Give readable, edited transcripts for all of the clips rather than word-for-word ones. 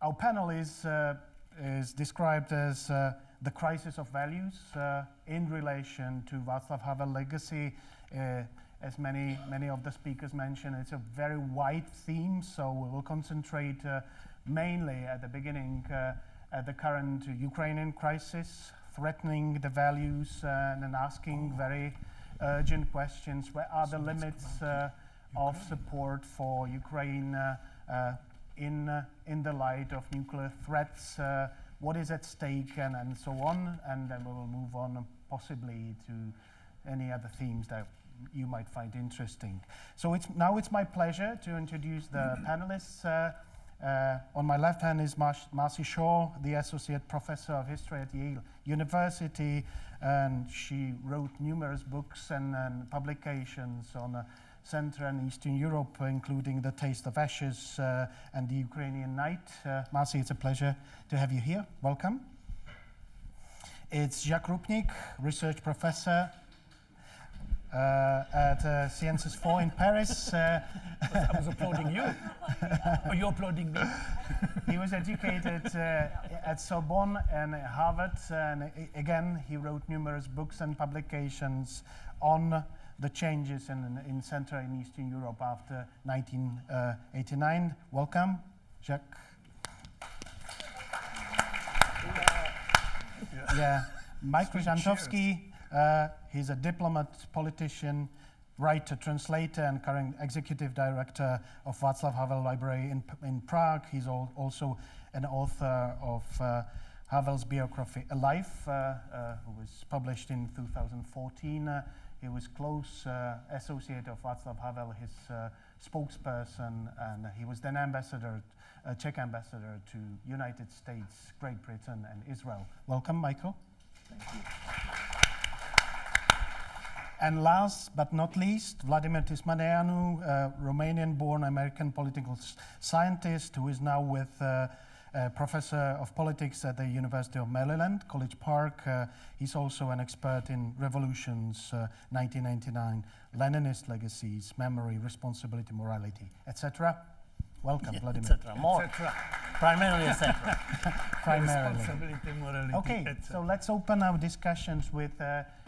Our panel is described as the crisis of values in relation to Václav Havel legacy. As many of the speakers mentioned, it's a very wide theme, so we will concentrate mainly at the beginning at the current Ukrainian crisis, threatening the values and then asking very urgent questions. Where are the limits of support for Ukraine in the light of nuclear threats? What is at stake and so on? And then we will move on possibly to any other themes that you might find interesting. So now it's my pleasure to introduce the panelists. On my left hand is Marci Shaw, the Associate Professor of History at Yale University, and she wrote numerous books and publications on Central and Eastern Europe, including The Taste of Ashes and The Ukrainian Night. Marci, it's a pleasure to have you here. Welcome. It's Jacques Rupnik, Research Professor at Sciences 4 in Paris. I was applauding you. Or you applauding me? He was educated at Sorbonne and Harvard, and again, he wrote numerous books and publications on the changes in Central and Eastern Europe after 1989. Welcome, Jacques. Yeah, Michael Žantovský. He's a diplomat, politician, writer, translator, and current executive director of Václav Havel Library in Prague. He's also an author of Havel's biography, A Life, who was published in 2014. He was close associate of Václav Havel, his spokesperson, and he was then Czech ambassador to United States, Great Britain, and Israel. Welcome, Michael. Thank you. And last but not least, Vladimir Tismaneanu, Romanian-born American political scientist who is now with Professor of Politics at the University of Maryland, College Park. He's also an expert in revolutions, 1999, Leninist legacies, memory, responsibility, morality, etc. Welcome, yeah, Vladimir. Etc. More. Et primarily, etc. Primarily. Responsibility, morality, okay, so let's open our discussions with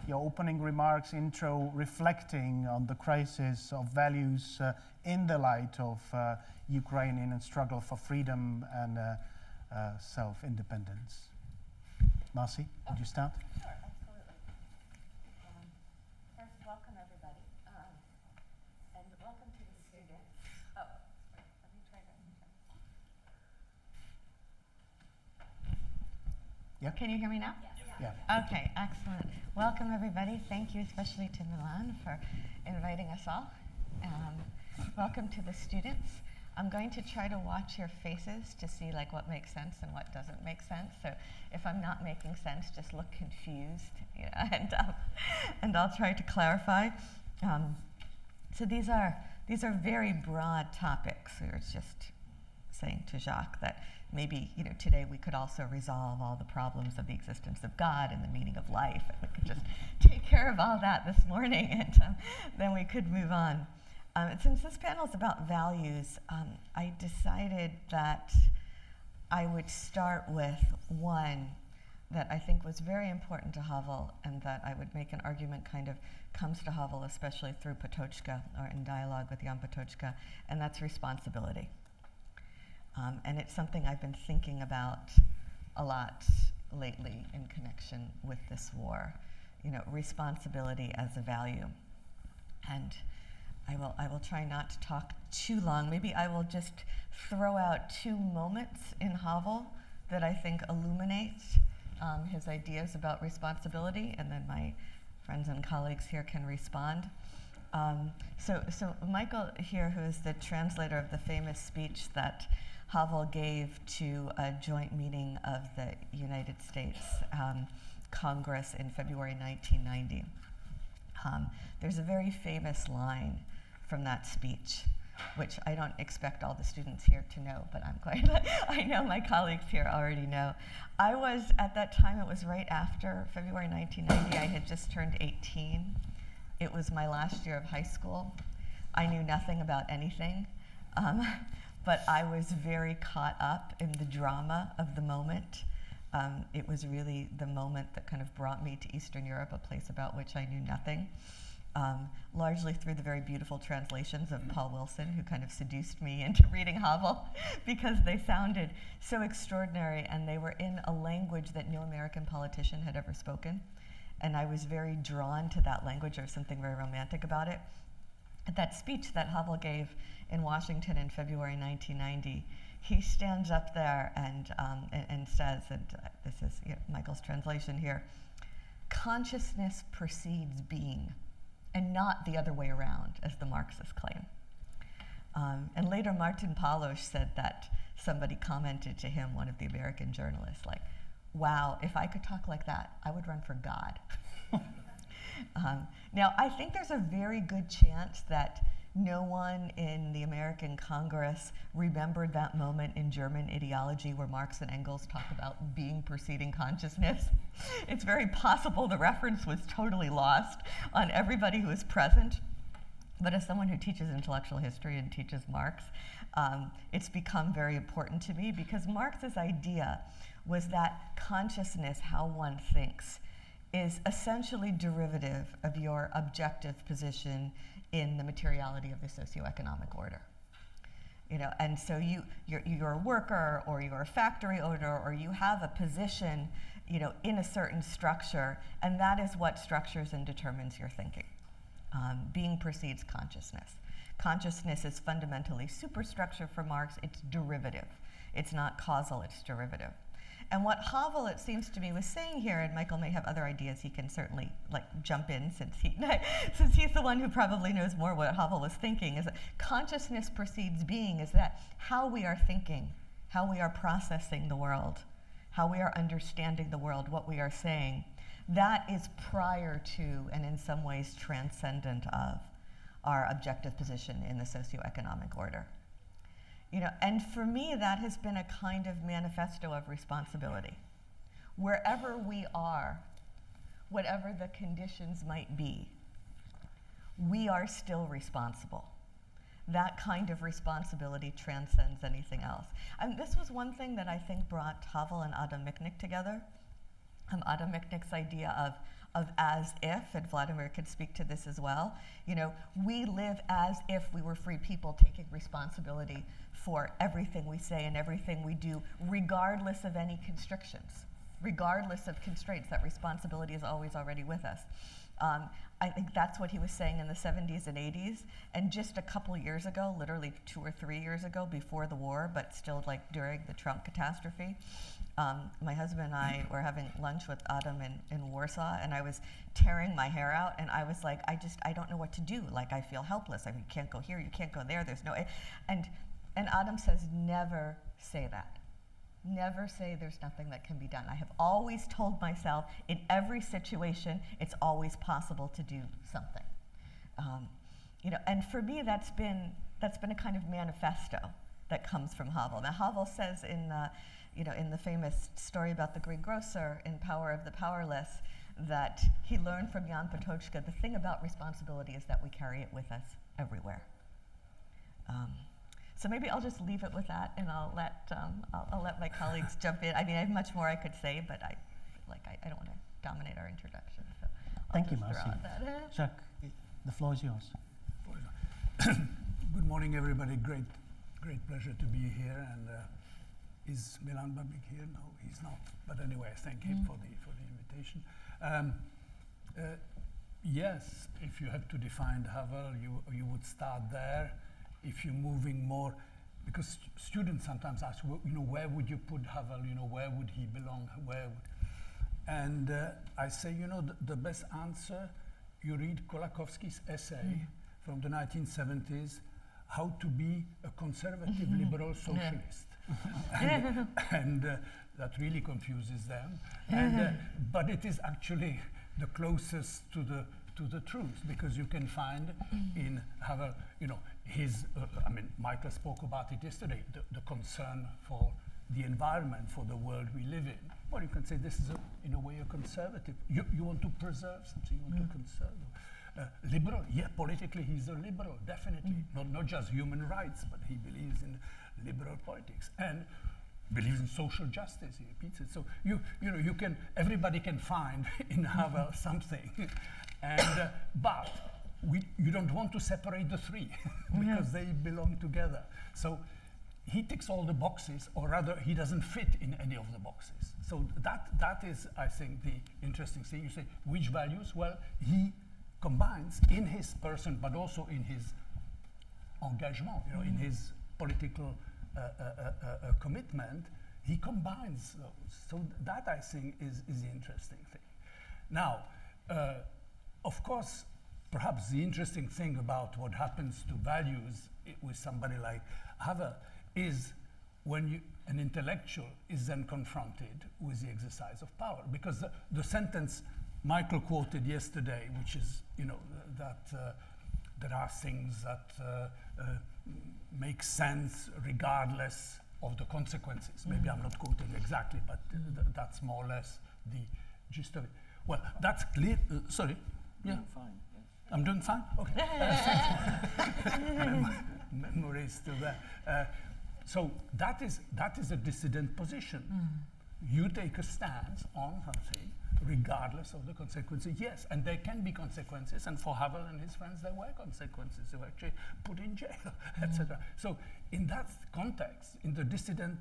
your opening remarks, intro, reflecting on the crisis of values in the light of Ukrainian struggle for freedom and self-independence. Marci, would you start? Sure, absolutely. First, welcome everybody, and welcome to the students. Oh, sorry, let me try that. Yeah. Can you hear me now? Yes. Yeah. Okay, excellent. Welcome everybody. Thank you especially to Milan for inviting us all. Welcome to the students. I'm going to try to watch your faces to see like what makes sense and what doesn't make sense. So if I'm not making sense, just look confused, and I'll try to clarify. So these are very broad topics. We were just saying to Jacques that maybe today we could also resolve all the problems of the existence of God and the meaning of life, and we could just take care of all that this morning, and then we could move on. Since this panel is about values, I decided that I would start with one that I think was very important to Havel, and that I would make an argument kind of comes to Havel, especially through Patočka, or in dialogue with Jan Patočka, and that's responsibility. And it's something I've been thinking about a lot lately in connection with this war. Responsibility as a value. And I will try not to talk too long. Maybe I will just throw out two moments in Havel that I think illuminate his ideas about responsibility, and then my friends and colleagues here can respond. So Michael here, who is the translator of the famous speech that Havel gave to a joint meeting of the United States Congress in February 1990. There's a very famous line from that speech, which I don't expect all the students here to know, but I'm glad I know my colleagues here already know. I was, at that time, it was right after February 1990, I had just turned 18. It was my last year of high school. I knew nothing about anything. but I was very caught up in the drama of the moment. It was really the moment that kind of brought me to Eastern Europe, a place about which I knew nothing, largely through the very beautiful translations of Paul Wilson, who kind of seduced me into reading Havel because they sounded so extraordinary, and they were in a language that no American politician had ever spoken. And I was very drawn to that language. There was something very romantic about it. At that speech that Havel gave in Washington in February 1990, he stands up there and says, and this is Michael's translation here, consciousness precedes being, and not the other way around, as the Marxists claim. And later Martin Palos said that somebody commented to him, one of the American journalists, like, wow, if I could talk like that, I would run for God. Now, I think there's a very good chance that no one in the American Congress remembered that moment in German ideology where Marx and Engels talk about being preceding consciousness. It's very possible the reference was totally lost on everybody who was present. But as someone who teaches intellectual history and teaches Marx, it's become very important to me, because Marx's idea was that consciousness, how one thinks, is essentially derivative of your objective position in the materiality of the socioeconomic order. And so you're a worker, or you're a factory owner, or you have a position, in a certain structure, and that is what structures and determines your thinking. Being precedes consciousness. Consciousness is fundamentally superstructure for Marx. It's derivative. It's not causal, it's derivative. And what Havel, it seems to me, was saying here, and Michael may have other ideas, he can certainly jump in since he's the one who probably knows more what Havel was thinking, is that consciousness precedes being, is that how we are thinking, how we are processing the world, how we are understanding the world, what we are saying, that is prior to, and in some ways transcendent of, our objective position in the socioeconomic order. And for me, that has been a kind of manifesto of responsibility. Wherever we are, whatever the conditions might be, we are still responsible. That kind of responsibility transcends anything else. And this was one thing that I think brought Havel and Adam Michnik together. Adam Michnik's idea of as if, and Vladimir could speak to this as well, we live as if we were free people taking responsibility for everything we say and everything we do, regardless of any constrictions, regardless of constraints. That responsibility is always already with us. I think that's what he was saying in the 70s and 80s. And just a couple years ago, literally 2 or 3 years ago, before the war, but still during the Trump catastrophe, my husband and I were having lunch with Adam in Warsaw, and I was tearing my hair out, and I was like, I don't know what to do. I feel helpless. You can't go here, you can't go there, there's no, and Adam says, never say that. Never say there's nothing that can be done. I have always told myself, in every situation, it's always possible to do something. And for me, that's been a kind of manifesto that comes from Havel. Now, Havel says in the famous story about the greengrocer in Power of the Powerless, that he learned from Jan Patočka, the thing about responsibility is that we carry it with us everywhere. So maybe I'll just leave it with that, and I'll let my colleagues jump in. I mean, I have much more I could say, but I don't want to dominate our introduction. So Thank you, Marci. Jacques, the floor is yours. Good morning, everybody. Great pleasure to be here. And is Milan Babík here? No, he's not. But anyway, thank him for the invitation. Yes, if you have to define Havel, you would start there. If you're moving more, because students sometimes ask, where would you put Havel? Where would he belong? And I say, the best answer, you read Kolakowski's essay from the 1970s, How to be a Conservative Liberal Socialist. And that really confuses them. But it is actually the closest to the truth, because you can find in Havel, Michael spoke about it yesterday, the concern for the environment, for the world we live in. Well, you can say this is, in a way, a conservative. You want to preserve something, you want to conserve. Liberal, yeah, politically he's a liberal, definitely. Not just human rights, but he believes in liberal politics, and believes in social justice. He repeats it. So everybody can find in Havel something, and but you don't want to separate the three because they belong together. So he ticks all the boxes, or rather, he doesn't fit in any of the boxes. So that is, I think, the interesting thing. You say, which values? Well, he combines in his person, but also in his engagement, in his political commitment, he combines those. So that, I think, is the interesting thing. Now, of course, perhaps the interesting thing about what happens to values with somebody like Havel is when an intellectual is then confronted with the exercise of power. Because the sentence Michael quoted yesterday, which is, that there are things that make sense regardless of the consequences. Maybe I'm not quoting exactly, but that's more or less the gist of it. Well, that's clear. Sorry? Yeah. Doing fine. Yes. I'm doing fine? Okay. Memory is still there. So that is a dissident position. You take a stance on something regardless of the consequences. Yes, and there can be consequences, and for Havel and his friends there were consequences. They were actually put in jail, etc. So in that context, in the dissident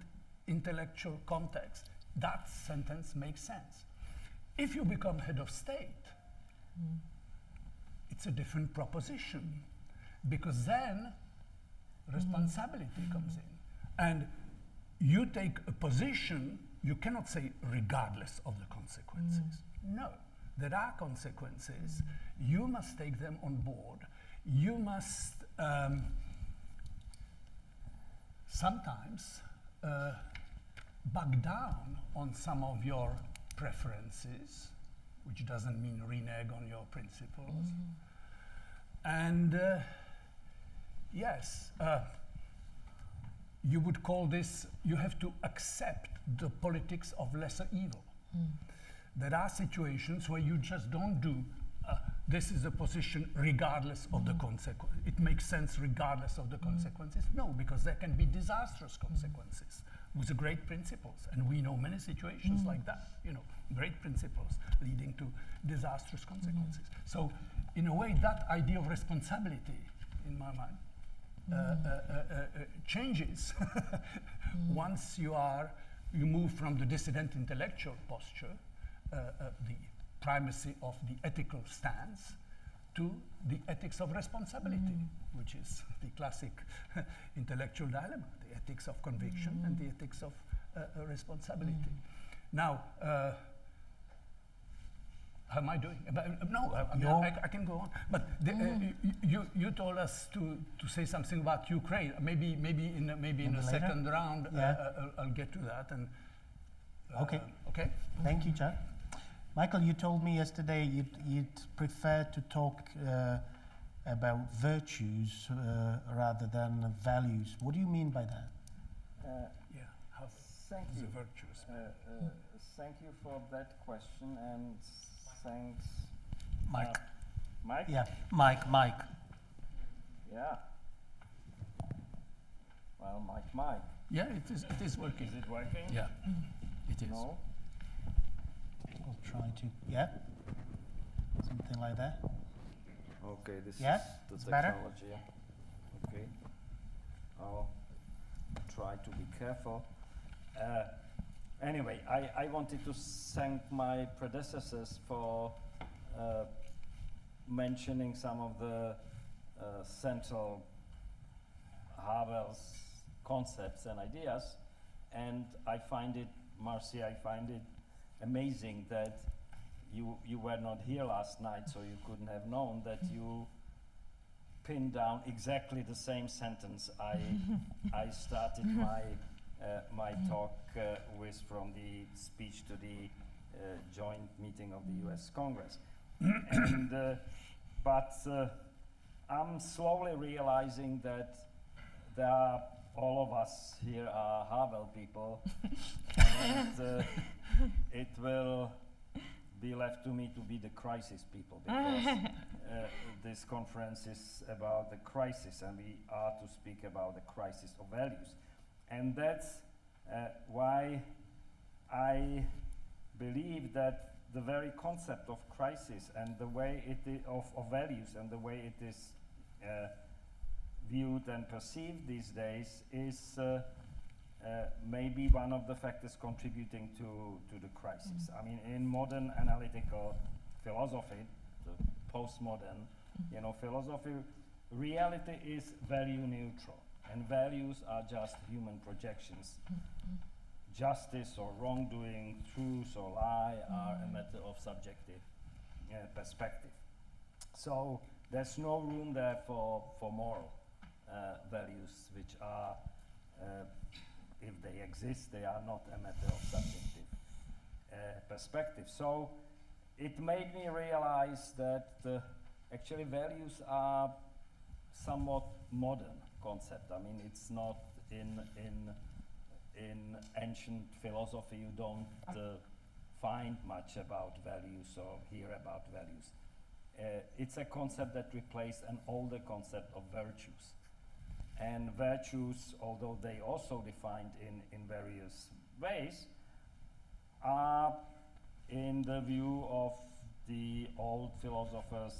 intellectual context, that sentence makes sense. If you become head of state, it's a different proposition, because then responsibility comes in. And you take a position, you cannot say regardless of the consequences. No, there are consequences. You must take them on board. You must sometimes back down on some of your preferences, which doesn't mean renege on your principles. And yes, you would call this, you have to accept the politics of lesser evil. There are situations where you just don't do, this is a position regardless of the consequence. It makes sense regardless of the consequences. No, because there can be disastrous consequences with the great principles. And we know many situations like that, great principles leading to disastrous consequences. So in a way, that idea of responsibility, in my mind, changes once you move from the dissident intellectual posture, the primacy of the ethical stance, to the ethics of responsibility, which is the classic intellectual dilemma, the ethics of conviction and the ethics of responsibility. Now, how am I doing? No, I can go on. But you told us to say something about Ukraine. Maybe in a second round, I'll get to that. And okay. Okay. Thank you, Jacques. Michael, you told me yesterday you'd prefer to talk about virtues rather than values. What do you mean by that? How thank the you. virtues? Thank you for that question, and thanks, Mike. Mike? Yeah, Mike. Yeah. Well, Mike. Yeah, it is working. Is it working? Yeah, it is. No? I'll try to, something like that. Okay, this Yeah? is It's the better? technology. Yeah. Okay. I'll try to be careful. Anyway, I wanted to thank my predecessors for mentioning some of the central Havel's concepts and ideas, and I find it, Marci, amazing that you were not here last night, so you couldn't have known that you pinned down exactly the same sentence I started my talk with from the speech to the joint meeting of the US Congress. And, but I'm slowly realizing that all of us here are Havel people, and it will be left to me to be the crisis people, because this conference is about the crisis, and we are to speak about the crisis of values. And that's why I believe that the very concept of crisis and the way of values and the way it is viewed and perceived these days is maybe one of the factors contributing to the crisis. I mean, in modern analytical philosophy, the postmodern, philosophy, reality is value neutral, and values are just human projections. Justice or wrongdoing, truth or lie are a matter of subjective perspective. So there's no room there for moral values, which are, if they exist, they are not a matter of subjective perspective. So it made me realize that actually values are somewhat modern concept. I mean, it's not in ancient philosophy, you don't find much about values or hear about values. It's a concept that replaced an older concept of virtues. And virtues, although they also defined in various ways, are in the view of the old philosophers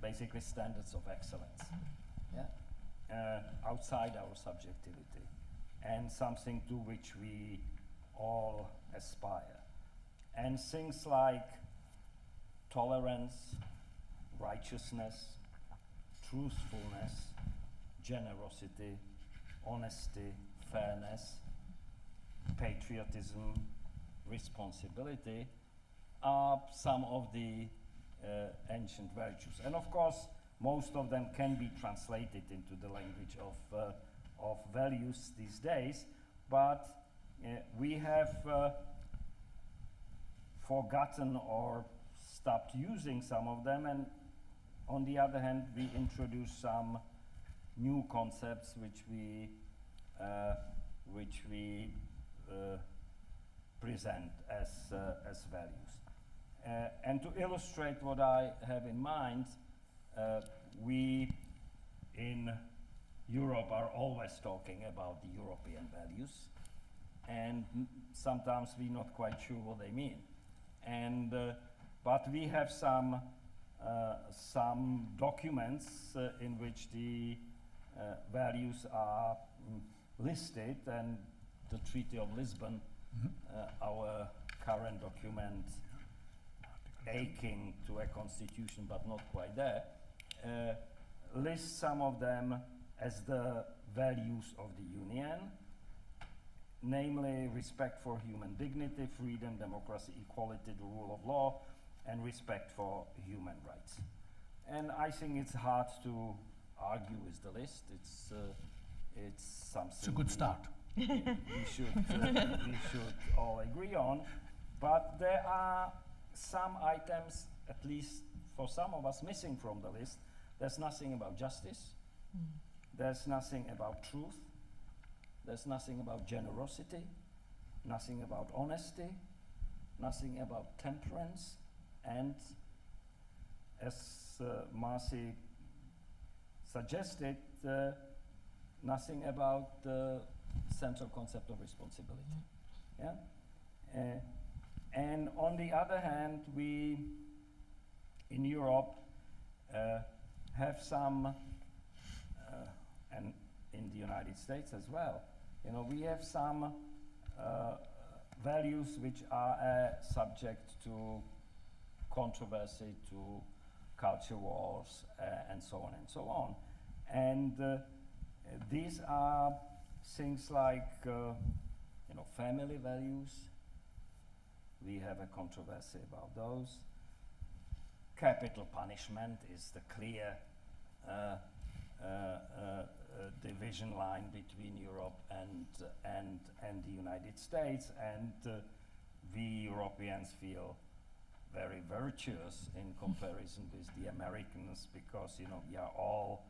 basically standards of excellence, outside our subjectivity, and something to which we all aspire. And things like tolerance, righteousness, truthfulness, generosity, honesty, fairness, patriotism, responsibility are some of the ancient virtues. And of course, most of them can be translated into the language of values these days, but we have forgotten or stopped using some of them, and on the other hand, we introduce some new concepts which we present as values. And to illustrate what I have in mind, we in Europe are always talking about the European values, and sometimes we're not quite sure what they mean. And but we have some documents in which the values are listed, and the Treaty of Lisbon, our current document, aching to a constitution but not quite there, lists some of them as the values of the Union, namely respect for human dignity, freedom, democracy, equality, the rule of law, and respect for human rights. And I think it's hard to argue with the list. It's something. It's a good start. we should all agree on, but there are some items, at least for some of us, missing from the list. There's nothing about justice. There's nothing about truth. There's nothing about generosity. Nothing about honesty. Nothing about temperance. And as Marci suggested, nothing about the central concept of responsibility. And on the other hand, we in Europe have some, and in the United States as well, we have some values which are subject to controversy, to culture wars, and so on and so on. And these are things like, family values. We have a controversy about those. Capital punishment is the clear division line between Europe and the United States, and we Europeans feel very virtuous in comparison with the Americans, because we are all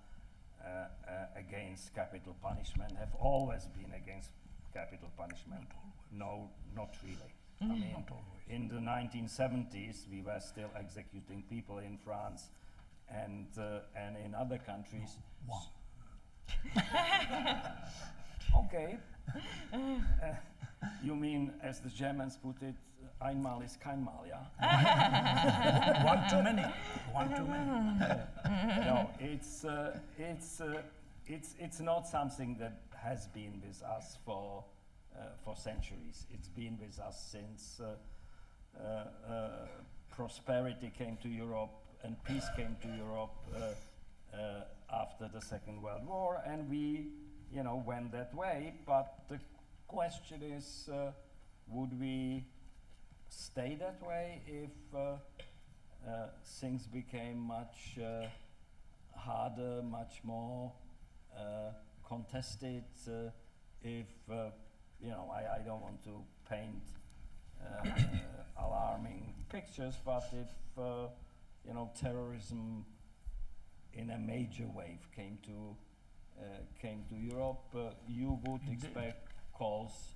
against capital punishment, have always been against capital punishment. No, not really. I mean, in the 1970s, we were still executing people in France and in other countries. Okay. You mean, as the Germans put it, einmal ist keinmal, yeah? One too many. One too many. No, it's not something that has been with us for centuries. It's been with us since prosperity came to Europe and peace came to Europe after the Second World War, and we, went that way. But the question is, would we stay that way if things became much harder, much more contested? If I don't want to paint alarming pictures, but if terrorism in a major wave came to Europe, you would expect calls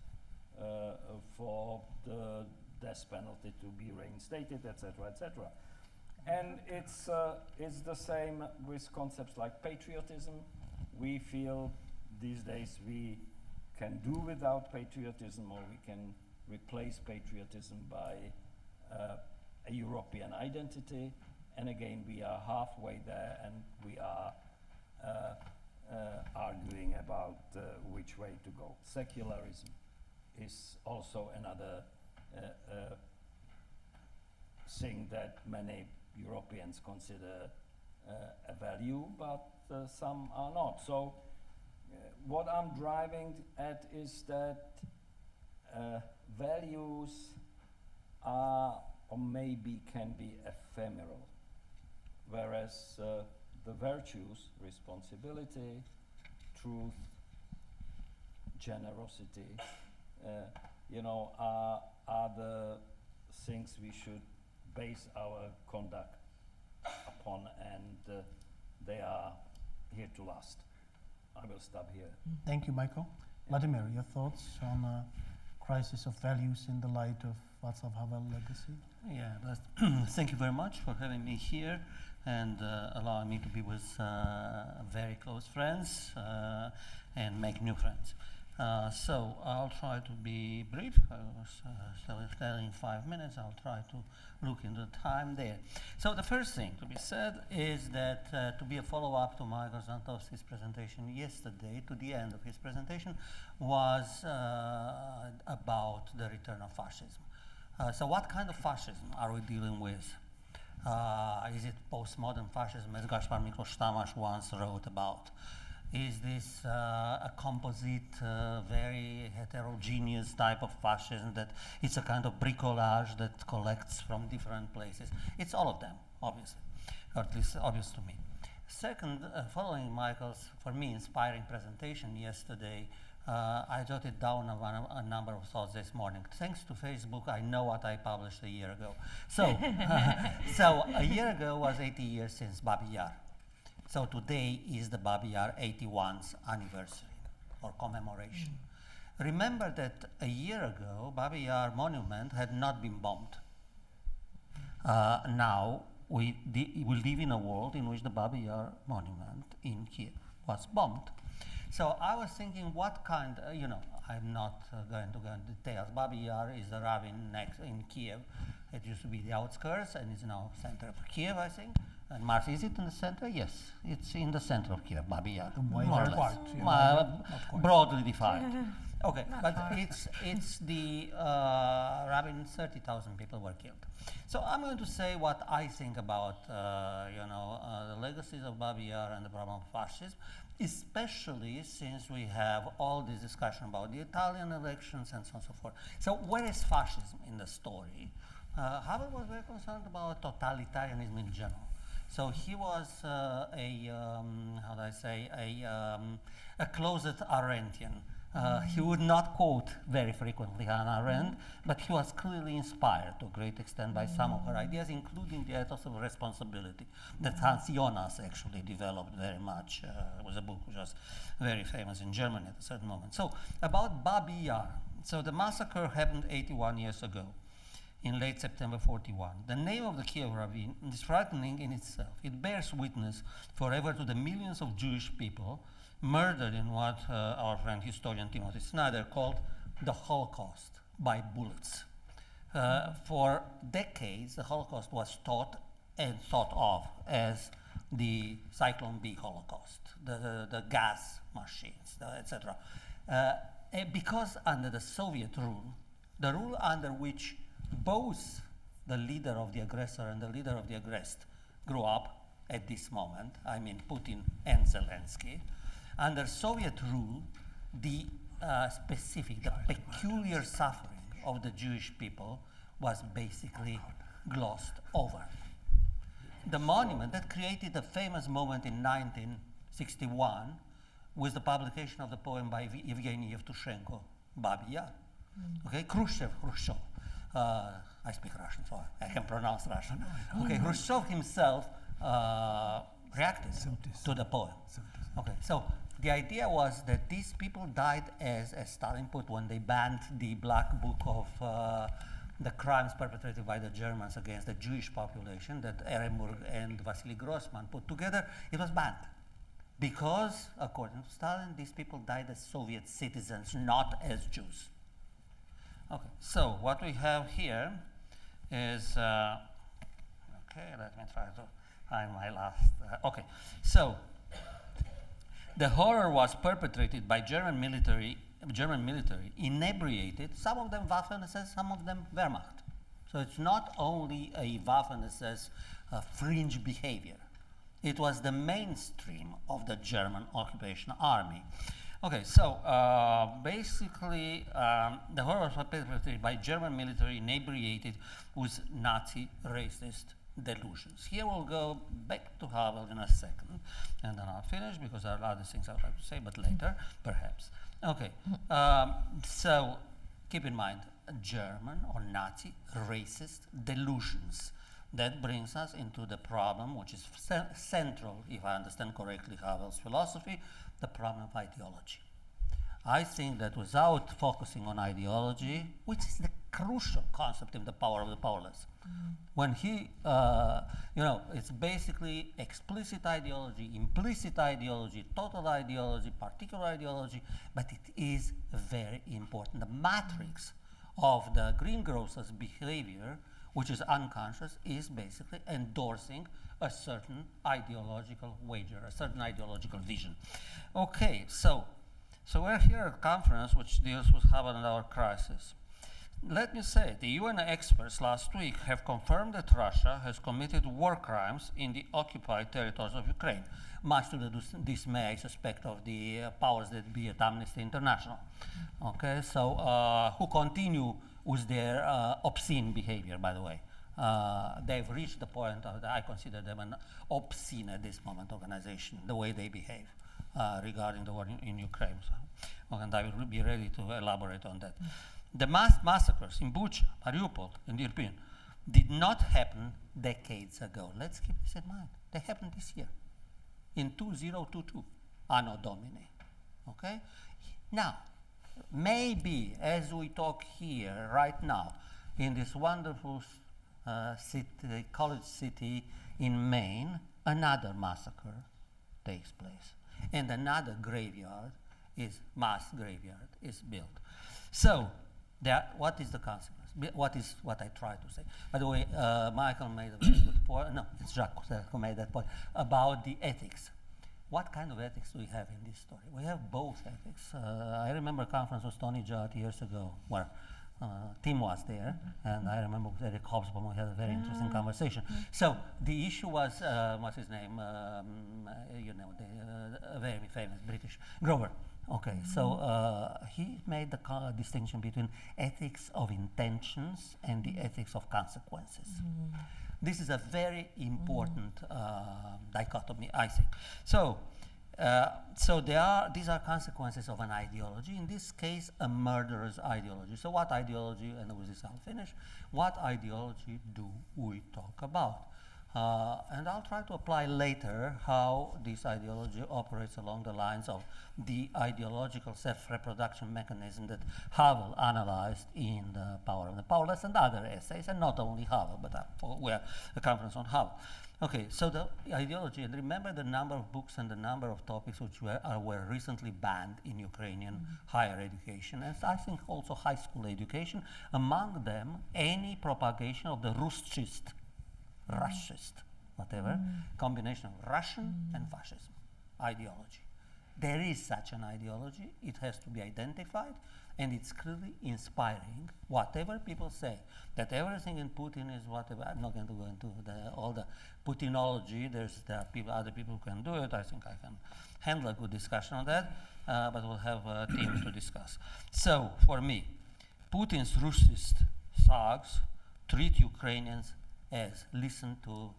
for the death penalty to be reinstated, etc., etc. And it's the same with concepts like patriotism. We feel these days we can do without patriotism, or we can replace patriotism by a European identity. And again, we are halfway there, and we are arguing about which way to go. Secularism is also another thing that many Europeans consider a value, but some are not. So what I'm driving at is that values are, or maybe can be, ephemeral, whereas the virtues, responsibility, truth, generosity, are the things we should base our conduct upon, and they are here to last. I will stop here. Thank you, Michael. Vladimir, your thoughts on crisis of values in the light of Václav Havel legacy? Yeah, thank you very much for having me here and allowing me to be with very close friends and make new friends. So I'll try to be brief. I was telling 5 minutes. I'll try to look into the time there. So the first thing to be said is that to be a follow-up to Michael Žantovský's presentation yesterday, to the end of his presentation, was about the return of fascism. So what kind of fascism are we dealing with? Is it postmodern fascism, as Gaspar Miklos Tamás once wrote about? Is this a composite, very heterogeneous type of fascism that it's a kind of bricolage that collects from different places? It's all of them, obviously, or at least obvious to me. Second, following Michael's, for me, inspiring presentation yesterday, I jotted down a number of thoughts this morning. Thanks to Facebook, I know what I published a year ago. So, so a year ago was 80 years since Babí Jar. So today is the Babí Jar 81st anniversary or commemoration. Remember that a year ago, Babí Jar monument had not been bombed. Now we live in a world in which the Babí Jar monument in Kiev was bombed. So I was thinking, what kind, I'm not going to go into details. Babí Jar is the ravine next in Kiev. It used to be the outskirts and is now center of Kiev, I think. And Marci, is it in the center? Yes, it's in the center of Kiev, Babí Jar, more or less. Broadly defined. Okay, but it's the ravine. 30,000 people were killed. So I'm going to say what I think about the legacies of Babí Jar and the problem of fascism, especially since we have all this discussion about the Italian elections and so on and so forth. So where is fascism in the story? Havel was very concerned about totalitarianism in general. So he was a closet Arendtian. He would not quote very frequently Hannah Arendt, but he was clearly inspired to a great extent by some of her ideas, including the ethos of responsibility that Hans Jonas actually developed very much. It was a book which was very famous in Germany at a certain moment. So about Babí Jar. So the massacre happened 81 years ago, in late September 41. The name of the Kiev ravine is frightening in itself. It bears witness forever to the millions of Jewish people murdered in what our friend historian Timothy Snyder called the Holocaust by bullets. For decades, the Holocaust was taught and thought of as the Cyclone B Holocaust, the gas machines, etc. Because under the Soviet rule, the rule under which both the leader of the aggressor and the leader of the aggressed grew up at this moment, I mean Putin and Zelensky, under Soviet rule, the peculiar suffering of the Jewish people was basically glossed over. The monument that created a famous moment in 1961 was the publication of the poem by Evgeny Yevtushenko, Babík. Okay, Khrushchev. I speak Russian, so I can pronounce Russian. Okay, Khrushchev himself reacted to the poem. Okay, so the idea was that these people died as Stalin put when they banned the black book of the crimes perpetrated by the Germans against the Jewish population that Ehrenburg and Vasily Grossman put together. It was banned because, according to Stalin, these people died as Soviet citizens, not as Jews. Okay, so what we have here is, okay, let me try to find my last, okay, so the horror was perpetrated by German military, inebriated, some of them Waffen-SS, some of them Wehrmacht. So it's not only a Waffen-SS fringe behavior. It was the mainstream of the German occupation army. Okay, so basically the horror was perpetrated by German military inebriated with Nazi racist delusions. Here we'll go back to Havel in a second, and then I'll finish because there are other things I would like to say, but later, perhaps. Okay, so keep in mind, German or Nazi racist delusions. That brings us into the problem, which is central, if I understand correctly, Havel's philosophy, the problem of ideology. I think that without focusing on ideology, which is the crucial concept in the power of the powerless, when he, it's basically explicit ideology, implicit ideology, total ideology, particular ideology, but it is very important. The matrix of the greengrocer's behavior, which is unconscious, is basically endorsing a certain ideological wager, a certain ideological vision. Okay, so we're here at a conference which deals with Havel-Albrightová crisis. Let me say, the UN experts last week have confirmed that Russia has committed war crimes in the occupied territories of Ukraine, much to the dismay, I suspect, of the powers that be at Amnesty International. Okay, so who continue with their obscene behavior, by the way. They've reached the point of I consider them an obscene at this moment organization, the way they behave regarding the war in Ukraine. So, and I will be ready to elaborate on that. The mass massacres in Bucha, Mariupol, and Irpin did not happen decades ago. Let's keep this in mind. They happened this year, in 2022, Anno Domini. Okay? Now, maybe as we talk here right now, in this wonderful college city in Maine, another massacre takes place. And another mass graveyard is built. So, what is the consequence? What I try to say. By the way, Michael made a very good point. No, it's Jacques who made that point about the ethics. What kind of ethics do we have in this story? We have both ethics. I remember a conference with Tony Judd years ago where Tim was there, and I remember with Eric Hobsbawm we had a very interesting conversation. So the issue was, what's his name? The very famous British Grover. Okay, so he made the distinction between ethics of intentions and the ethics of consequences. This is a very important dichotomy, I think. So, these are consequences of an ideology, in this case, a murderous ideology. So what ideology, and with this I'll finish, what ideology do we talk about? And I'll try to apply later how this ideology operates along the lines of the ideological self-reproduction mechanism that Havel analyzed in The Power of the Powerless and other essays, and not only Havel, but we're a conference on Havel. Okay, so the ideology, and remember the number of books and the number of topics which were recently banned in Ukrainian higher education, and I think also high school education, among them any propagation of the Ruschist, whatever, combination of Russian and fascism ideology. There is such an ideology, it has to be identified, and it's clearly inspiring, whatever people say, that everything in Putin is whatever. I'm not going to go into all the Putinology. There are other people who can do it. I think I can handle a good discussion on that, but we'll have a team to discuss. So, for me, Putin's Russist thugs treat Ukrainians as, listen to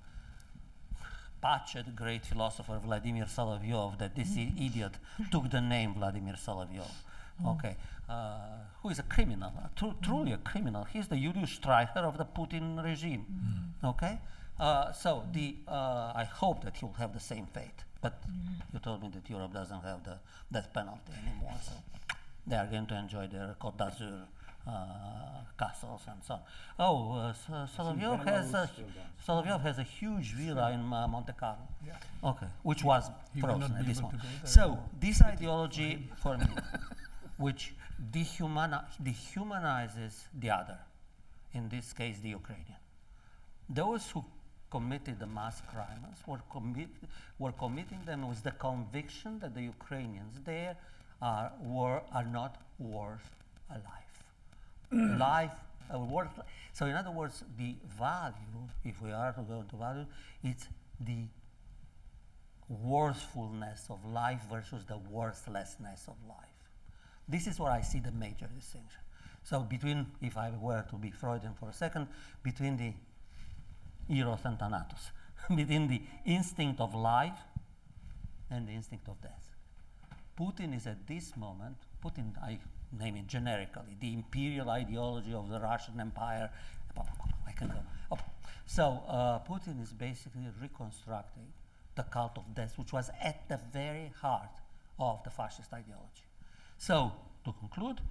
Pachet, great philosopher Vladimir Solovyov, that this idiot took the name Vladimir Solovyov. Okay, who is a criminal, truly a criminal. He's the Julius Streicher of the Putin regime. Okay, so I hope that he will have the same fate. But you told me that Europe doesn't have the death penalty anymore, so they are going to enjoy their Côte d'Azur castles and so on. Oh, Solovyov has a huge villa in Monte Carlo. Yeah. Okay, which was He will frozen not at be this able to moment. go there. So this ideology for me, which dehumanizes the other, in this case the Ukrainian. Those who committed the mass crimes were committing them with the conviction that the Ukrainians there are not worth a life. So in other words, the value, if we are to go into value, it's the worthfulness of life versus the worthlessness of life. This is where I see the major distinction. So between, if I were to be Freudian for a second, between the eros and thanatos, between the instinct of life and the instinct of death. Putin is at this moment, I name it generically, the imperial ideology of the Russian Empire. I can go. So Putin is basically reconstructing the cult of death, which was at the very heart of the fascist ideology. So, to conclude,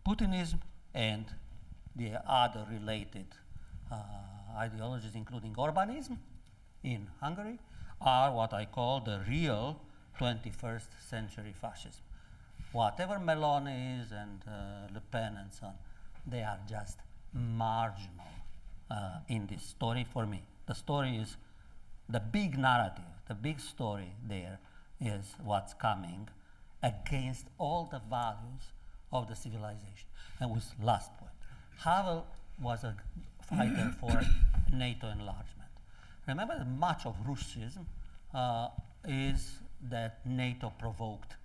Putinism and the other related ideologies, including Orbanism in Hungary, are what I call the real 21st century fascism. Whatever Meloni is and Le Pen and so on, they are just marginal in this story for me. The story is the big narrative, the big story there is what's coming against all the values of the civilization. And with last point, Havel was a fighter for NATO enlargement. Remember that much of Russism is that NATO provoked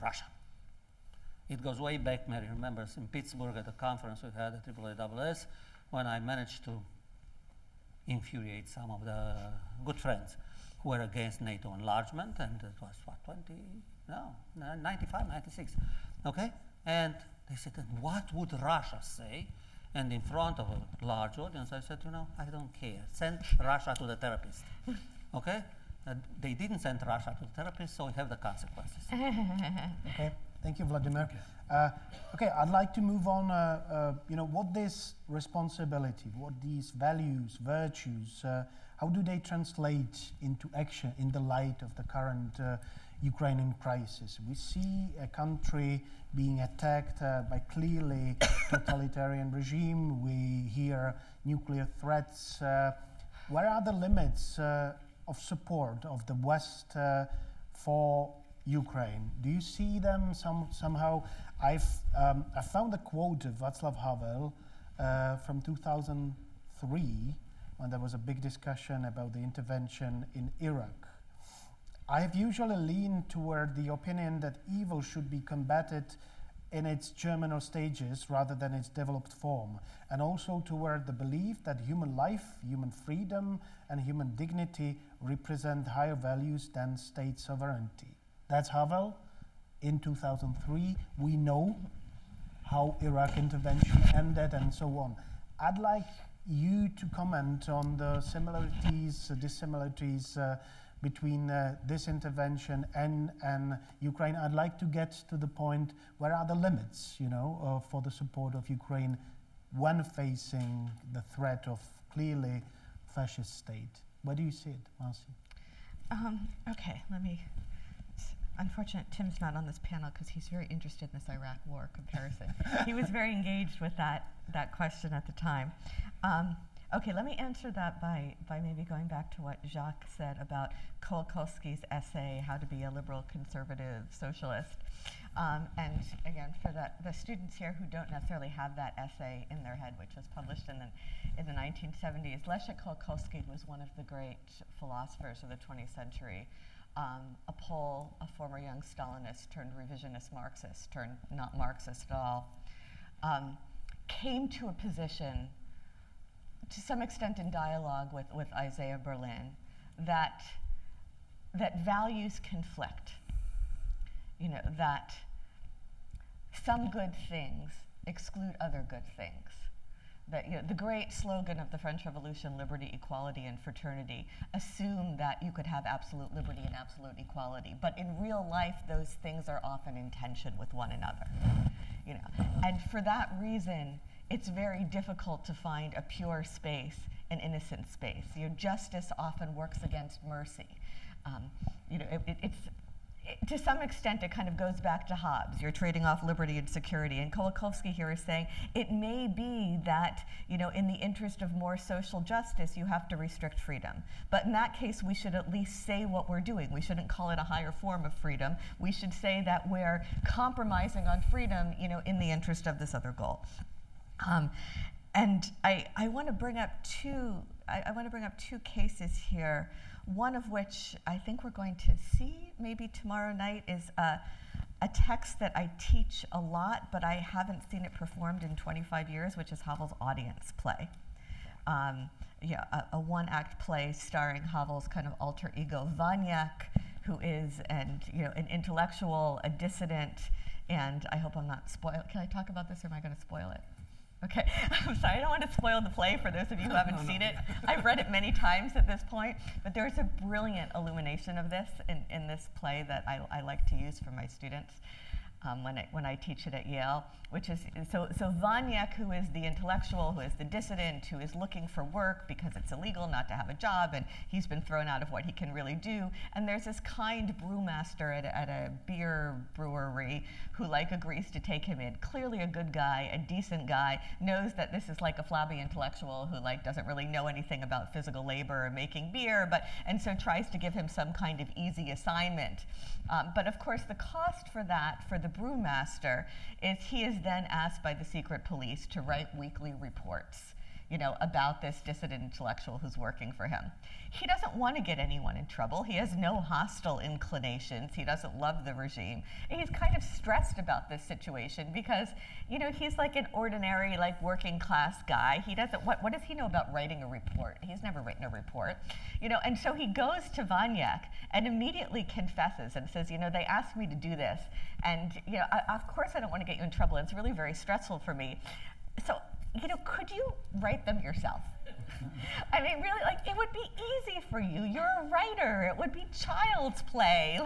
Russia. It goes way back, Mary remembers, in Pittsburgh at a conference we had at AAAS, when I managed to infuriate some of the good friends who were against NATO enlargement, and it was what, 95, 96, okay? And they said, what would Russia say? And in front of a large audience, I said, I don't care. Send Russia to the therapist, okay? They didn't send Russia to the therapist, so we have the consequences. Okay, thank you, Vladimir. Okay, I'd like to move on. What this responsibility, what these values, virtues, how do they translate into action in the light of the current Ukrainian crisis? We see a country being attacked by clearly totalitarian regime. We hear nuclear threats. Where are the limits of support of the West for Ukraine? Do you see them somehow? I found a quote of Václav Havel from 2003, when there was a big discussion about the intervention in Iraq. I have usually leaned toward the opinion that evil should be combated in its germinal stages rather than its developed form, and also toward the belief that human life, human freedom, and human dignity represent higher values than state sovereignty. That's Havel in 2003. We know how Iraq intervention ended and so on. I'd like you to comment on the similarities, dissimilarities between this intervention and Ukraine. I'd like to get to the point, where are the limits, for the support of Ukraine when facing the threat of clearly fascist state? Where do you see it, Marci? Okay, unfortunate Tim's not on this panel because he's very interested in this Iraq war comparison. He was very engaged with that question at the time. Okay, let me answer that by maybe going back to what Jacques said about Kolakowski's essay, How to Be a Liberal Conservative Socialist. And again, for the students here who don't necessarily have that essay in their head, which was published in the 1970s, Leszek Kolakowski was one of the great philosophers of the 20th century. A Pole, a former young Stalinist turned revisionist Marxist, turned not Marxist at all, came to a position, to some extent in dialogue with Isaiah Berlin, that values conflict. That some good things exclude other good things. That the great slogan of the French Revolution, liberty, equality, and fraternity, assumed that you could have absolute liberty and absolute equality. But in real life, those things are often in tension with one another. And for that reason, it's very difficult to find a pure space, an innocent space. Justice often works against mercy. To some extent, it kind of goes back to Hobbes. You're trading off liberty and security. And Kolakowski here is saying it may be that, in the interest of more social justice, you have to restrict freedom. But in that case, we should at least say what we're doing. We shouldn't call it a higher form of freedom. We should say that we're compromising on freedom, in the interest of this other goal. And I want to bring up two cases here. One of which I think we're going to see maybe tomorrow night is a text that I teach a lot, but I haven't seen it performed in 25 years, which is Havel's Audience play. A one-act play starring Havel's kind of alter ego Vaniak, who is an intellectual, a dissident, and I hope I'm not spoiled. Can I talk about this, or am I going to spoil it? Okay, I'm sorry, I don't want to spoil the play for those of you who haven't seen it. I've read it many times at this point, but there's a brilliant illumination of this in this play that I like to use for my students when I teach it at Yale, which is, so Vaniak, who is the intellectual, who is the dissident, who is looking for work because it's illegal not to have a job, and he's been thrown out of what he can really do, and there's this kind brewmaster at a beer brewery who agrees to take him in. Clearly a good guy, a decent guy, knows that this is like a flabby intellectual who doesn't really know anything about physical labor or making beer, and so tries to give him some kind of easy assignment. But of course the cost for that, for the brewmaster, is he is then asked by the secret police to write weekly reports, about this dissident intellectual who's working for him. He doesn't want to get anyone in trouble. He has no hostile inclinations. He doesn't love the regime. And he's kind of stressed about this situation because, he's like an ordinary, working class guy. He doesn't, what does he know about writing a report? He's never written a report. And so he goes to Vaniak and immediately confesses and says, they asked me to do this. And, of course I don't want to get you in trouble. It's really very stressful for me. So, could you write them yourself? I mean, really, it would be easy for you. You're a writer. It would be child's play.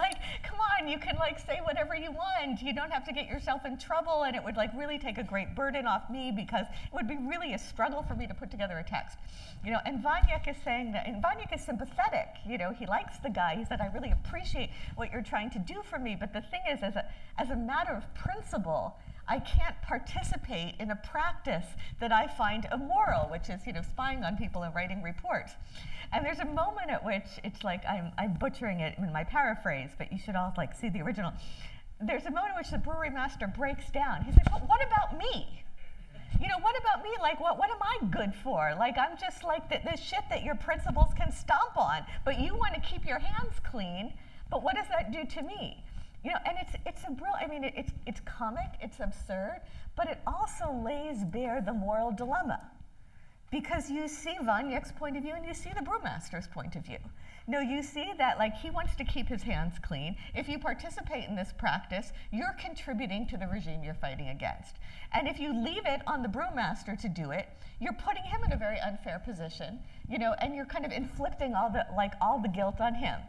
Come on, you can say whatever you want. You don't have to get yourself in trouble, and it would really take a great burden off me because it would be really a struggle for me to put together a text. And Vaniak is saying that, and Vaniak is sympathetic. He likes the guy. He said, I really appreciate what you're trying to do for me, but the thing is, as a matter of principle, I can't participate in a practice that I find immoral, which is, spying on people and writing reports. And there's a moment at which it's I'm butchering it in my paraphrase, but you should all see the original. There's a moment in which the brewery master breaks down. He's like, but what about me? What about me? What am I good for? I'm just the shit that your principals can stomp on, but you want to keep your hands clean, but what does that do to me? And it's a real, it's comic, it's absurd, but it also lays bare the moral dilemma. Because you see Vaniak's point of view and you see the brewmaster's point of view. No, you see that like he wants to keep his hands clean. If you participate in this practice, you're contributing to the regime you're fighting against. And if you leave it on the brewmaster to do it, you're putting him in a very unfair position, you know, and you're kind of inflicting all the guilt on him.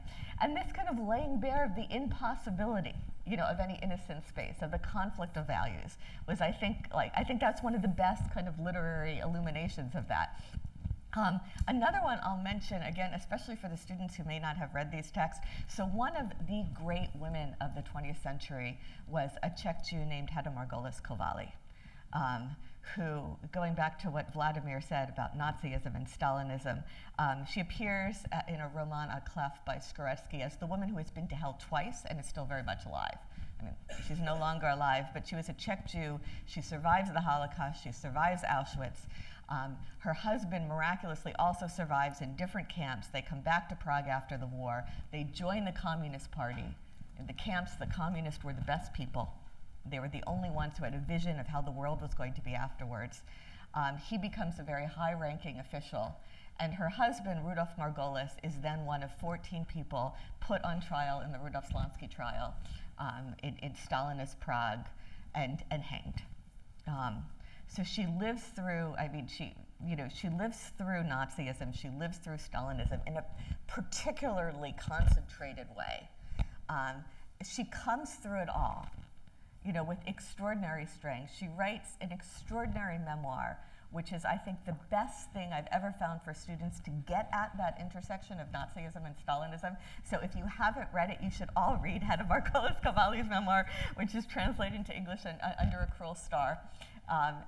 And this kind of laying bare of the impossibility, you know, of any innocent space, of the conflict of values, was I think that's one of the best kind of literary illuminations of that. Another one I'll mention, again, especially for the students who may not have read these texts. So one of the great women of the 20th century was a Czech Jew named Hedda Margolis-Kovály, who, going back to what Vladimir said about Nazism and Stalinism, she appears in a roman à clef by Skoretsky as the woman who has been to hell twice and is still very much alive. I mean, she's no longer alive, but she was a Czech Jew. She survives the Holocaust. She survives Auschwitz. Her husband miraculously also survives in different camps. They come back to Prague after the war. They join the Communist Party. In the camps, the communists were the best people. They were the only ones who had a vision of how the world was going to be afterwards. He becomes a very high-ranking official. And her husband, Rudolf Margolis, is then one of 14 people put on trial in the Rudolf Slonsky trial in Stalinist Prague and hanged. So she lives through, I mean, she lives through Nazism, she lives through Stalinism in a particularly concentrated way. She comes through it all, you know, with extraordinary strength. She writes an extraordinary memoir, which is, I think, the best thing I've ever found for students to get at that intersection of Nazism and Stalinism. So if you haven't read it, you should all read Hedda Margolis-Kovály's memoir, which is translated into English Under a Cruel Star.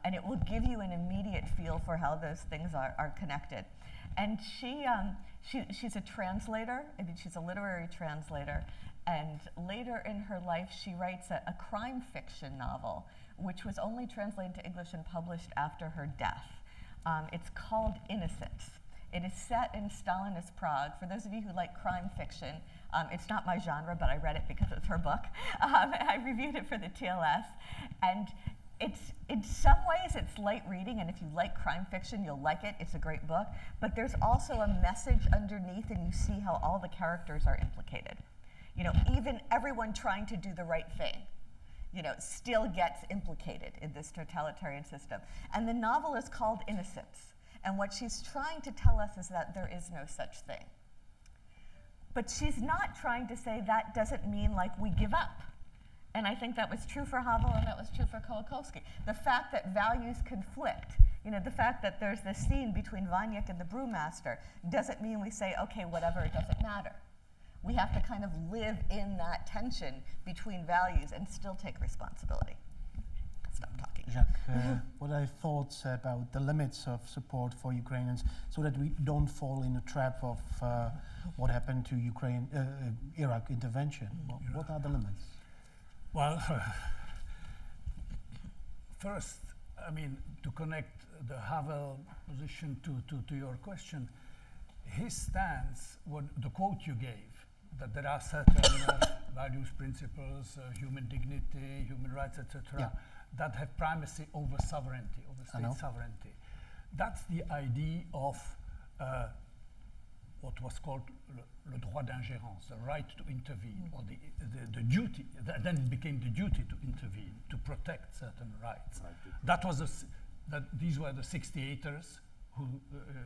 And it will give you an immediate feel for how those things are connected. And she's a translator. I mean, she's a literary translator. And later in her life, she writes a crime fiction novel, which was only translated to English and published after her death. It's called Innocence. It is set in Stalinist Prague. For those of you who like crime fiction, it's not my genre, but I read it because it's her book. I reviewed it for the TLS. And in some ways, it's light reading, and if you like crime fiction, you'll like it. It's a great book. But there's also a message underneath, and you see how all the characters are implicated. You know, even everyone trying to do the right thing, you know, still gets implicated in this totalitarian system. And the novel is called Innocence. And what she's trying to tell us is that there is no such thing. But she's not trying to say that doesn't mean like we give up. And I think that was true for Havel and that was true for Kolakowski. The fact that values conflict, you know, the fact that there's this scene between Vanyek and the brewmaster doesn't mean we say, okay, whatever, it doesn't matter. We have to kind of live in that tension between values and still take responsibility. Stop talking. Jacques, what are your thoughts about the limits of support for Ukrainians so that we don't fall in the trap of what happened to Iraq intervention? What are the limits? Well, first, I mean, to connect the Havel position to your question, his stance, the quote you gave, that there are certain values, principles, human dignity, human rights, etc., yeah, that have primacy over sovereignty, over state sovereignty. That's the idea of what was called le droit d'ingérence, the right to intervene, or the duty. Then it became the duty to intervene, to protect certain rights. These were the 68ers who,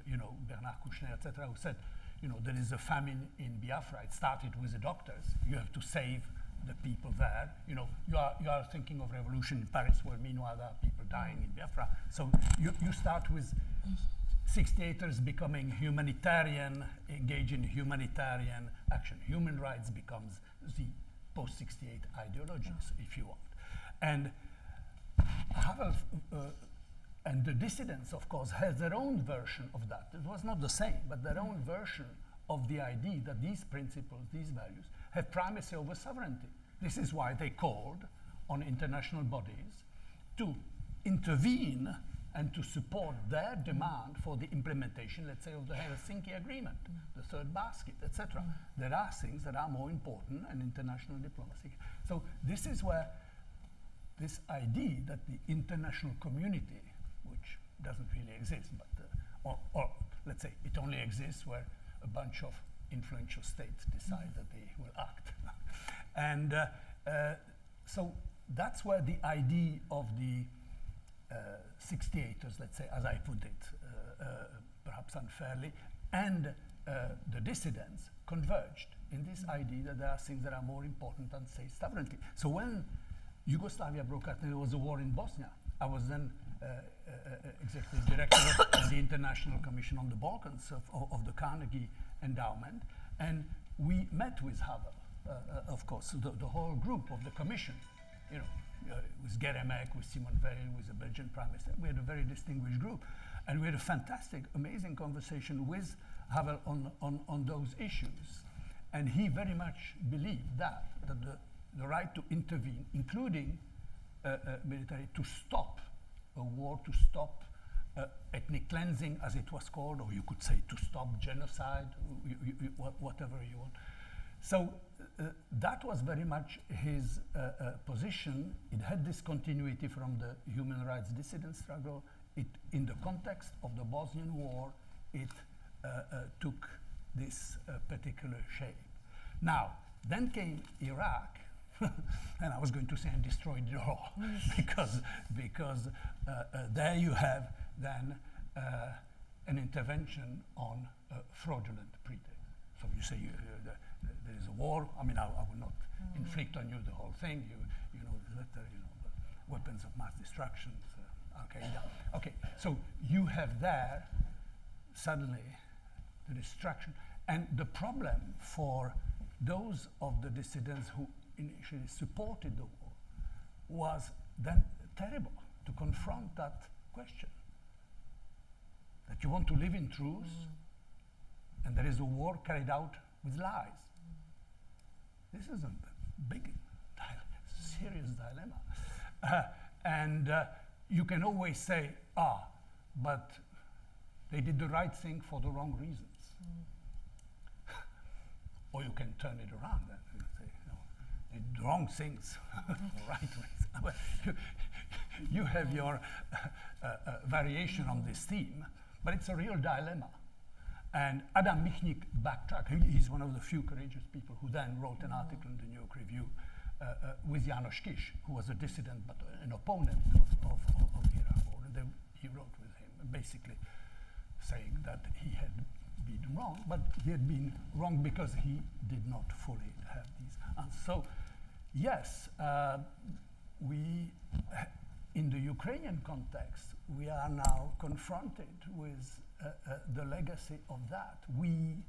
you know, Bernard Kouchner, etc., who said, you know, there is a famine in Biafra. It started with the doctors. You have to save the people there. You know, you are thinking of revolution in Paris, where meanwhile there are people dying in Biafra. So you start with 68ers becoming humanitarian, engage in humanitarian action. Human rights becomes the post-68 ideologies, if you want. And Havel and the dissidents, of course, had their own version of that. It was not the same, but their own version of the idea that these principles, these values, have primacy over sovereignty. This is why they called on international bodies to intervene and to support their demand for the implementation, let's say, of the Helsinki Agreement, the third basket, etc. There are things that are more important in international diplomacy. So this is where this idea that the international community, which doesn't really exist, but or let's say it only exists where a bunch of influential states decide that they will act. And so that's where the idea of the 68ers, let's say, as I put it, perhaps unfairly, and the dissidents converged in this idea that there are things that are more important than state sovereignty. So when Yugoslavia broke out and there was a war in Bosnia, I was then executive director of the International Commission on the Balkans of the Carnegie Endowment, and we met with Havel, of course, the whole group of the commission, you know, with Geremek, with Simon Veil, with the Belgian Prime Minister. We had a very distinguished group, and we had a fantastic, amazing conversation with Havel on those issues. And he very much believed that the right to intervene, including military, to stop a war, to stop ethnic cleansing, as it was called, or you could say to stop genocide, whatever you want. So that was very much his position. It had this continuity from the human rights dissident struggle. In the context of the Bosnian War, it took this particular shape. Now, then came Iraq, and I was going to say and destroyed it all, because there you have then an intervention on fraudulent pretext. So you say there is a war. I mean, I will not inflict on you the whole thing. You know the weapons of mass destruction, Al-Qaeda. Okay, so you have there suddenly the destruction, and the problem for those of the dissidents who initially supported the war was then terrible to confront that question. That you want to live in truth, and there is a war carried out with lies. This is a big, serious dilemma. And you can always say, but they did the right thing for the wrong reasons. Or you can turn it around and say, no, they did the wrong things for the right reasons. You have your variation on this theme, but it's a real dilemma. And Adam Michnik backtracked. He's one of the few courageous people who then wrote an article in the New York Review with Janos Kish, who was a dissident but an opponent of the Iraq War. And he wrote with him, basically saying that he had been wrong, but he had been wrong because he did not fully have these answers. So, yes, in the Ukrainian context, we are now confronted with the legacy of that. We,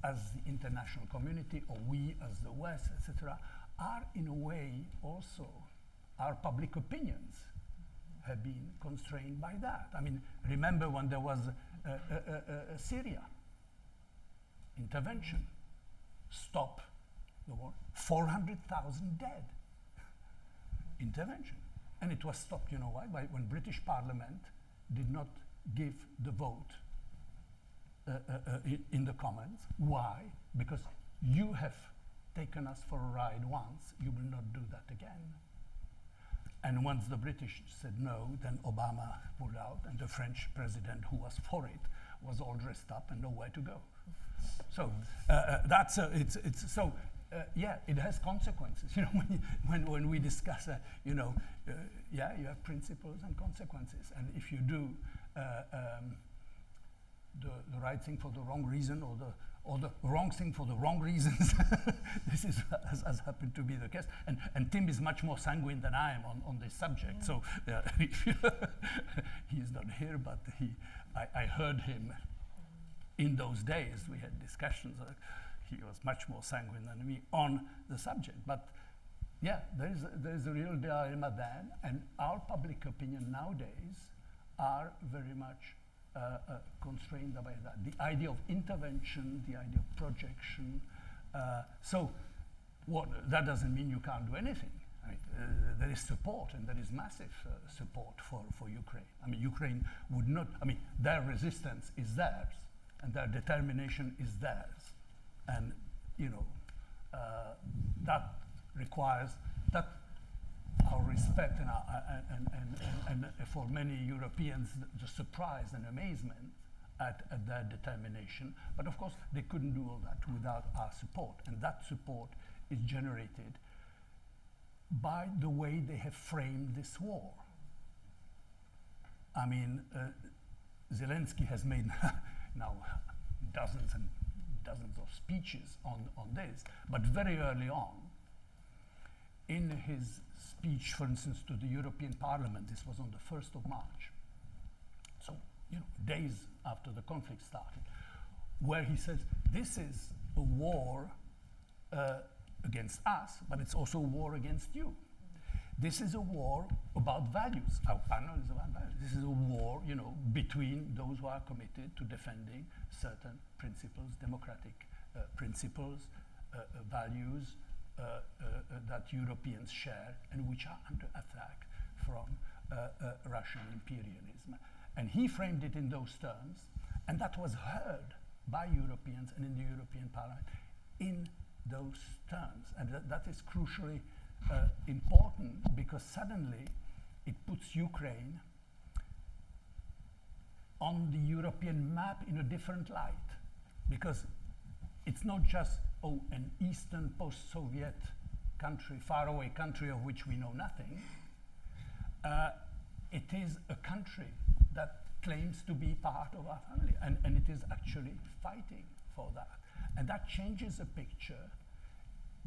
as the international community, or we as the West, etc., are in a way also, our public opinions have been constrained by that. I mean, remember when there was Syria intervention, stop the war, 400,000 dead. Intervention. And it was stopped, you know why? When British Parliament did not give the vote in the Commons. Why? Because you have taken us for a ride once, you will not do that again. And once the British said no, then Obama pulled out, and the French president, who was for it, was all dressed up and nowhere to go. So that's yeah, it has consequences. You know, when we discuss, yeah, you have principles and consequences, and if you do the right thing for the wrong reason, or the wrong thing for the wrong reasons, this is has happened to be the case. And Tim is much more sanguine than I am on this subject. So he is not here, but I heard him in those days. We had discussions. He was much more sanguine than me on the subject. But yeah, there is a real dilemma then, and our public opinion nowadays are very much constrained by that. The idea of intervention, the idea of projection. So that doesn't mean you can't do anything. Right? There is support, and there is massive support for Ukraine. I mean, Ukraine would not, I mean, their resistance is theirs, and their determination is theirs. And, that requires that our respect and for many Europeans, the surprise and amazement at their determination. But of course, they couldn't do all that without our support. And that support is generated by the way they have framed this war. I mean, Zelensky has made now dozens and dozens of speeches on this, but very early on, in his speech, for instance, to the European Parliament, this was on the 1st of March, so, you know, days after the conflict started, where he says, this is a war against us, but it's also a war against you. This is a war about values. Our panel is about values. This is a war, you know, between those who are committed to defending certain principles, democratic principles, values that Europeans share and which are under attack from Russian imperialism. And he framed it in those terms, and that was heard by Europeans and in the European Parliament in those terms. And that is crucially important, because suddenly it puts Ukraine on the European map in a different light, because it's not just, oh, an Eastern post-Soviet country, faraway country of which we know nothing. It is a country that claims to be part of our family, and it is actually fighting for that. And that changes the picture,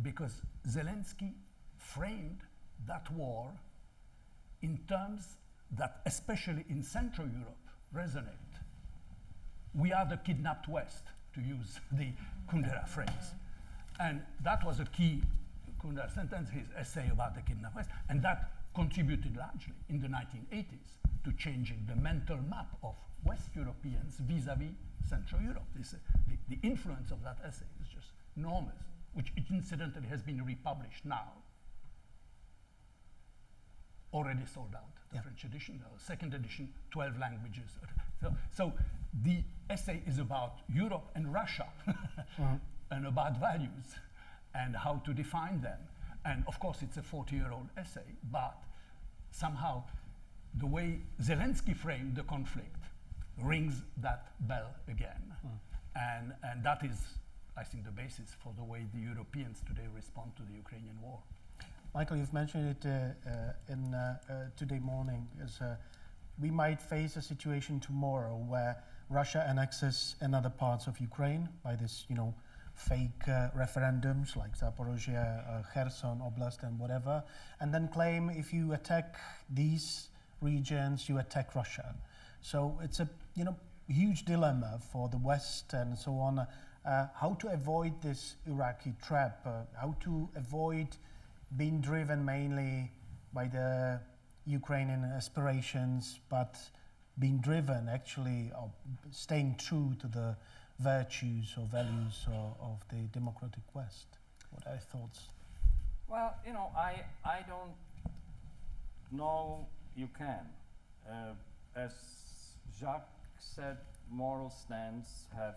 because Zelensky framed that war in terms that, especially in Central Europe, resonate. We are the kidnapped West, to use the Kundera phrase. And that was a key Kundera sentence, his essay about the kidnapped West, and that contributed largely in the 1980s to changing the mental map of West Europeans vis-a-vis Central Europe. The influence of that essay is just enormous, which incidentally has been republished now. Already sold out, the French edition, the second edition, 12 languages. So the essay is about Europe and Russia and about values and how to define them. And of course, it's a 40-year-old essay, but somehow the way Zelensky framed the conflict rings that bell again. And that is, I think, the basis for the way the Europeans today respond to the Ukrainian war. Michael, you've mentioned it in today morning. We might face a situation tomorrow where Russia annexes another parts of Ukraine by this, you know, fake referendums like Zaporozhye, Kherson, Oblast, and whatever, and then claim if you attack these regions, you attack Russia. So it's a, you know, huge dilemma for the West and so on. How to avoid this Iraqi trap? How to avoid being driven mainly by the Ukrainian aspirations, but being driven actually of staying true to the virtues or values of the democratic West? What are your thoughts? Well, you know, I don't know you can. As Jacques said, moral stands have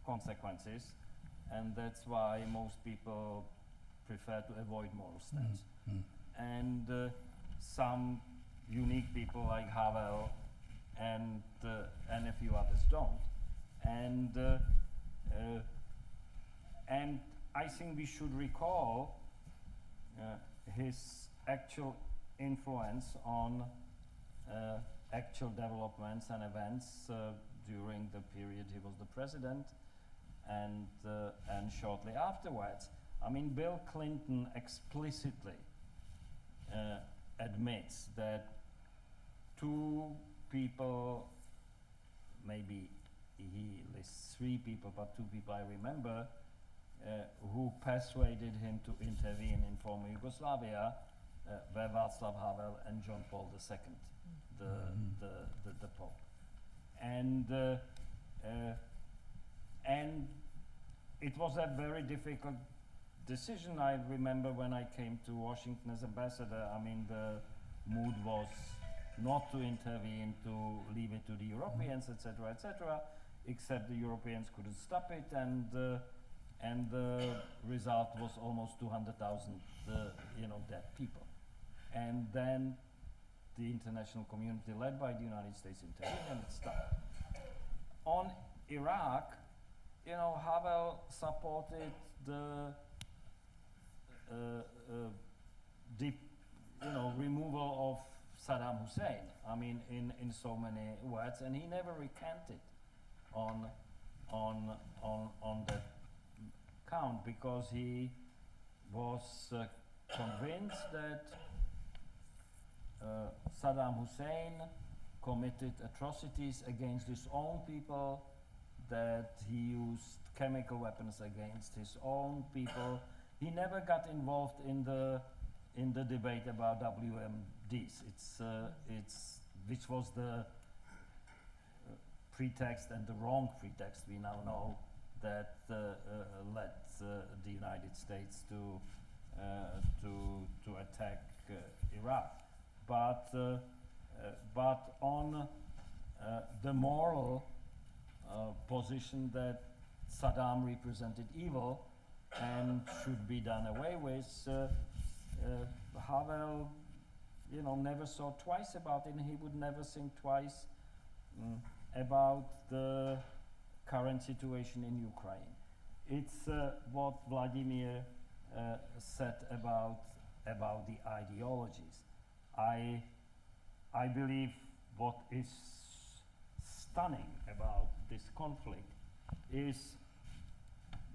consequences, and that's why most people prefer to avoid moral stands. And some unique people like Havel and a few others don't. And I think we should recall his actual influence on actual developments and events during the period he was the president and shortly afterwards. I mean, Bill Clinton explicitly admits that two people, maybe he lists three people, but two people I remember, who persuaded him to intervene in former Yugoslavia were Václav Havel and John Paul II, the Pope. And it was a very difficult decision. I remember when I came to Washington as ambassador, I mean, the mood was not to intervene, to leave it to the Europeans, etc., except the Europeans couldn't stop it, and the result was almost 200,000 dead people. And then the international community, led by the United States, intervened and it stopped. on Iraq, you know, Havel supported the removal of Saddam Hussein. I mean, in so many words, and he never recanted on that count, because he was convinced that Saddam Hussein committed atrocities against his own people, that he used chemical weapons against his own people. He never got involved in the debate about WMDs. Which was the pretext, and the wrong pretext we now know, that led the United States to attack Iraq. But on the moral position that Saddam represented evil and should be done away with, Havel, you know, never thought twice about it, and he would never think twice about the current situation in Ukraine. It's what Vladimir said about the ideologies. I believe what is stunning about this conflict is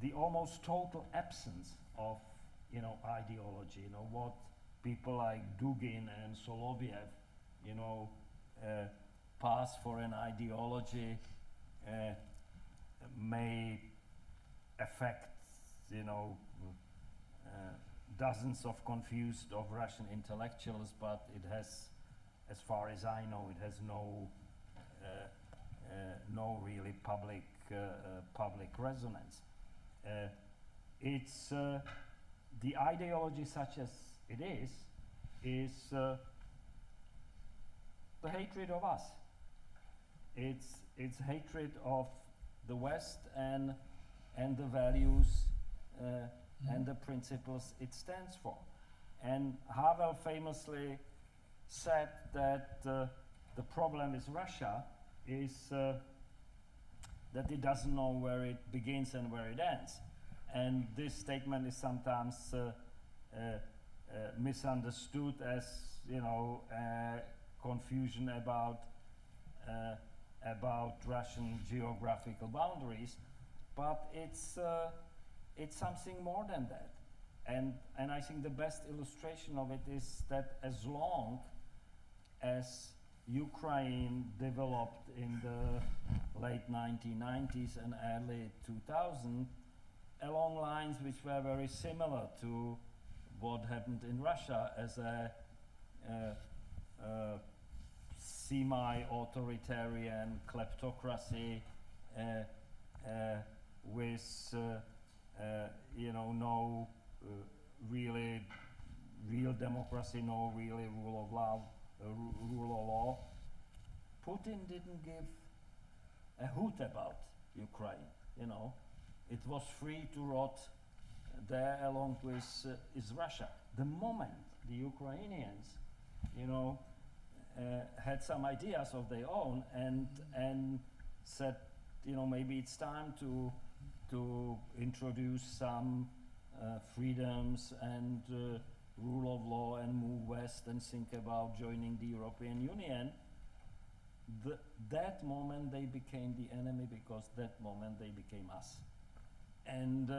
the almost total absence of, you know, ideology. You know, what people like Dugin and Soloviev, you know, pass for an ideology may affect, you know, dozens of confused of Russian intellectuals, but it has, as far as I know, it has no really public resonance. It's the ideology, such as it is the hatred of us. It's hatred of the West and the values and the principles it stands for. And Havel famously said that the problem with Russia is that it doesn't know where it begins and where it ends. And this statement is sometimes misunderstood as, you know, confusion about Russian geographical boundaries, but it's something more than that. And I think the best illustration of it is that as long as Ukraine developed in the late 1990s and early 2000s along lines which were very similar to what happened in Russia as a semi-authoritarian kleptocracy with you know, no real democracy, no really rule of law. Putin didn't give a hoot about Ukraine. You know, it was free to rot there along with Russia. The moment the Ukrainians, you know, had some ideas of their own and said, you know, maybe it's time to introduce some freedoms and rule of law and move west and think about joining the European Union, that moment they became the enemy, because that moment they became us. And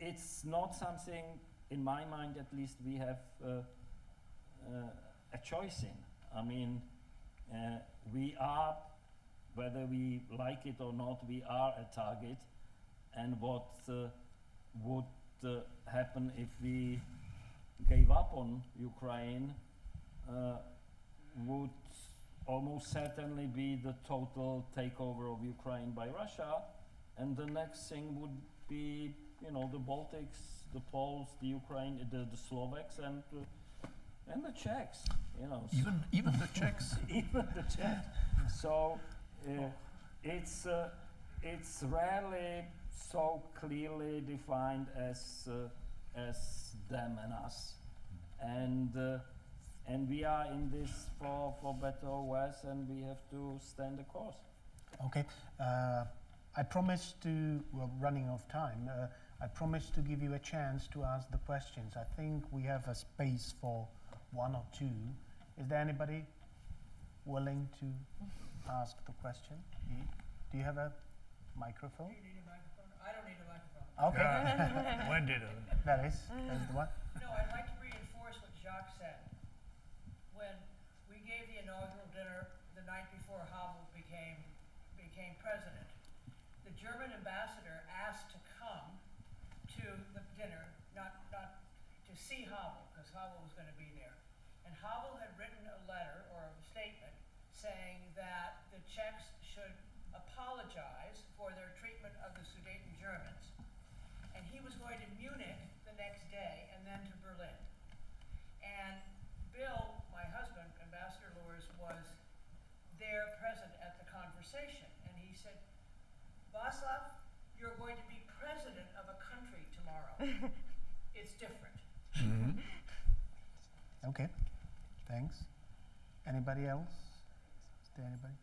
it's not something, in my mind at least, we have a choice in. I mean, we are, whether we like it or not, we are a target, and what would happen if we gave up on Ukraine would almost certainly be the total takeover of Ukraine by Russia, and the next thing would be, you know, the Baltics, the Poles, the Ukraine, the Slovaks, and the Czechs, you know. Even the Czechs. Even the Czechs. So it's rarely so clearly defined as them and us, and And we are in this for better or worse, and we have to stand the course. Okay. I promised to, we're running out of time, I promised to give you a chance to ask the questions. I think we have a space for one or two. Is there anybody willing to ask the question? Do you have a microphone? Do you need a microphone? I don't need a microphone. Okay. When did it? That's the one. No, I'd like to reinforce what Jacques said. When we gave the inaugural dinner the night before Havel became president, the German ambassador asked to come to the dinner, not to see Havel, because Havel was going to be there. And Havel had written a letter or a statement saying that the Czechs should apologize for their treatment of the Sudeten Germans. And he was going to Munich the next day and then to Berlin. And Bill, my husband, Ambassador Loers, was there present at the conversation. And he said, Václav, you're going to be president of a country tomorrow. It's different. Mm-hmm. Okay. Thanks. Anybody else? Is there anybody?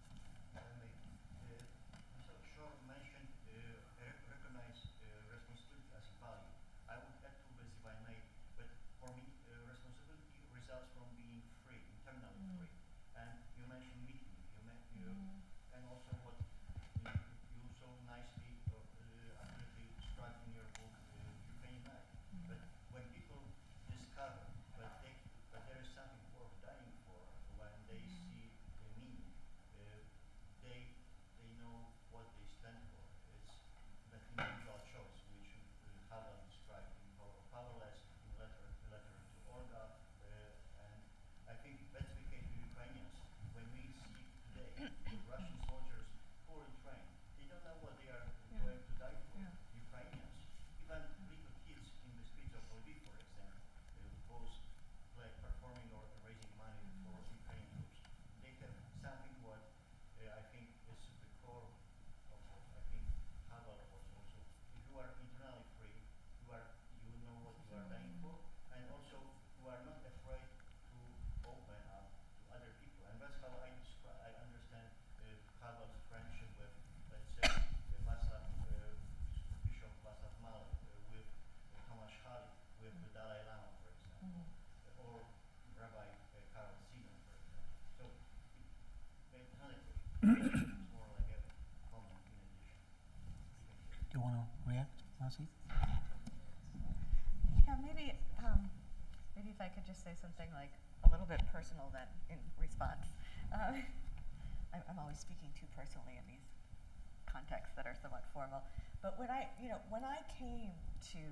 Do you want to react, Marci? Yeah, maybe if I could just say something like a little bit personal then in response. I'm always speaking too personally in these contexts that are somewhat formal. But when I came to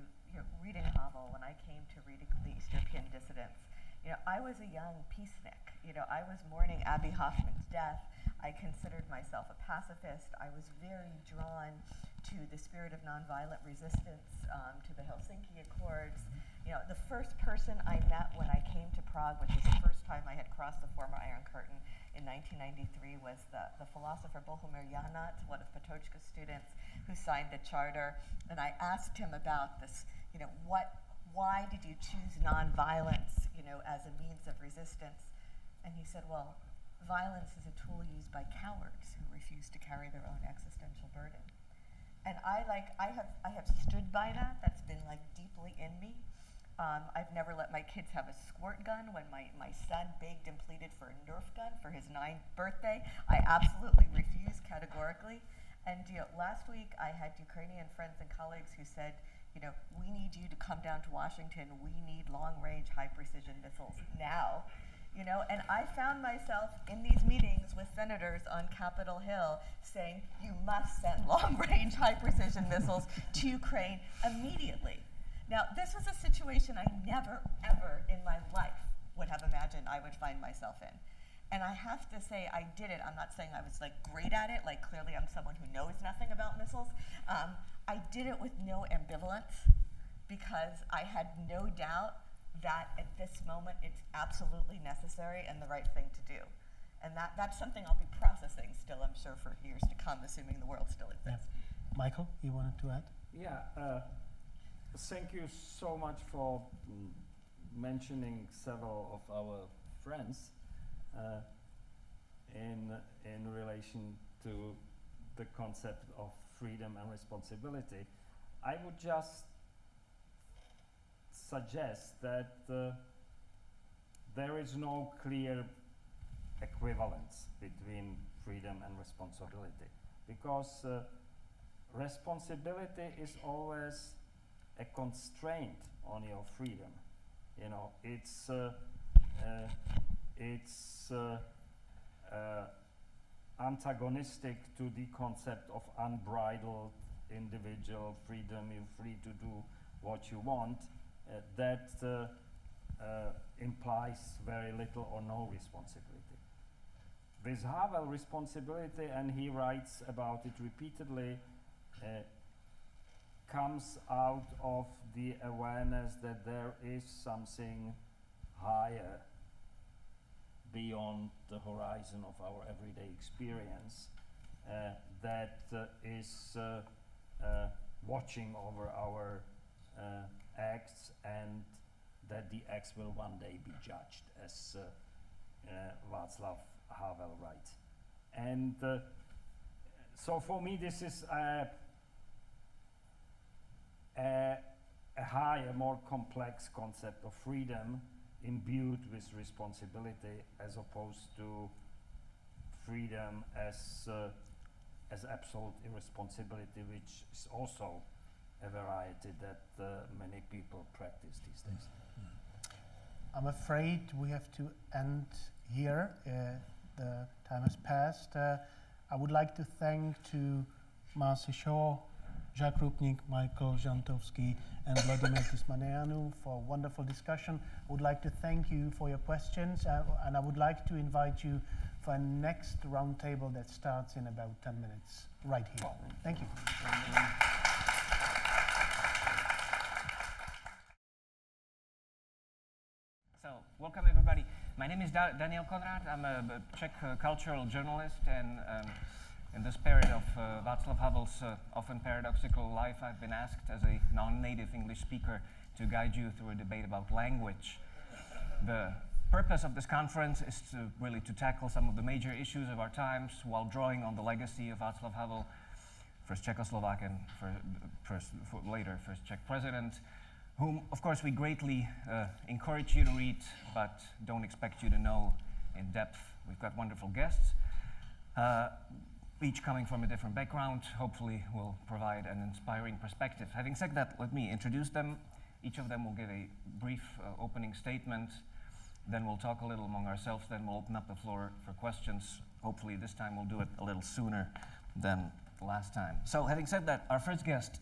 reading Havel, when I came to reading the East European dissidents, I was a young peacenik. I was mourning Abbie Hoffman's death. I considered myself a pacifist. I was very drawn to the spirit of nonviolent resistance, to the Helsinki Accords. The first person I met when I came to Prague, which was the first time I had crossed the former Iron Curtain in 1993, was the philosopher Bohumir Janat, one of Patočka's students, who signed the charter. And I asked him about this, why did you choose nonviolence, as a means of resistance? And he said, well, violence is a tool used by cowards who refuse to carry their own existential burden. And I have stood by that. That's been deeply in me. I've never let my kids have a squirt gun. When my son begged and pleaded for a Nerf gun for his 9th birthday, I absolutely refused categorically. And last week I had Ukrainian friends and colleagues who said, we need you to come down to Washington. We need long-range, high-precision missiles now. And I found myself in these meetings with senators on Capitol Hill saying, you must send long-range, high-precision missiles to Ukraine immediately. Now, this was a situation I never, ever in my life would have imagined I would find myself in. And I have to say, I did it. I'm not saying I was great at it. Clearly I'm someone who knows nothing about missiles. I did it with no ambivalence because I had no doubt that at this moment it's absolutely necessary and the right thing to do. And that's something I'll be processing still, I'm sure, for years to come, assuming the world still exists. Yeah. Michael, you wanted to add? Yeah, thank you so much for mentioning several of our friends in relation to the concept of freedom and responsibility. I would just suggest that there is no clear equivalence between freedom and responsibility, because responsibility is always a constraint on your freedom. You know, it's antagonistic to the concept of unbridled individual freedom. You're free to do what you want. That implies very little or no responsibility. With Havel, responsibility, and he writes about it repeatedly, comes out of the awareness that there is something higher beyond the horizon of our everyday experience that is watching over our acts, and that the acts will one day be judged, as Václav Havel writes. And so for me this is a higher, more complex concept of freedom imbued with responsibility, as opposed to freedom as absolute irresponsibility, which is also a variety that many people practice these days. I'm afraid we have to end here. The time has passed. I would like to thank to Marci, Jacques Rupnik, Michael Žantovský, and Vladimir Tismaneanu for a wonderful discussion. I would like to thank you for your questions, and I would like to invite you for a next roundtable that starts in about 10 minutes, right here. Thank you. So, welcome everybody. My name is Daniel Konrád. I'm a Czech cultural journalist, and in this period of Václav Havel's often paradoxical life, I've been asked as a non-native English speaker to guide you through a debate about language. The purpose of this conference is to tackle some of the major issues of our times while drawing on the legacy of Václav Havel, first Czechoslovak and later first Czech president, whom, of course, we greatly encourage you to read, but don't expect you to know in depth. We've got wonderful guests, each coming from a different background, hopefully will provide an inspiring perspective. Having said that, let me introduce them. Each of them will give a brief opening statement, then we'll talk a little among ourselves, then we'll open up the floor for questions. Hopefully this time we'll do it a little sooner than the last time. So having said that, our first guest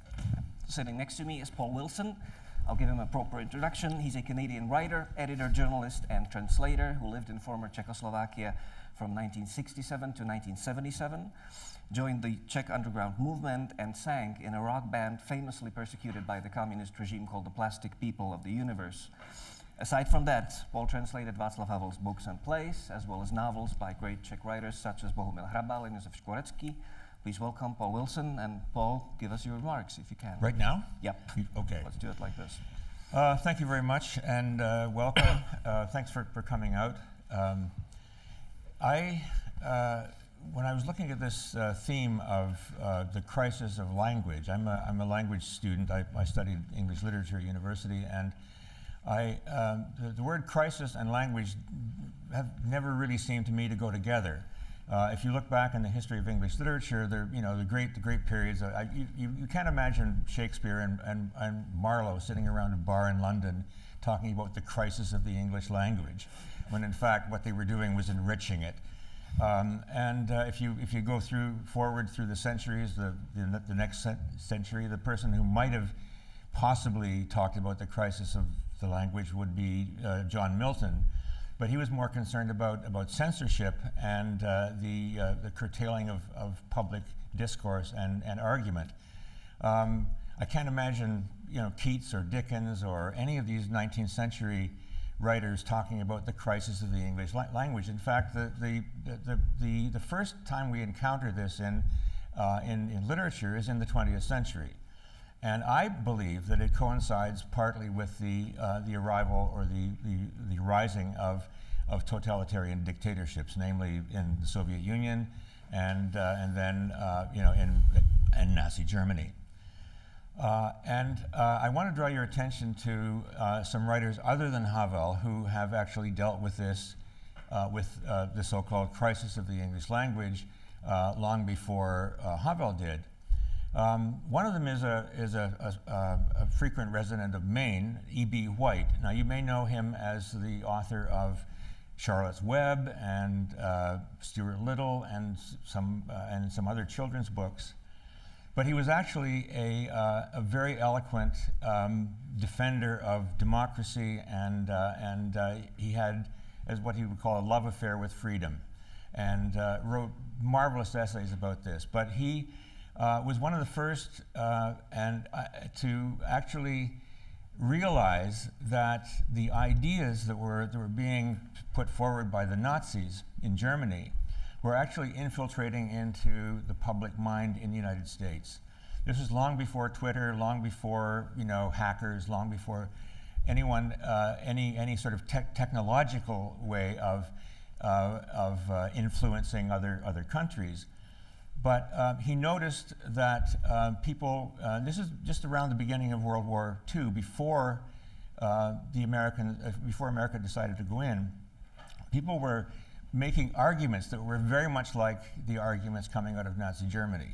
sitting next to me is Paul Wilson. I'll give him a proper introduction. He's a Canadian writer, editor, journalist, and translator who lived in former Czechoslovakia from 1967 to 1977, joined the Czech underground movement, and sang in a rock band famously persecuted by the communist regime called the Plastic People of the Universe. Aside from that, Paul translated Václav Havel's books and plays, as well as novels by great Czech writers such as Bohumil Hrabal and Josef Škvorecký. Please welcome Paul Wilson, and Paul, give us your remarks if you can. Right now? Yep. Okay. Let's do it like this. Thank you very much, and welcome. Thanks for coming out. When I was looking at this theme of the crisis of language, I'm a language student. I studied English literature at university, and the word crisis and language have never really seemed to me to go together. If you look back in the history of English literature, the great periods. You can't imagine Shakespeare and Marlowe sitting around a bar in London talking about the crisis of the English language, when in fact what they were doing was enriching it. If you go forward through the centuries, the next century, the person who might have possibly talked about the crisis of the language would be John Milton. But he was more concerned about censorship and the curtailing of public discourse and argument. I can't imagine Keats or Dickens or any of these 19th century writers talking about the crisis of the English language. In fact, the first time we encounter this in literature is in the 20th century. And I believe that it coincides partly with the arrival or the rising of of totalitarian dictatorships, namely in the Soviet Union and then in Nazi Germany. I want to draw your attention to some writers other than Havel who have actually dealt with this, the so-called crisis of the English language long before Havel did. One of them is a frequent resident of Maine, E.B. White. Now, you may know him as the author of Charlotte's Web and Stuart Little and some other children's books. But he was actually a very eloquent defender of democracy, and he had, as what he would call, a love affair with freedom, and wrote marvelous essays about this. But he was one of the first to actually realize that the ideas that were being put forward by the Nazis in Germany were actually infiltrating into the public mind in the United States. This was long before Twitter, long before hackers, long before anyone, any sort of technological way of influencing other countries. But he noticed that people, this is just around the beginning of World War II, before before America decided to go in, people were making arguments that were very much like the arguments coming out of Nazi Germany.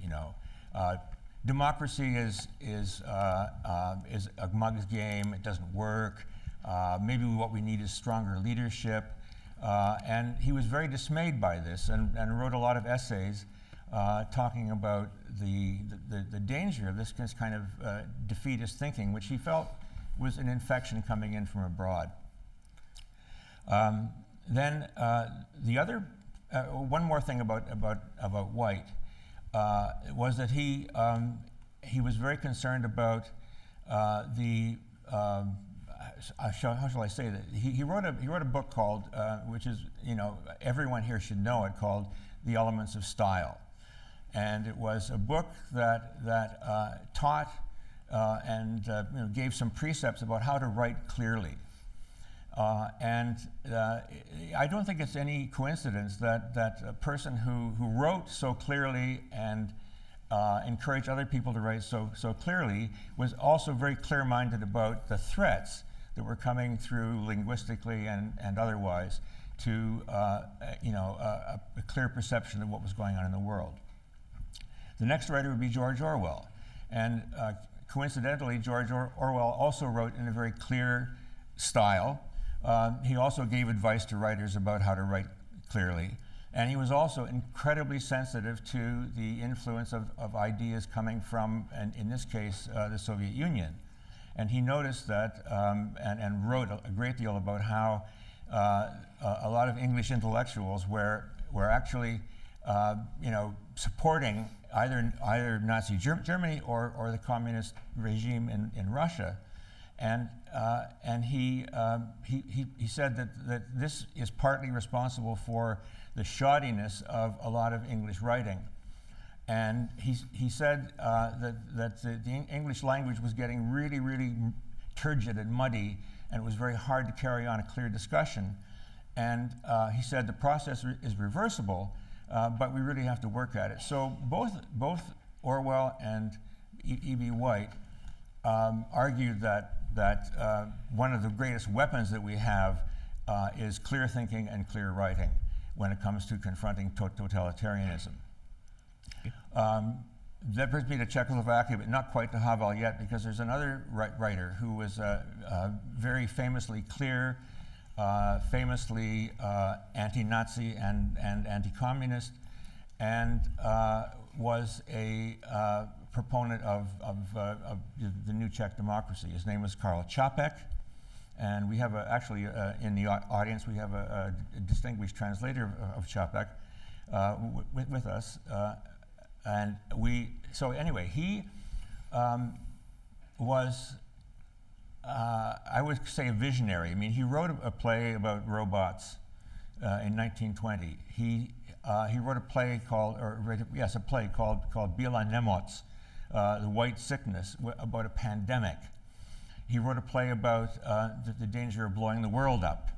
Democracy is a mug's game. It doesn't work. Maybe what we need is stronger leadership. And he was very dismayed by this and wrote a lot of essays talking about the danger of this kind of defeatist thinking, which he felt was an infection coming in from abroad. Then the other, one more thing about White was that he was very concerned about how shall I say that? He wrote a book called, which is, everyone here should know it, called The Elements of Style. And it was a book that taught and gave some precepts about how to write clearly. I don't think it's any coincidence that a person who wrote so clearly and encouraged other people to write so clearly was also very clear-minded about the threats that were coming through linguistically and otherwise to a clear perception of what was going on in the world. The next writer would be George Orwell. And coincidentally, George Orwell also wrote in a very clear style. He also gave advice to writers about how to write clearly. And he was also incredibly sensitive to the influence of ideas coming from, and in this case, the Soviet Union. And he noticed that and wrote a great deal about how a lot of English intellectuals were actually supporting either Nazi Germany or the communist regime in Russia. And he said that this is partly responsible for the shoddiness of a lot of English writing. And he said that the English language was getting really, really turgid and muddy, and it was very hard to carry on a clear discussion. And he said the process is reversible, but we really have to work at it. So both Orwell and E.B. White argued that one of the greatest weapons that we have is clear thinking and clear writing when it comes to confronting totalitarianism. That brings me to Czechoslovakia, but not quite to Havel yet, because there's another writer who was very famously clear, famously anti-Nazi and anti-communist, and was a proponent of the new Czech democracy. His name was Karl Čapek, and we have actually in the audience we have a distinguished translator of Čapek with us. So anyway, he was, I would say, a visionary. I mean, he wrote a play about robots in 1920. He wrote a play called, Bílá nemoc, the white sickness, about a pandemic. He wrote a play about the danger of blowing the world up.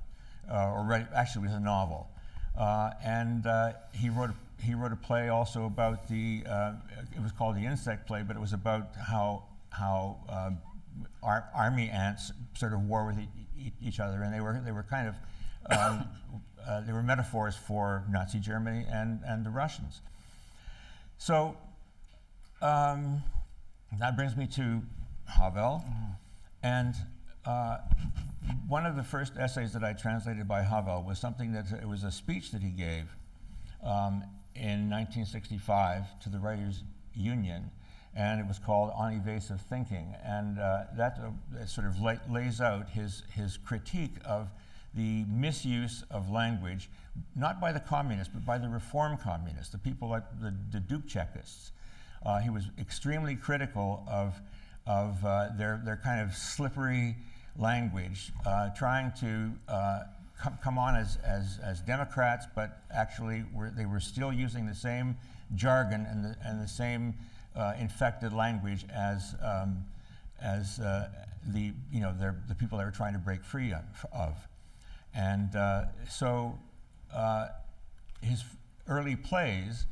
actually it was a novel. And he wrote a play also about the, it was called The Insect Play, but it was about how army ants sort of war with each other, and they were kind of, they were metaphors for Nazi Germany and the Russians. So that brings me to Havel, and one of the first essays that I translated by Havel was something that, it was a speech that he gave in 1965 to the Writers' Union, and it was called On Evasive Thinking, and that sort of lays out his critique of the misuse of language, not by the communists, but by the reform communists, the people like the Dubčekists. He was extremely critical of their kind of slippery language, trying to come on as Democrats, but actually they were still using the same jargon and the same infected language as the people they were trying to break free of. And so his early plays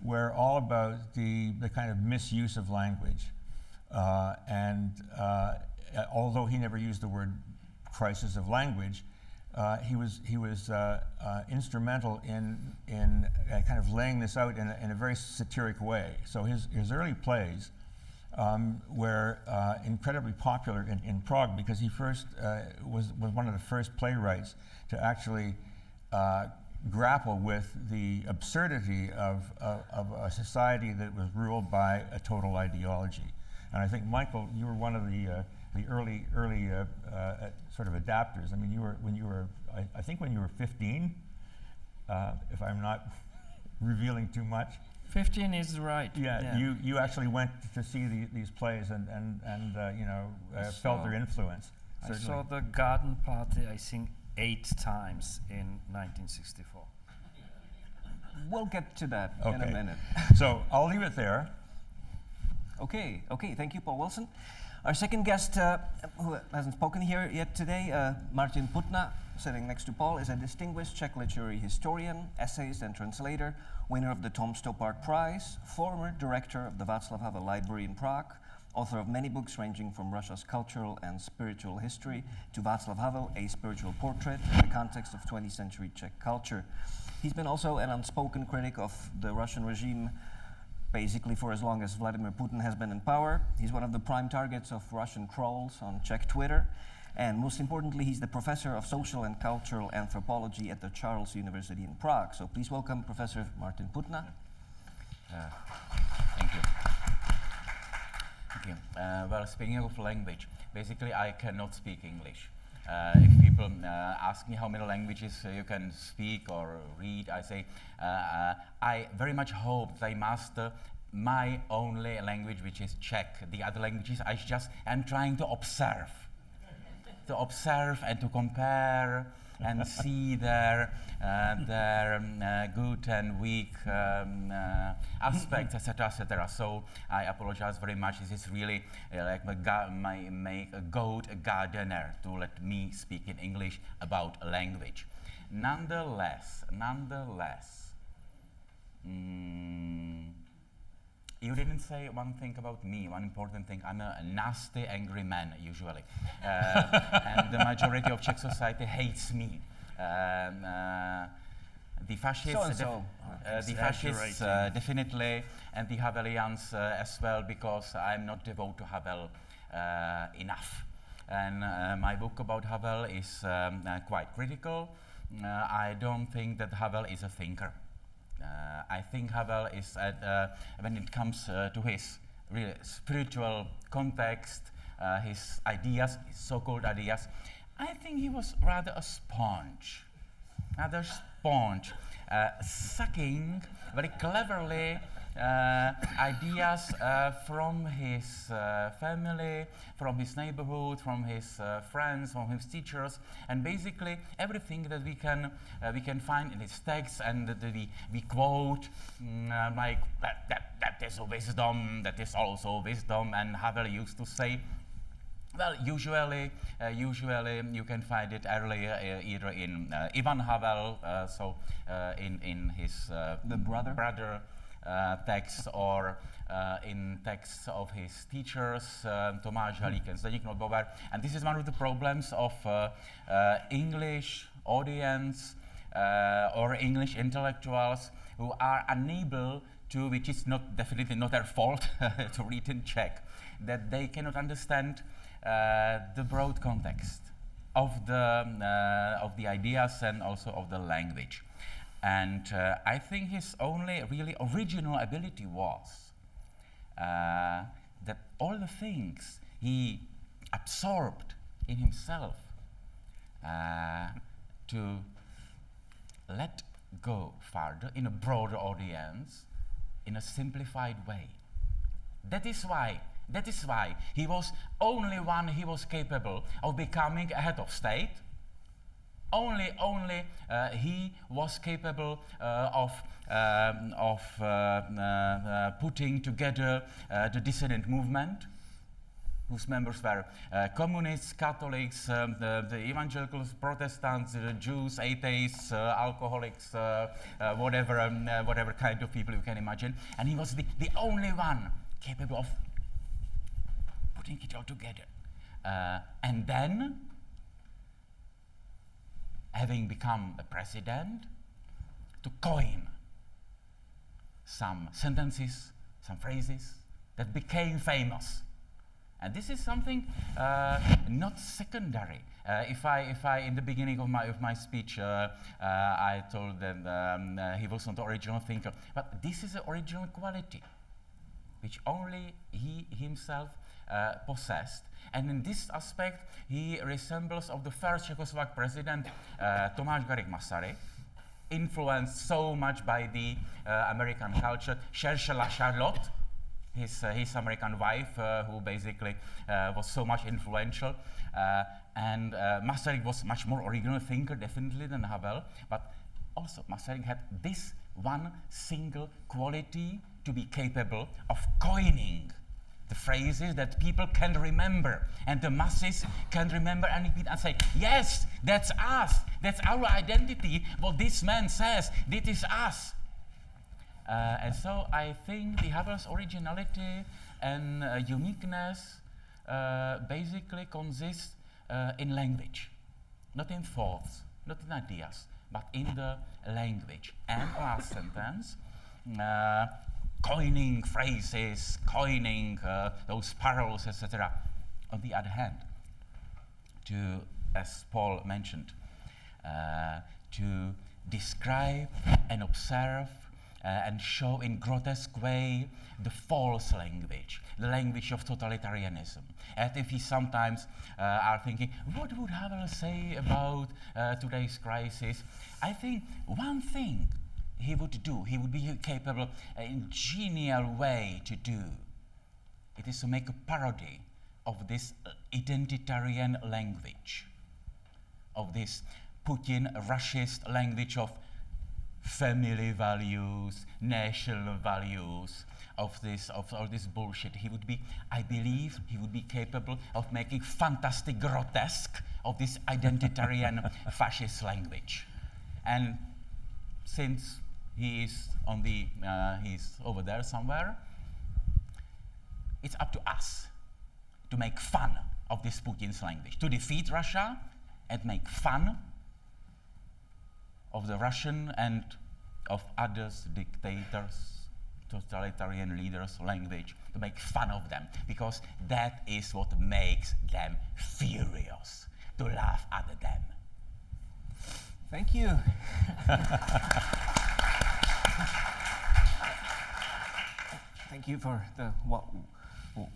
were all about the kind of misuse of language. Although he never used the word crisis of language, he was instrumental in kind of laying this out in a very satiric way. So his early plays were incredibly popular in Prague, because he first was one of the first playwrights to actually grapple with the absurdity of a society that was ruled by a total ideology. And I think, Michael, you were one of the early sort of adapters. I mean, I think when you were 15, if I'm not revealing too much. 15 is right. Yeah. You actually went to see these plays and felt their influence. I saw the Garden Party, I think, 8 times in 1964. We'll get to that in a minute. So I'll leave it there. Okay, thank you, Paul Wilson. Our second guest, who hasn't spoken here yet today, Martin Putna, sitting next to Paul, is a distinguished Czech literary historian, essayist and translator, winner of the Tom Stoppard Prize, former director of the Václav Havel Library in Prague, author of many books ranging from Russia's cultural and spiritual history to Václav Havel, a spiritual portrait in the context of 20th century Czech culture. He's been also an unspoken critic of the Russian regime basically for as long as Vladimir Putin has been in power. He's one of the prime targets of Russian trolls on Czech Twitter. And most importantly, he's the professor of social and cultural anthropology at the Charles University in Prague. So please welcome Professor Martin Putna. Thank you. Thank you. Well, speaking of language, basically I cannot speak English. If people ask me how many languages you can speak or read, I say, I very much hope they master my only language, which is Czech. The other languages, I just am trying to observe and to compare and see their good and weak aspects, etc., etc. So I apologize very much. This is really like a gardener to let me speak in English about a language. Nonetheless, you didn't say one thing about me, one important thing. I'm a nasty, angry man, usually. And the majority of Czech society hates me. The fascists, definitely, and the Havelians as well, because I'm not devoted to Havel enough. And my book about Havel is quite critical. I don't think that Havel is a thinker. I think Havel is, when it comes to his really spiritual context, his ideas, his so-called ideas, I think he was rather a sponge. Sucking very cleverly ideas from his family, from his neighborhood, from his friends, from his teachers, and basically everything that we can find in his texts and that we quote, like that is a wisdom, that is also wisdom. And Havel used to say Well, usually you can find it earlier either in Ivan Havel, in his The brother? texts, or in texts of his teachers, Tomáš Halík and Zdeněk Nobover. And this is one of the problems of English audience or English intellectuals who are unable to, which is definitely not their fault, to read in Czech, that they cannot understand the broad context of the ideas and also of the language. And I think his only really original ability was that all the things he absorbed in himself to let go farther in a broader audience in a simplified way. That is why he was only one he was capable of becoming a head of state. Only he was capable of putting together the dissident movement, whose members were communists, Catholics, the evangelicals, Protestants, the Jews, atheists, alcoholics, whatever kind of people you can imagine. And he was the only one capable of putting it all together. And then, having become a president, to coin some sentences, some phrases that became famous. And this is something not secondary. If I, in the beginning of my speech, I told that he was not the original thinker, but this is an original quality, which only he himself possessed. And in this aspect, he resembles of the first Czechoslovak president, Tomáš Garrigue Masaryk, influenced so much by the American culture. Cherche la Charlotte, his American wife, who basically was so much influential. And Masaryk was much more original thinker, definitely, than Havel. But also, Masaryk had this one single quality to be capable of coining the phrases that people can remember, and the masses can remember and repeat and say, yes, that's us, that's our identity, what this man says, this is us. And so I think the Havel's originality and uniqueness basically consists in language, not in thoughts, not in ideas, but in the language. And last sentence, coining phrases, coining those parallels, etc. On the other hand, to, as Paul mentioned, to describe and observe and show in grotesque way the false language, the language of totalitarianism. And if we sometimes are thinking, what would Havel say about today's crisis? I think one thing he would do, he would be capable in a genial way to do. It is to make a parody of this identitarian language, of this Putin-Russist language of family values, national values, of all this bullshit. He would be, I believe, he would be capable of making fantastic grotesque of this identitarian fascist language. And since he is on the, he's over there somewhere, it's up to us to make fun of this Putin's language, to defeat Russia and make fun of the Russian and of others, dictators, totalitarian leaders' language, to make fun of them, because that is what makes them furious, to laugh at them. Thank you. Thank you for the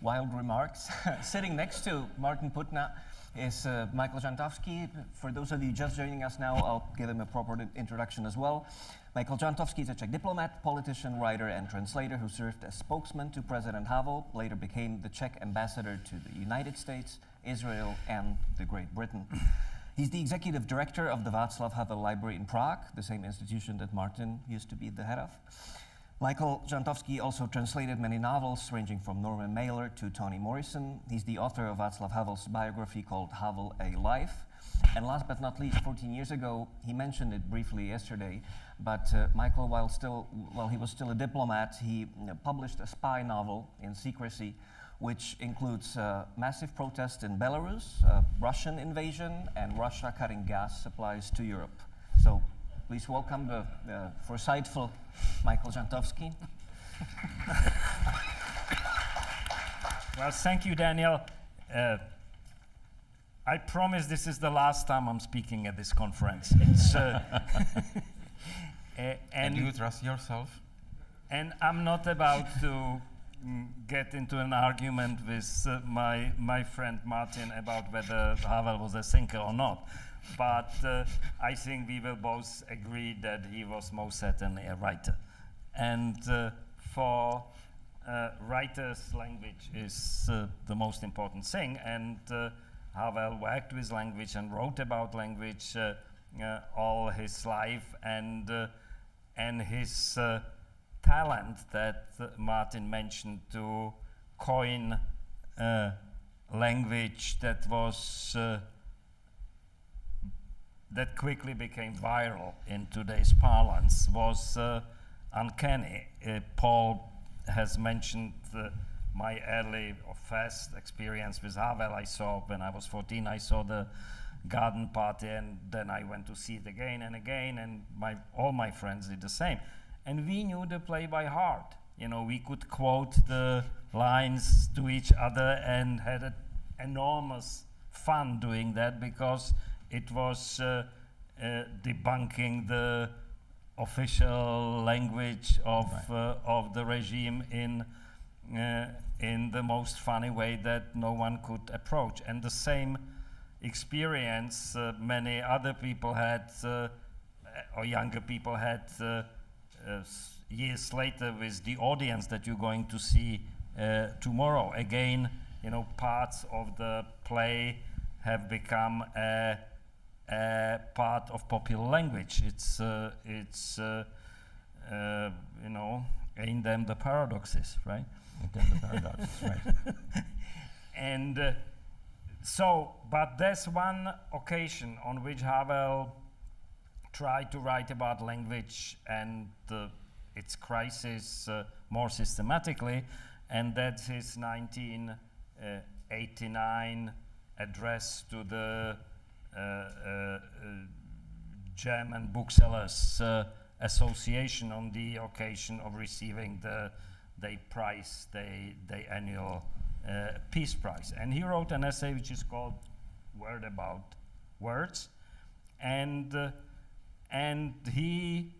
wild remarks. Sitting next to Martin Putna is Michael Žantovský. For those of you just joining us now, I'll give him a proper introduction as well. Michael Žantovský is a Czech diplomat, politician, writer, and translator who served as spokesman to President Havel, later became the Czech ambassador to the United States, Israel, and the Great Britain. He's the executive director of the Václav Havel Library in Prague, the same institution that Martin used to be the head of. Michael Žantovský also translated many novels, ranging from Norman Mailer to Toni Morrison. He's the author of Václav Havel's biography called Havel, A Life. And last but not least, 14 years ago, he mentioned it briefly yesterday, but Michael, while he was still a diplomat, he published a spy novel in secrecy, which includes massive protests in Belarus, Russian invasion, and Russia cutting gas supplies to Europe. So please welcome the foresightful Michael Žantovský. Well, thank you, Daniel. I promise this is the last time I'm speaking at this conference. It's, and you trust yourself? And I'm not about to get into an argument with my friend Martin about whether Havel was a thinker or not. But I think we will both agree that he was most certainly a writer. And for writers, language is the most important thing. And Havel worked with language and wrote about language all his life, and his talent that Martin mentioned to coin language that was that quickly became viral in today's parlance was uncanny. Paul has mentioned my early or first experience with Havel. I saw when I was 14, I saw the garden party, and then I went to see it again and again, and all my friends did the same. And we knew the play by heart. You know, we could quote the lines to each other and had enormous fun doing that, because it was debunking the official language of the regime in the most funny way that no one could approach. And the same experience many other people had, or younger people had years later with the audience that you're going to see tomorrow. Again, you know, parts of the play have become a part of popular language. It's you know, ain't them the paradoxes, right? Ain't them the paradoxes, right? And but there's one occasion on which Havel tried to write about language and its crisis more systematically, and that's his 1989 address to the German Booksellers Association on the occasion of receiving the annual Peace Prize. And he wrote an essay which is called Word About Words, and he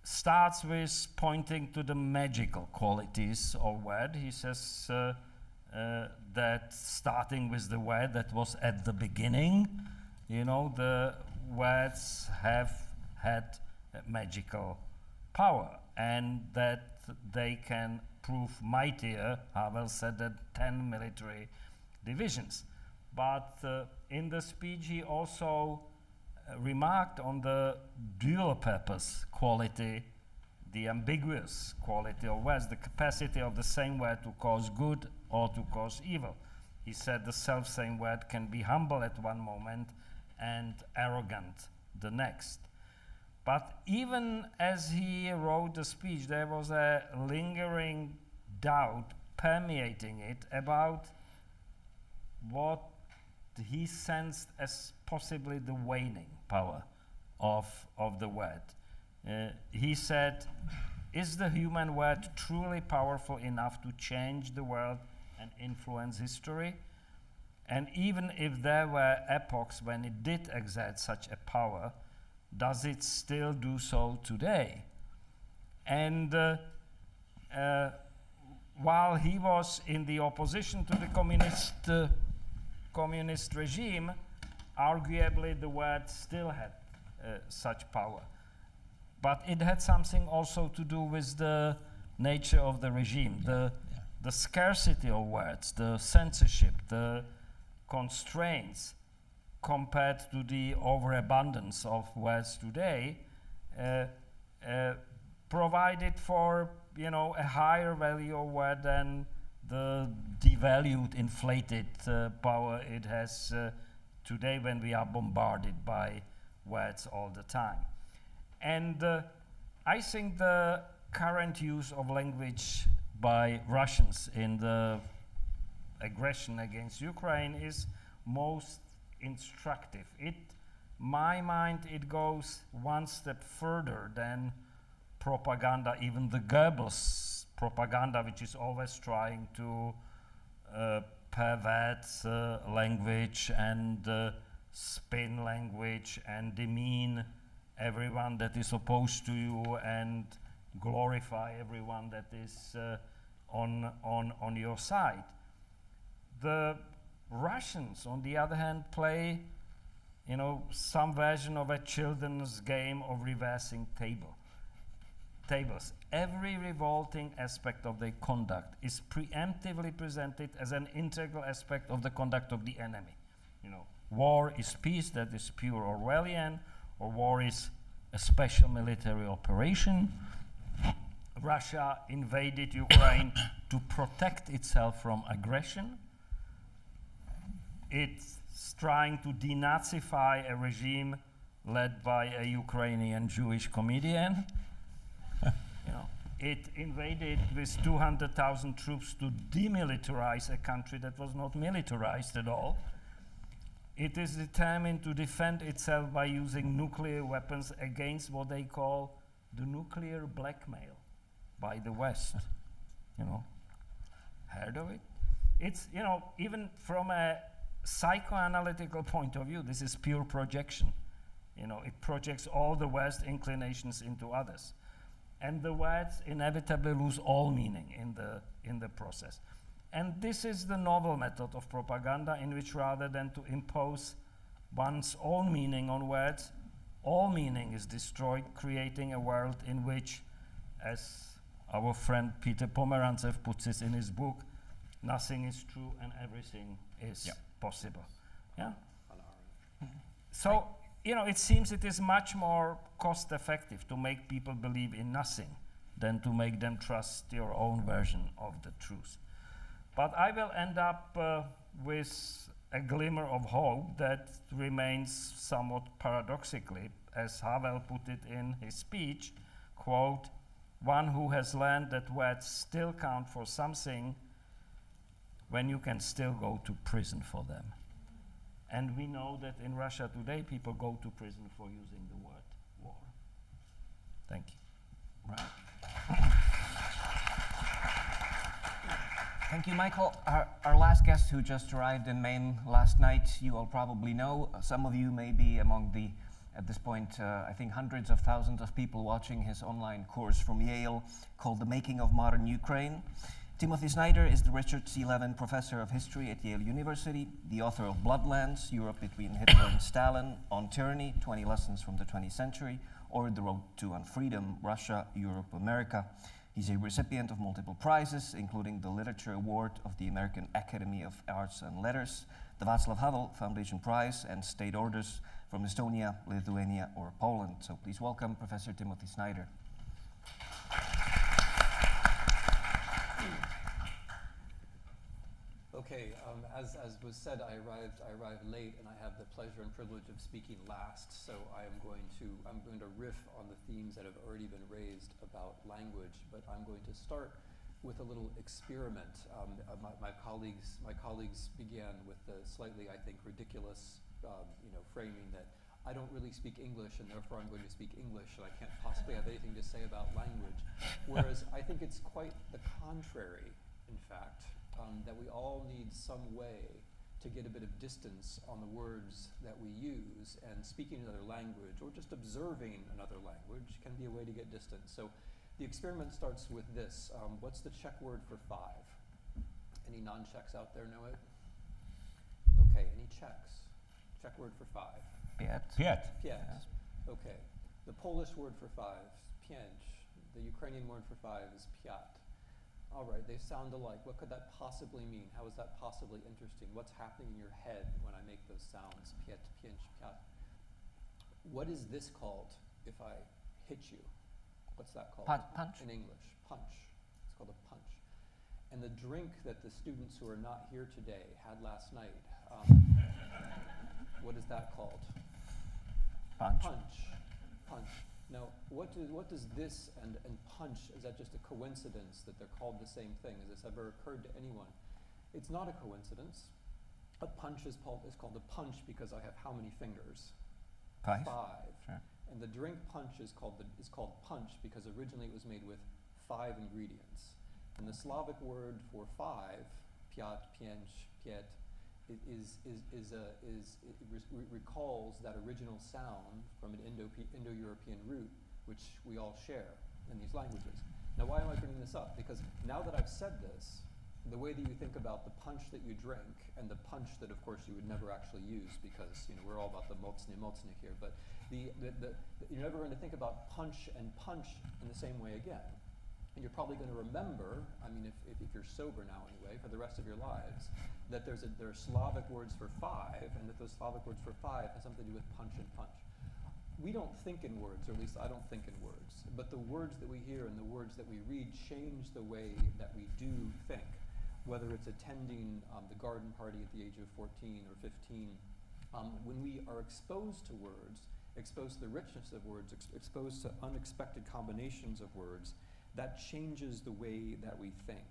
starts with pointing to the magical qualities of word. He says that starting with the word that was at the beginning, you know, the words have had magical power, and that they can prove mightier. Havel said that 10 military divisions. But in the speech he also remarked on the dual purpose quality, the ambiguous quality of words, the capacity of the same word to cause good or to cause evil. He said the self-same word can be humble at one moment and arrogant the next. But even as he wrote the speech, there was a lingering doubt permeating it about what he sensed as possibly the waning power of the word. He said, is the human word truly powerful enough to change the world and influence history? And even if there were epochs when it did exert such a power, does it still do so today? And while he was in the opposition to the communist regime, arguably the word still had such power. But it had something also to do with the nature of the regime, the scarcity of words, the censorship, the constraints compared to the overabundance of words today provided for, you know, a higher value of word than the devalued, inflated power it has today when we are bombarded by words all the time. And I think the current use of language by Russians in the aggression against Ukraine is most instructive. My mind, it goes one step further than propaganda, even the Goebbels propaganda, which is always trying to pervert language and spin language and demean everyone that is opposed to you and glorify everyone that is on your side. The Russians, on the other hand, play, you know, some version of a children's game of reversing tables. Every revolting aspect of their conduct is preemptively presented as an integral aspect of the conduct of the enemy. You know, war is peace, that is pure Orwellian, or war is a special military operation. Russia invaded Ukraine to protect itself from aggression. It's trying to denazify a regime led by a Ukrainian Jewish comedian. You know, it invaded with 200,000 troops to demilitarize a country that was not militarized at all. It is determined to defend itself by using nuclear weapons against what they call the nuclear blackmail by the West. You know, heard of it? It's, you know, even from a psychoanalytical point of view, this is pure projection. You know, it projects all the West inclinations into others. And the words inevitably lose all meaning in the process. And this is the novel method of propaganda, in which rather than to impose one's own meaning on words, all meaning is destroyed, creating a world in which, as our friend Peter Pomerantsev puts it in his book, nothing is true and everything is possible. Yeah? So, you know, it seems it is much more cost effective to make people believe in nothing than to make them trust your own version of the truth. But I will end up with a glimmer of hope that remains somewhat paradoxically, as Havel put it in his speech, quote, "One who has learned that words still count for something when you can still go to prison for them." And we know that in Russia today, people go to prison for using the word war. Thank you. Right. Thank you, Michael. Our last guest who just arrived in Maine last night, you all probably know. Some of you may be among the, at this point, I think hundreds of thousands of people watching his online course from Yale called The Making of Modern Ukraine. Timothy Snyder is the Richard C. Levin Professor of History at Yale University, the author of Bloodlands, Europe Between Hitler and Stalin, On Tyranny, 20 Lessons from the 20th Century, or The Road to Unfreedom, Russia, Europe, America. He's a recipient of multiple prizes, including the Literature Award of the American Academy of Arts and Letters, the Václav Havel Foundation Prize, and state orders from Estonia, Lithuania, or Poland. So please welcome Professor Timothy Snyder. Okay, as was said, I arrived late, and I have the pleasure and privilege of speaking last. So I'm going to riff on the themes that have already been raised about language, but I'm going to start with a little experiment. My colleagues began with the slightly, I think, ridiculous, framing that I don't really speak English, and therefore I'm going to speak English, and I can't possibly have anything to say about language. Whereas I think it's quite the contrary, in fact. That we all need some way to get a bit of distance on the words that we use, and speaking another language or just observing another language can be a way to get distance. So the experiment starts with this. What's the Czech word for 5? Any non-Czechs out there know it? Okay, any Czechs? Czech word for 5? Piet. Piet. Piet. Okay. The Polish word for 5 is pięć. The Ukrainian word for 5 is piat. All right, they sound alike. What could that possibly mean? How is that possibly interesting? What's happening in your head when I make those sounds? Piet, pięć, piat. What is this called if I hit you? What's that called? Punch? In English, punch. It's called a punch. And the drink that the students who are not here today had last night, what is that called? Punch. Punch. Now, what does this and punch, is that just a coincidence that they're called the same thing? Has this ever occurred to anyone? It's not a coincidence. A punch is called a punch because I have how many fingers? 5. 5. Sure. And the drink punch is called punch because originally it was made with 5 ingredients. And the Slavic word for 5, piat, pięć, piet, recalls that original sound from an Indo-European root, which we all share in these languages. Now, why am I bringing this up? Because now that I've said this, the way that you think about the punch that you drink and the punch that, of course, you would never actually use because we're all about the mocny here, but you're never going to think about punch and punch in the same way again. And you're probably going to remember, I mean, if you're sober now anyway, for the rest of your lives, that there are Slavic words for 5, and that those Slavic words for 5 have something to do with punch and punch. We don't think in words, or at least I don't think in words, but the words that we hear and the words that we read change the way that we do think. Whether it's attending the garden party at the age of 14 or 15, when we are exposed to words, exposed to the richness of words, exposed to unexpected combinations of words, that changes the way that we think.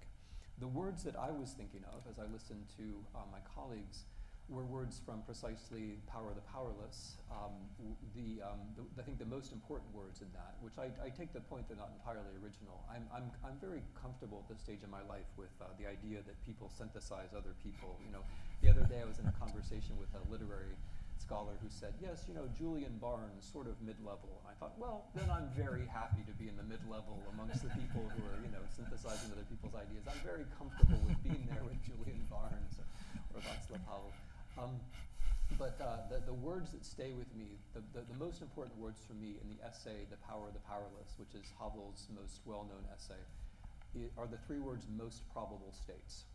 The words that I was thinking of as I listened to my colleagues were words from precisely Power of the Powerless. I think the most important words in that, which I take the point they're not entirely original. I'm very comfortable at this stage in my life with the idea that people synthesize other people. The other day I was in a conversation with a literary scholar who said, yes, Julian Barnes, sort of mid-level. And I thought, well, then I'm very happy to be in the mid-level amongst the people who are, synthesizing other people's ideas. I'm very comfortable with being there with Julian Barnes or Václav Havel. But the words that stay with me, the most important words for me in the essay, The Power of the Powerless, which is Havel's most well-known essay, are the 3 words most probable states.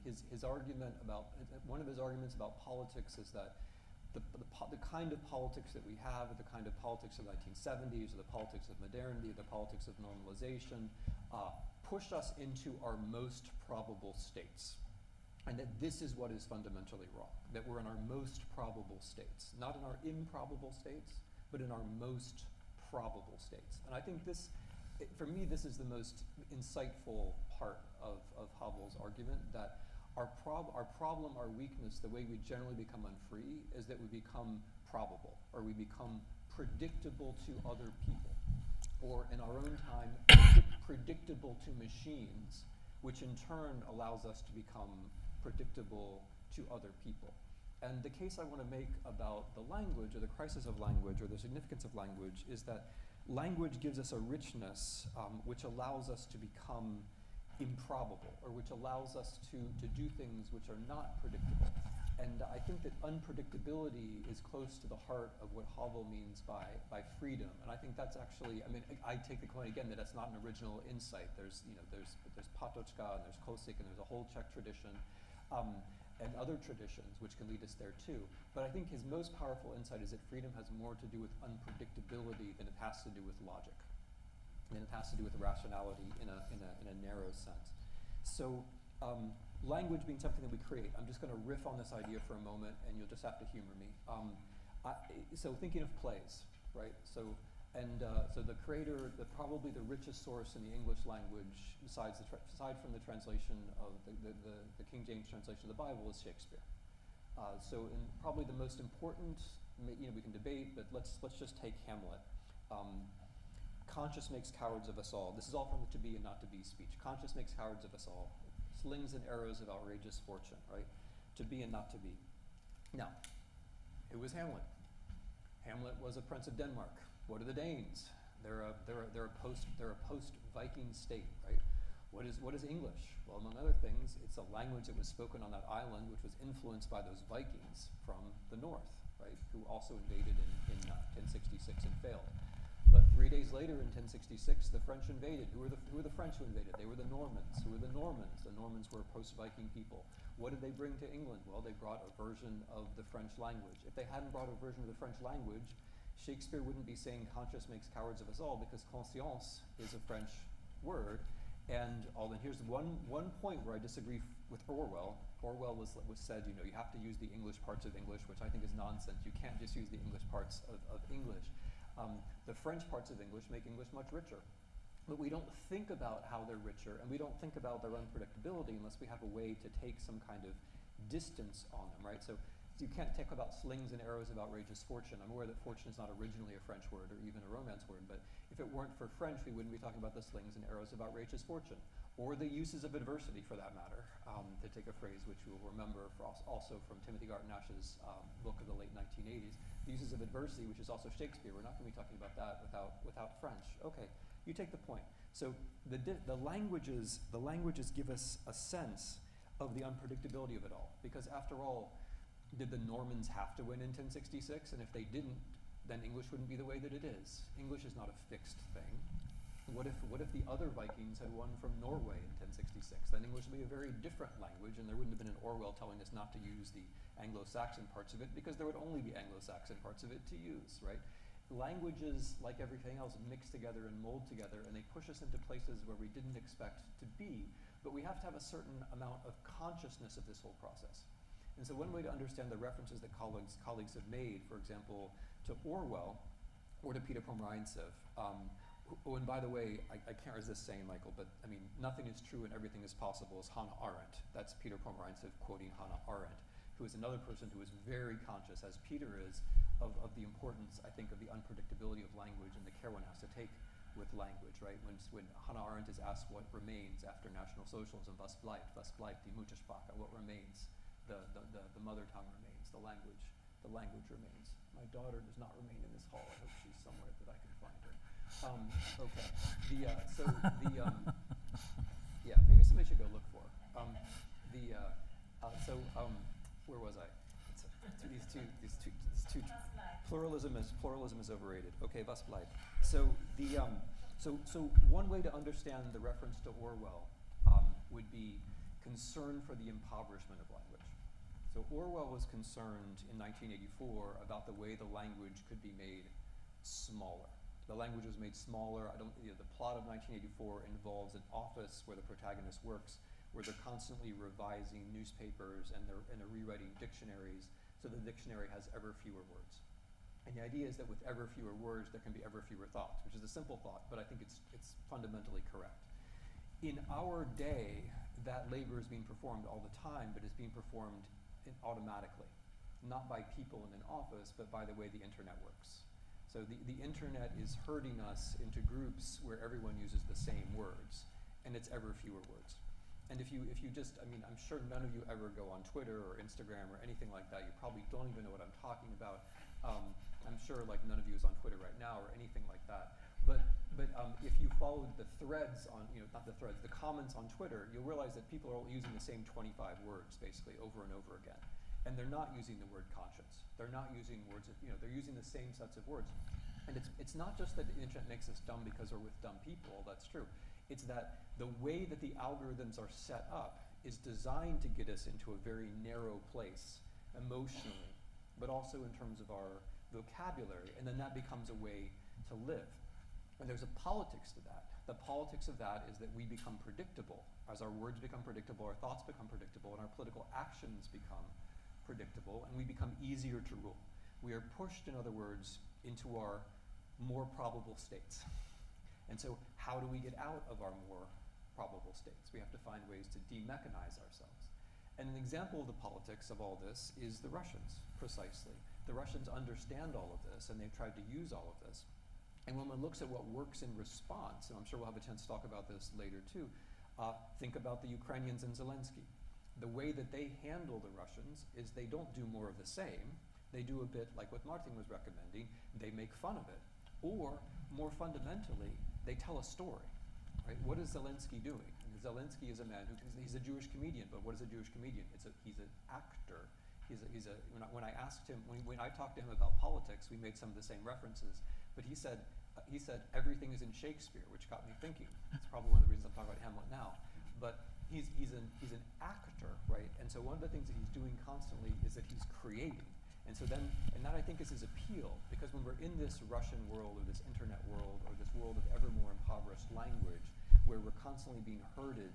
His argument about, one of his arguments about politics is that the kind of politics that we have, or the kind of politics of the 1970s, or the politics of modernity, or the politics of normalization, push us into our most probable states. And that this is what is fundamentally wrong, that we're in our most probable states, not in our improbable states, but in our most probable states. And I think this, for me, this is the most insightful part of Havel's argument, that our problem, our weakness, the way we generally become unfree, is that we become probable, or we become predictable to other people, or in our own time, predictable to machines, which in turn allows us to become predictable to other people. And the case I want to make about the language, or the crisis of language, or the significance of language, is that language gives us a richness which allows us to become improbable, or which allows us to do things which are not predictable. And I think that unpredictability is close to the heart of what Havel means by freedom. And I think that's actually, I mean, I take the point again that that's not an original insight. There's Patočka, and there's Kosik, and there's a whole Czech tradition, and other traditions which can lead us there too. But I think his most powerful insight is that freedom has more to do with unpredictability than it has to do with logic. And it has to do with rationality in a narrow sense. So language being something that we create, I'm just going to riff on this idea for a moment, and you'll just have to humor me. So thinking of plays, right? So the creator, probably the richest source in the English language, aside from the translation of the King James translation of the Bible, is Shakespeare. Probably the most important, we can debate, but let's just take Hamlet. Conscience makes cowards of us all. This is all from the to be and not to be speech. Conscience makes cowards of us all. Slings and arrows of outrageous fortune, right? To be and not to be. Now, who was Hamlet? Hamlet was a prince of Denmark. What are the Danes? They're a post-Viking state, right? What is English? Well, among other things, it's a language that was spoken on that island, which was influenced by those Vikings from the north, right? Who also invaded in 1066 and failed. But 3 days later, in 1066, the French invaded. Who were the French who invaded? They were the Normans. Who were the Normans? The Normans were a post-Viking people. What did they bring to England? Well, they brought a version of the French language. If they hadn't brought a version of the French language, Shakespeare wouldn't be saying conscience makes cowards of us all, because conscience is a French word. And here's one point where I disagree with Orwell. Orwell was said, you have to use the English parts of English, which I think is nonsense. You can't just use the English parts of English. The French parts of English make English much richer. But we don't think about how they're richer, and we don't think about their unpredictability unless we have a way to take some kind of distance on them, right? So you can't talk about slings and arrows of outrageous fortune. I'm aware that fortune is not originally a French word or even a Romance word, but if it weren't for French, we wouldn't be talking about the slings and arrows of outrageous fortune, or the uses of adversity, for that matter, to take a phrase which you will remember also from Timothy Garton Ash's book of the late 1980s. The uses of adversity, which is also Shakespeare. We're not going to be talking about that without French. Okay, you take the point. So the languages give us a sense of the unpredictability of it all, because after all, did the Normans have to win in 1066? And if they didn't, then English wouldn't be the way that it is. English is not a fixed thing. What if the other Vikings had won from Norway in 1066? Then English would be a very different language, and there wouldn't have been an Orwell telling us not to use the Anglo-Saxon parts of it, because there would only be Anglo-Saxon parts of it to use, right? Languages, like everything else, mix together and mold together, and they push us into places where we didn't expect to be. But we have to have a certain amount of consciousness of this whole process. And so one way to understand the references that colleagues have made, for example, to Orwell or to Peter Pomerantsev, and by the way, I can't resist saying, Michael, but I mean, nothing is true and everything is possible is Hannah Arendt. That's Peter Pomerantsev quoting Hannah Arendt, who is another person who is very conscious, as Peter is, of the importance, I think, of the unpredictability of language and the care one has to take with language, right? When Hannah Arendt is asked what remains after National Socialism, was bleibt die Muttersprache, what remains? The mother tongue remains, the language remains. My daughter does not remain in this hall. I hope she's somewhere that I can find her. Okay. Yeah, maybe somebody should go look for her. Where was I? These two. Pluralism is overrated. Okay, was bleibt. So one way to understand the reference to Orwell would be concern for the impoverishment of language. So Orwell was concerned in 1984 about the way the language could be made smaller. The language was made smaller. The plot of 1984 involves an office where the protagonist works, where they're constantly revising newspapers and they're rewriting dictionaries, so the dictionary has ever fewer words. And the idea is that with ever fewer words, there can be ever fewer thoughts, which is a simple thought, but I think it's fundamentally correct. In our day, that labor is being performed all the time, but is being performed automatically, not by people in an office, but by the way the internet works. So the internet is herding us into groups where everyone uses the same words, and it's ever fewer words. And if you just, I mean, I'm sure none of you ever go on Twitter or Instagram or anything like that. You probably don't even know what I'm talking about. I'm sure like none of you is on Twitter right now or anything like that. But if you followed the threads on, not the threads, the comments on Twitter, you'll realize that people are all using the same 25 words basically over and over again. And they're not using the word conscience. They're not using words of, they're using the same sets of words. And it's not just that the internet makes us dumb because we're with dumb people, that's true. It's that the way that the algorithms are set up is designed to get us into a very narrow place emotionally, but also in terms of our vocabulary, and then that becomes a way to live. And there's a politics to that. The politics of that is that we become predictable. As our words become predictable, our thoughts become predictable, and our political actions become predictable, and we become easier to rule. We are pushed, in other words, into our more probable states. And so how do we get out of our more probable states? We have to find ways to demechanize ourselves. And an example of the politics of all this is the Russians, precisely. The Russians understand all of this, and they've tried to use all of this. And when one looks at what works in response, and I'm sure we'll have a chance to talk about this later too, think about the Ukrainians and Zelensky. The way that they handle the Russians is they don't do more of the same. They do a bit like what Martin was recommending. They make fun of it. Or, more fundamentally, they tell a story. Right? What is Zelensky doing? And Zelensky is a man he's a Jewish comedian, but what is a Jewish comedian? He's an actor. When I asked him, when I talked to him about politics, we made some of the same references, but he said everything is in Shakespeare, which got me thinking. That's probably one of the reasons I'm talking about Hamlet now. But he's an actor, right? And so one of the things that he's doing constantly is that he's creating. And so then, and that I think is his appeal, because when we're in this Russian world or this internet world or this world of ever more impoverished language, where we're constantly being herded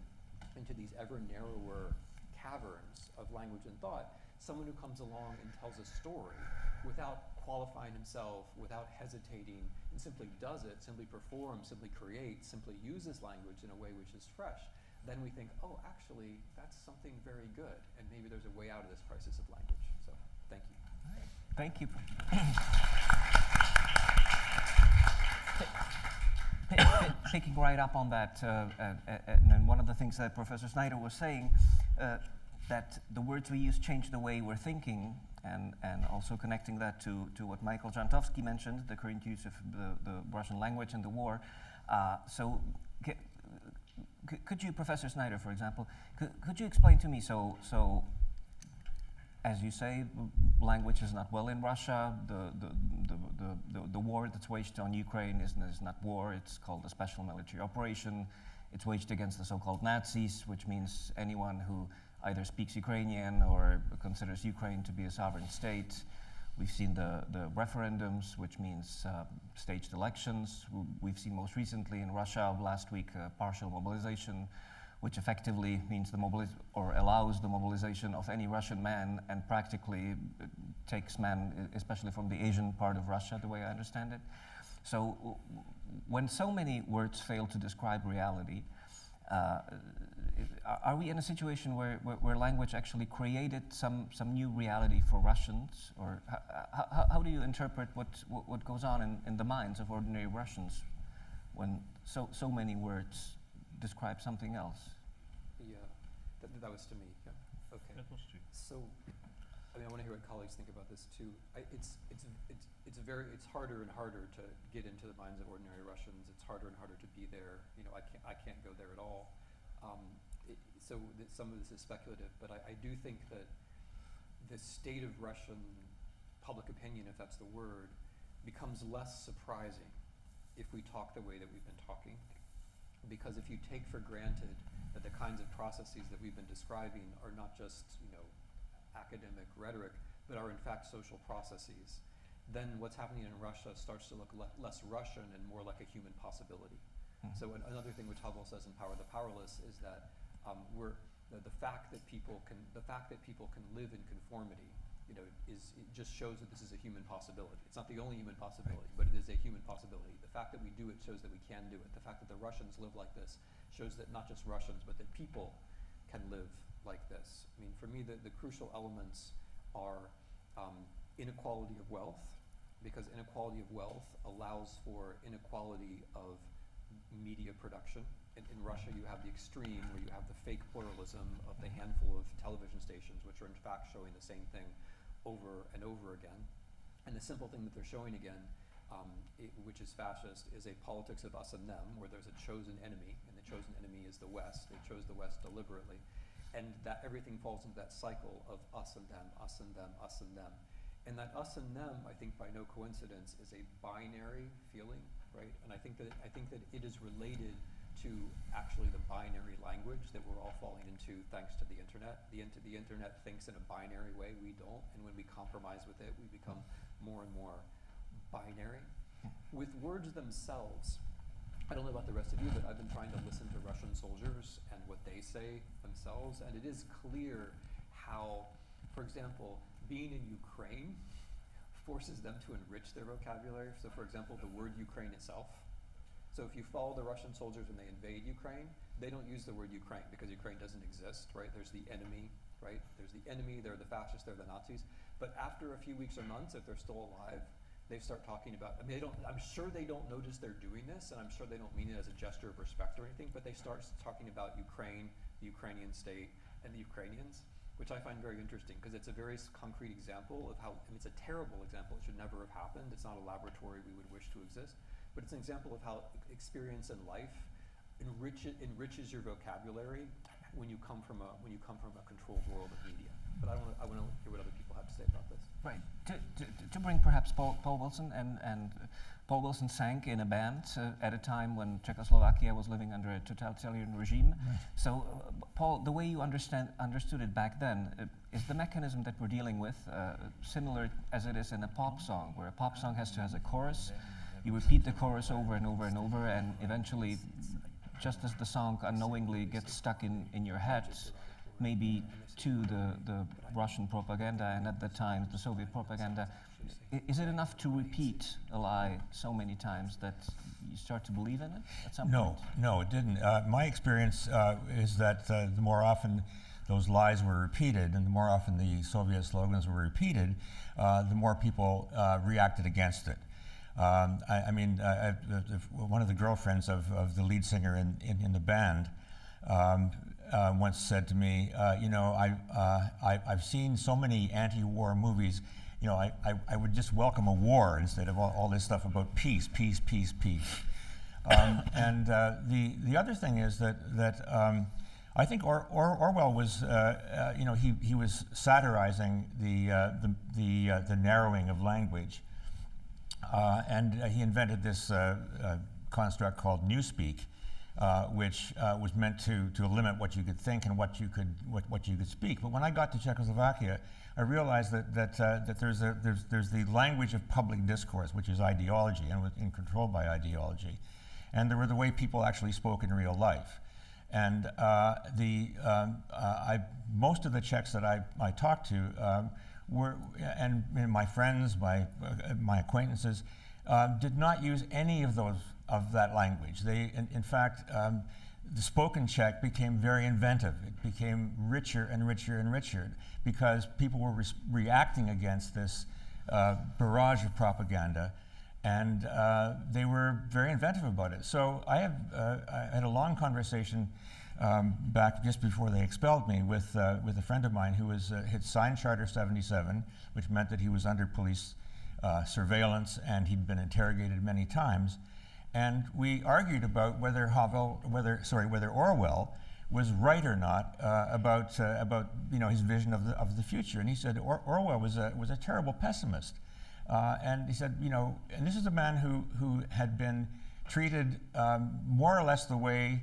into these ever narrower caverns of language and thought, someone who comes along and tells a story without qualifying himself, without hesitating, and simply does it, simply performs, simply creates, simply uses language in a way which is fresh, then we think, oh, actually, that's something very good, and maybe there's a way out of this crisis of language. So, thank you. Thank you. Picking right up on that, and one of the things that Professor Snyder was saying, that the words we use change the way we're thinking, and also connecting that to what Michael Žantovský mentioned, the current use of the Russian language in the war. So could you, Professor Snyder, for example, could you explain to me, so as you say, language is not well in Russia. The war that's waged on Ukraine is not war. It's called a special military operation. It's waged against the so-called Nazis, which means anyone who either speaks Ukrainian or considers Ukraine to be a sovereign state. We've seen the referendums, which means staged elections. We've seen most recently in Russia last week partial mobilization, which effectively means allows the mobilization of any Russian man, and practically takes men, especially from the Asian part of Russia, the way I understand it. So when so many words fail to describe reality, are we in a situation where language actually created some new reality for Russians? Or how do you interpret what goes on in the minds of ordinary Russians when so many words describe something else? Yeah, that was to me. Yeah. Okay. That was to you. So, I mean, I want to hear what colleagues think about this too. It's harder and harder to get into the minds of ordinary Russians. It's harder and harder to be there. You know, I can't go there at all. Some of this is speculative, but I do think that the state of Russian public opinion, if that's the word, becomes less surprising if we talk the way that we've been talking. Because if you take for granted that the kinds of processes that we've been describing are not just, you know, academic rhetoric, but are in fact social processes, then what's happening in Russia starts to look less Russian and more like a human possibility. So another thing which Havel says in Power of the Powerless is that the fact that people can live in conformity, you know, it just shows that this is a human possibility. It's not the only human possibility, but it is a human possibility. The fact that we do it shows that we can do it. The fact that the Russians live like this shows that not just Russians, but that people can live like this. I mean, for me, the crucial elements are inequality of wealth, because inequality of wealth allows for inequality of media production. In Russia, you have the extreme where you have the fake pluralism of the handful of television stations, which are in fact showing the same thing over and over again. And the simple thing that they're showing again, which is fascist, is a politics of us and them, where there's a chosen enemy, and the chosen enemy is the West. They chose the West deliberately. And that everything falls into that cycle of us and them, us and them, us and them. And that us and them, I think by no coincidence, is a binary feeling, right? And I think that it is related to actually the binary language that we're all falling into thanks to the internet. The internet thinks in a binary way, we don't, and when we compromise with it, we become more and more binary. With words themselves, I don't know about the rest of you, but I've been trying to listen to Russian soldiers and what they say themselves, and it is clear how, for example, being in Ukraine forces them to enrich their vocabulary. So for example, the word Ukraine itself. So if you follow the Russian soldiers when they invade Ukraine, they don't use the word Ukraine because Ukraine doesn't exist, right? There's the enemy, right? There's the enemy, they're the fascists, they're the Nazis. But after a few weeks or months, if they're still alive, they start talking about, I mean, I'm sure they don't notice they're doing this, and I'm sure they don't mean it as a gesture of respect or anything, but they start talking about Ukraine, the Ukrainian state, and the Ukrainians, which I find very interesting because it's a very concrete example of how, I mean, it's a terrible example, it should never have happened, it's not a laboratory we would wish to exist, but it's an example of how experience in life enriches your vocabulary when you come from a controlled world of media. but I want to hear what other people have to say about this. Right. To bring perhaps Paul Wilson, and Paul Wilson sang in a band at a time when Czechoslovakia was living under a totalitarian regime. Right. So, Paul, the way you understood it back then, is the mechanism that we're dealing with similar as it is in a pop song, where a pop song has a chorus, you repeat the chorus over and over and over, and eventually, just as the song unknowingly gets stuck in your head, maybe to the Russian propaganda and at the time the Soviet propaganda, is it enough to repeat a lie so many times that you start to believe in it at some point? No, it didn't. My experience is that the more often those lies were repeated and the more often the Soviet slogans were repeated, the more people reacted against it. I mean, one of the girlfriends of the lead singer in the band once said to me, you know, I've seen so many anti-war movies, you know, I would just welcome a war instead of all this stuff about peace. And the other thing is that I think Orwell was, you know, he was satirizing the narrowing of language, and he invented this construct called newspeak, which was meant to limit what you could think and what you could speak. But when I got to Czechoslovakia, I realized that there's the language of public discourse, which is ideology and controlled by ideology, and there were the way people actually spoke in real life. And most of the Czechs that I talked to were, and my friends, my acquaintances, did not use any of that language. They, in fact, the spoken Czech became very inventive. It became richer and richer and richer because people were reacting against this barrage of propaganda, and they were very inventive about it. So I had a long conversation back just before they expelled me with a friend of mine who had signed Charter 77, which meant that he was under police surveillance and he'd been interrogated many times. And we argued about whether Orwell was right or not about you know, his vision of the future. And he said Orwell was a terrible pessimist. And he said, you know, and this is a man who had been treated more or less the way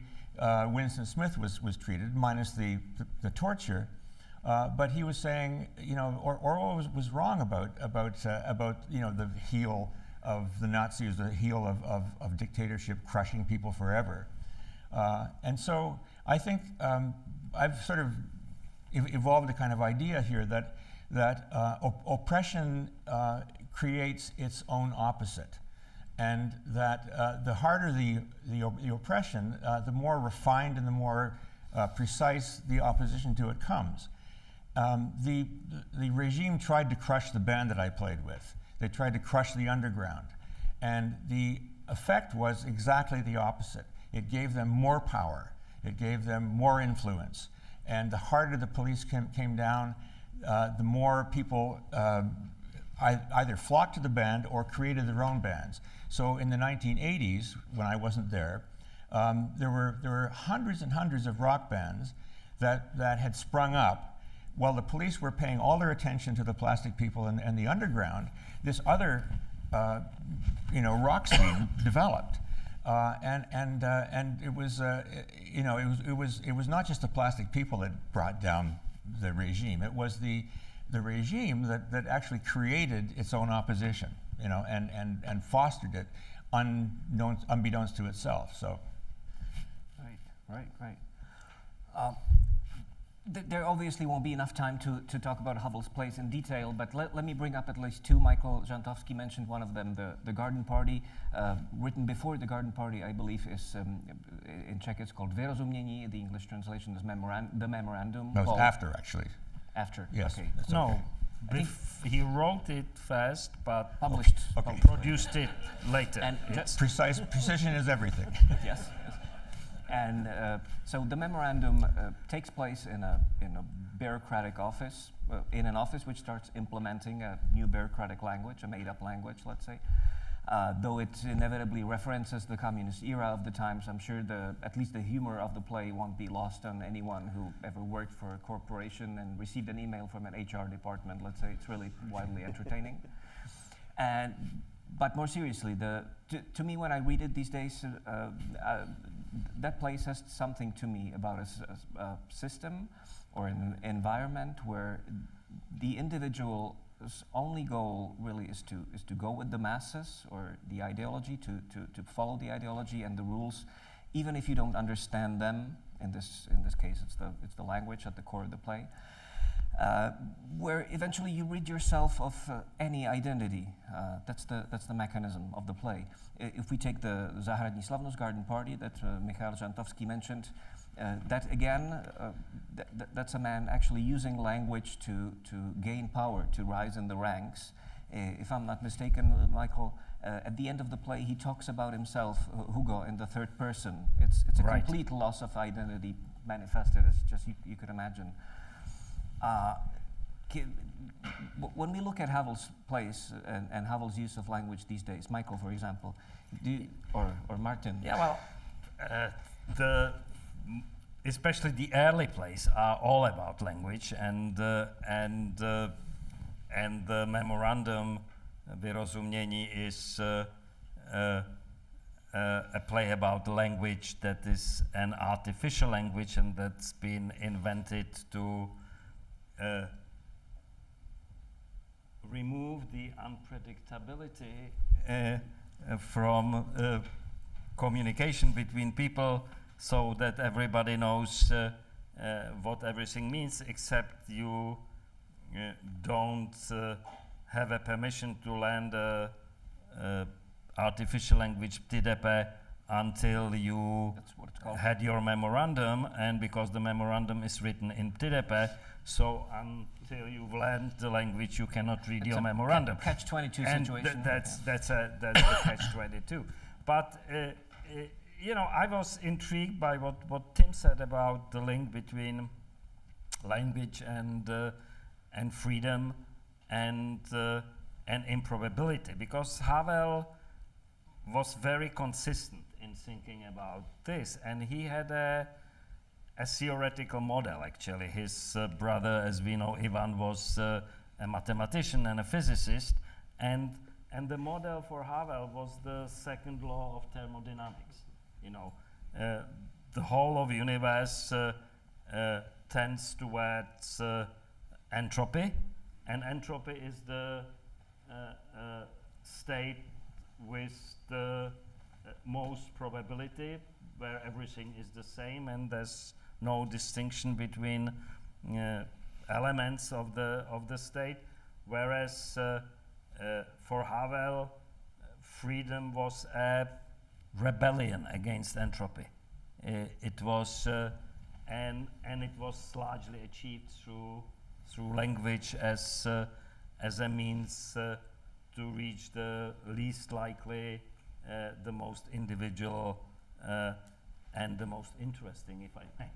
Winston Smith was treated, minus the torture. But he was saying, you know, Orwell was wrong about you know, the heel of the Nazis, the heel of dictatorship crushing people forever. And so I think I've sort of evolved a kind of idea here that oppression creates its own opposite, and that the harder the oppression, the more refined and the more precise the opposition to it comes. The regime tried to crush the band that I played with. They tried to crush the underground. And the effect was exactly the opposite. It gave them more power. It gave them more influence. And the harder the police came down, the more people either flocked to the band or created their own bands. So in the 1980s, when I wasn't there, there were hundreds and hundreds of rock bands that had sprung up while the police were paying all their attention to the Plastic People and the underground. This other, you know, rock scene developed, and it was, you know, it was not just the Plastic People that brought down the regime. It was the regime that actually created its own opposition, you know, and fostered it, unbeknownst to itself. So. Right. There obviously won't be enough time to talk about Havel's place in detail, but let me bring up at least two. Michael Žantovský mentioned one of them, the Garden Party. Written before the Garden Party, I believe, is in Czech it's called Vyrozumění. The English translation is the memorandum. No, it's after, actually. After, yes. Okay. No, he wrote it first, but produced it later. And precision is everything. Yes. And so the memorandum takes place in a bureaucratic office, in an office which starts implementing a new bureaucratic language, a made-up language, let's say. Though it inevitably references the communist era of the times, I'm sure at least the humor of the play won't be lost on anyone who ever worked for a corporation and received an email from an HR department. Let's say it's really widely entertaining. But more seriously, to me, when I read it these days, that play says something to me about a system or an environment where the individual's only goal really is to go with the masses or the ideology, to follow the ideology and the rules, even if you don't understand them. In this case, it's the language at the core of the play. Where eventually you rid yourself of any identity. That's the mechanism of the play. If we take the Zahradní slavnost garden party that Michal Žantovský mentioned, that again, that's a man actually using language to gain power, to rise in the ranks. If I'm not mistaken, Michael, at the end of the play, he talks about himself, Hugo, in the third person. It's a complete loss of identity manifested, as just you could imagine. When we look at Havel's plays and Havel's use of language these days, Michael, for example, or Martin. Yeah, well, especially the early plays are all about language, and the memorandum Vyrozumění is a play about language that is an artificial language and that's been invented to remove the unpredictability from communication between people, so that everybody knows what everything means, except you don't have a permission to learn the artificial language TDP until you had your memorandum, and because the memorandum is written in TDP, so until you've learned the language, you cannot read your memorandum. Catch-22 situation. That's the catch-22. But you know, I was intrigued by what Tim said about the link between language and freedom and improbability, because Havel was very consistent in thinking about this, and he had a theoretical model. Actually, his brother, as we know, Ivan, was a mathematician and a physicist, and the model for Havel was the second law of thermodynamics. You know, the whole of universe tends towards entropy, and entropy is the state with the most probability, where everything is the same and there's no distinction between elements of the state. Whereas for Havel, freedom was a rebellion against entropy. It was and it was largely achieved through language as a means to reach the least likely, the most individual, and the most interesting, if I may,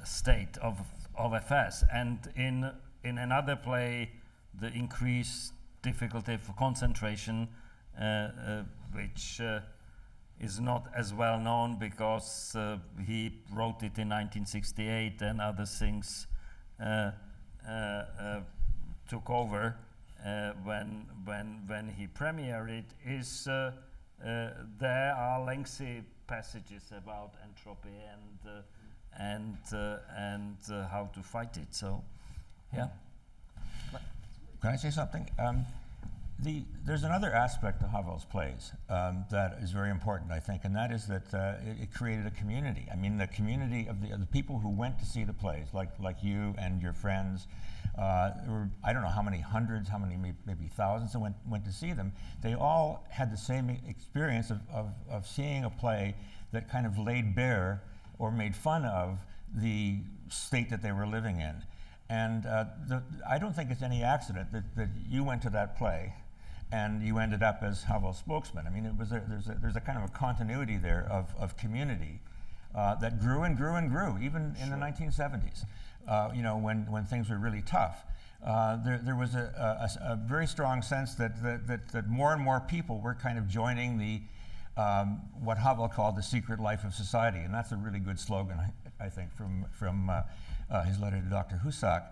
state of affairs. And in another play, the increased difficulty for concentration, which is not as well known because he wrote it in 1968 and other things took over when he premiered it, is there are lengthy passages about entropy and how to fight it. So, yeah. Can I say something? There's another aspect to Havel's plays that is very important, I think, and that is that it created a community. I mean, the community of the people who went to see the plays, like you and your friends. There were, I don't know how many hundreds, how many maybe thousands that went to see them. They all had the same experience of seeing a play that kind of laid bare or made fun of the state that they were living in. And I don't think it's any accident that you went to that play and you ended up as Havel's spokesman. I mean, there's a kind of a continuity there of community that grew and grew and grew, even in the 1970s. You know, when things were really tough. there was a very strong sense that more and more people were kind of joining the what Havel called the secret life of society, and that's a really good slogan, I think, from his letter to Dr. Husak.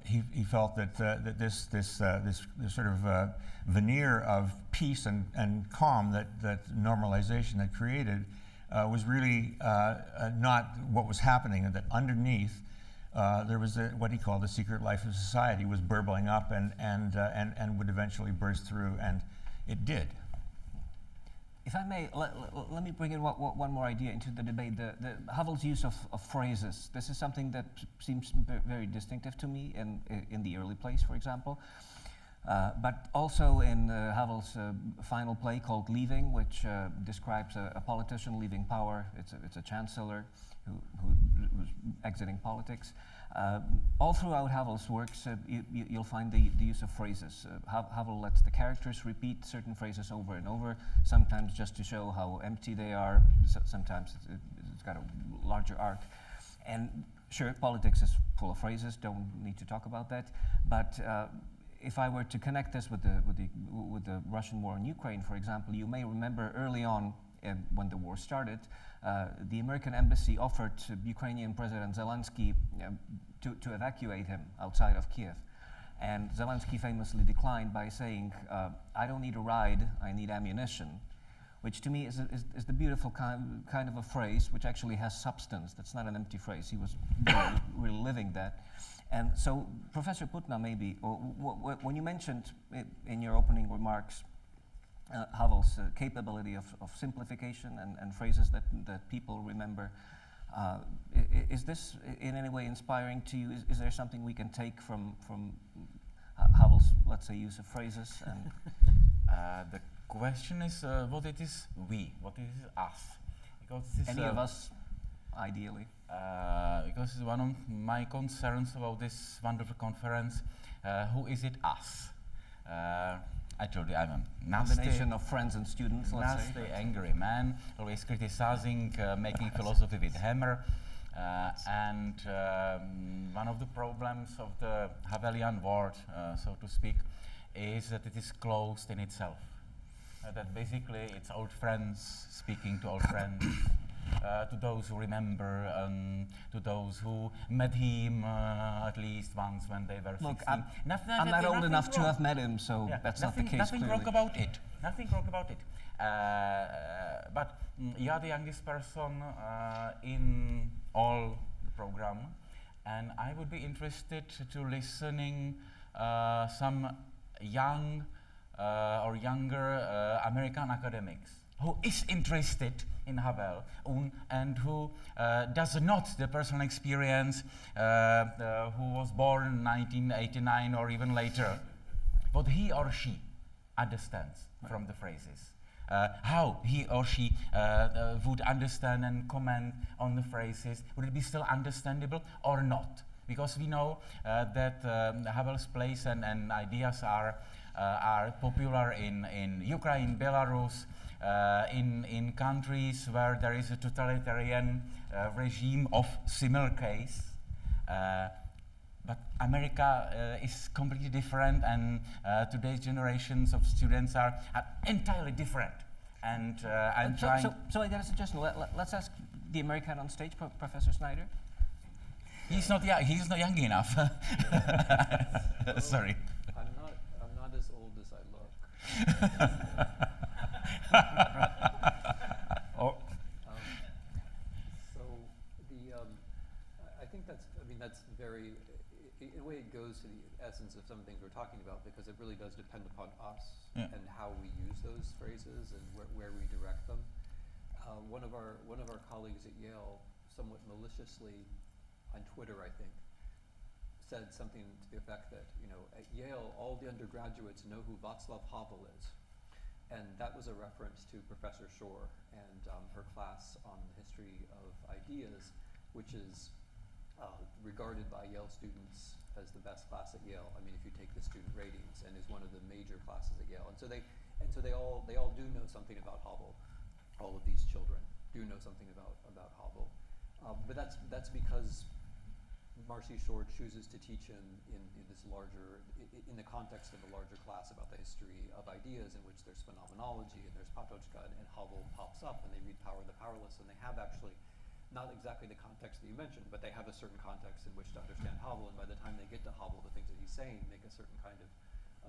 He felt that this sort of veneer of peace and calm that normalization had created was really not what was happening, and that underneath there was what he called the secret life of society was burbling up and would eventually burst through, and it did. If I may, let me bring in one more idea into the debate. The Havel's use of phrases. This is something that seems very distinctive to me in the early plays, for example. But also in Havel's final play called Leaving, which describes a politician leaving power. It's a chancellor who's exiting politics. All throughout Havel's works, you'll find the use of phrases. Havel lets the characters repeat certain phrases over and over, sometimes just to show how empty they are, sometimes it's got a larger arc. And sure, politics is full of phrases, don't need to talk about that, but if I were to connect this with the Russian war in Ukraine, for example, you may remember early on when the war started, the American embassy offered Ukrainian President Zelensky to evacuate him outside of Kiev. And Zelensky famously declined by saying, I don't need a ride, I need ammunition, which to me is the beautiful kind of a phrase which actually has substance. That's not an empty phrase. He was really living that. And so, Professor Putna, maybe, when you mentioned in your opening remarks Havel's capability of simplification and phrases that people remember, is this in any way inspiring to you? Is there something we can take from Havel's, let's say, use of phrases? And the question is what it is we, what it is us. Because this any of us, ideally. Because one of my concerns about this wonderful conference, who is it us? I told you I'm a nasty, combination of friends and students, let's say. Nasty, angry man, always criticizing, making philosophy with hammer. And one of the problems of the Havelian world, so to speak, is that it is closed in itself. That basically it's old friends speaking to old friends. To those who remember, to those who met him at least once when they were 16. Look, I'm not old enough to have met him, so yeah, that's not the case. Nothing wrong about it. Nothing wrong about it. But you are the youngest person in all the program, and I would be interested to listening some young or younger American academics who is interested in Havel and who does not the personal experience, who was born in 1989 or even later, what he or she understands from the phrases. How he or she would understand and comment on the phrases. Would it be still understandable or not? Because we know that Havel's plays and ideas are popular in Ukraine, Belarus, in countries where there is a totalitarian regime of similar case. But America is completely different, and today's generations of students are entirely different. And I'm trying. So I got a suggestion. Let's ask the American on stage, Professor Snyder. He's not young enough. Sorry. I'm not as old as I look. I think that's very, in a way it goes to the essence of some of the things we're talking about, because it really does depend upon us and how we use those phrases and where we direct them. One of our colleagues at Yale, somewhat maliciously on Twitter, I think, said something to the effect that, at Yale, all the undergraduates know who Václav Havel is. And that was a reference to Professor Sueur and her class on the history of ideas, which is regarded by Yale students as the best class at Yale. I mean, if you take the student ratings, and is one of the major classes at Yale. And so they all do know something about Havel. All of these children do know something about Havel. But that's because Marci Short chooses to teach him in this larger, in the context of a larger class about the history of ideas in which there's phenomenology and there's patočka, and Havel pops up and they read Power of the Powerless, and they have actually not exactly the context that you mentioned, but they have a certain context in which to understand Havel, and by the time they get to Havel, the things that he's saying make a certain kind of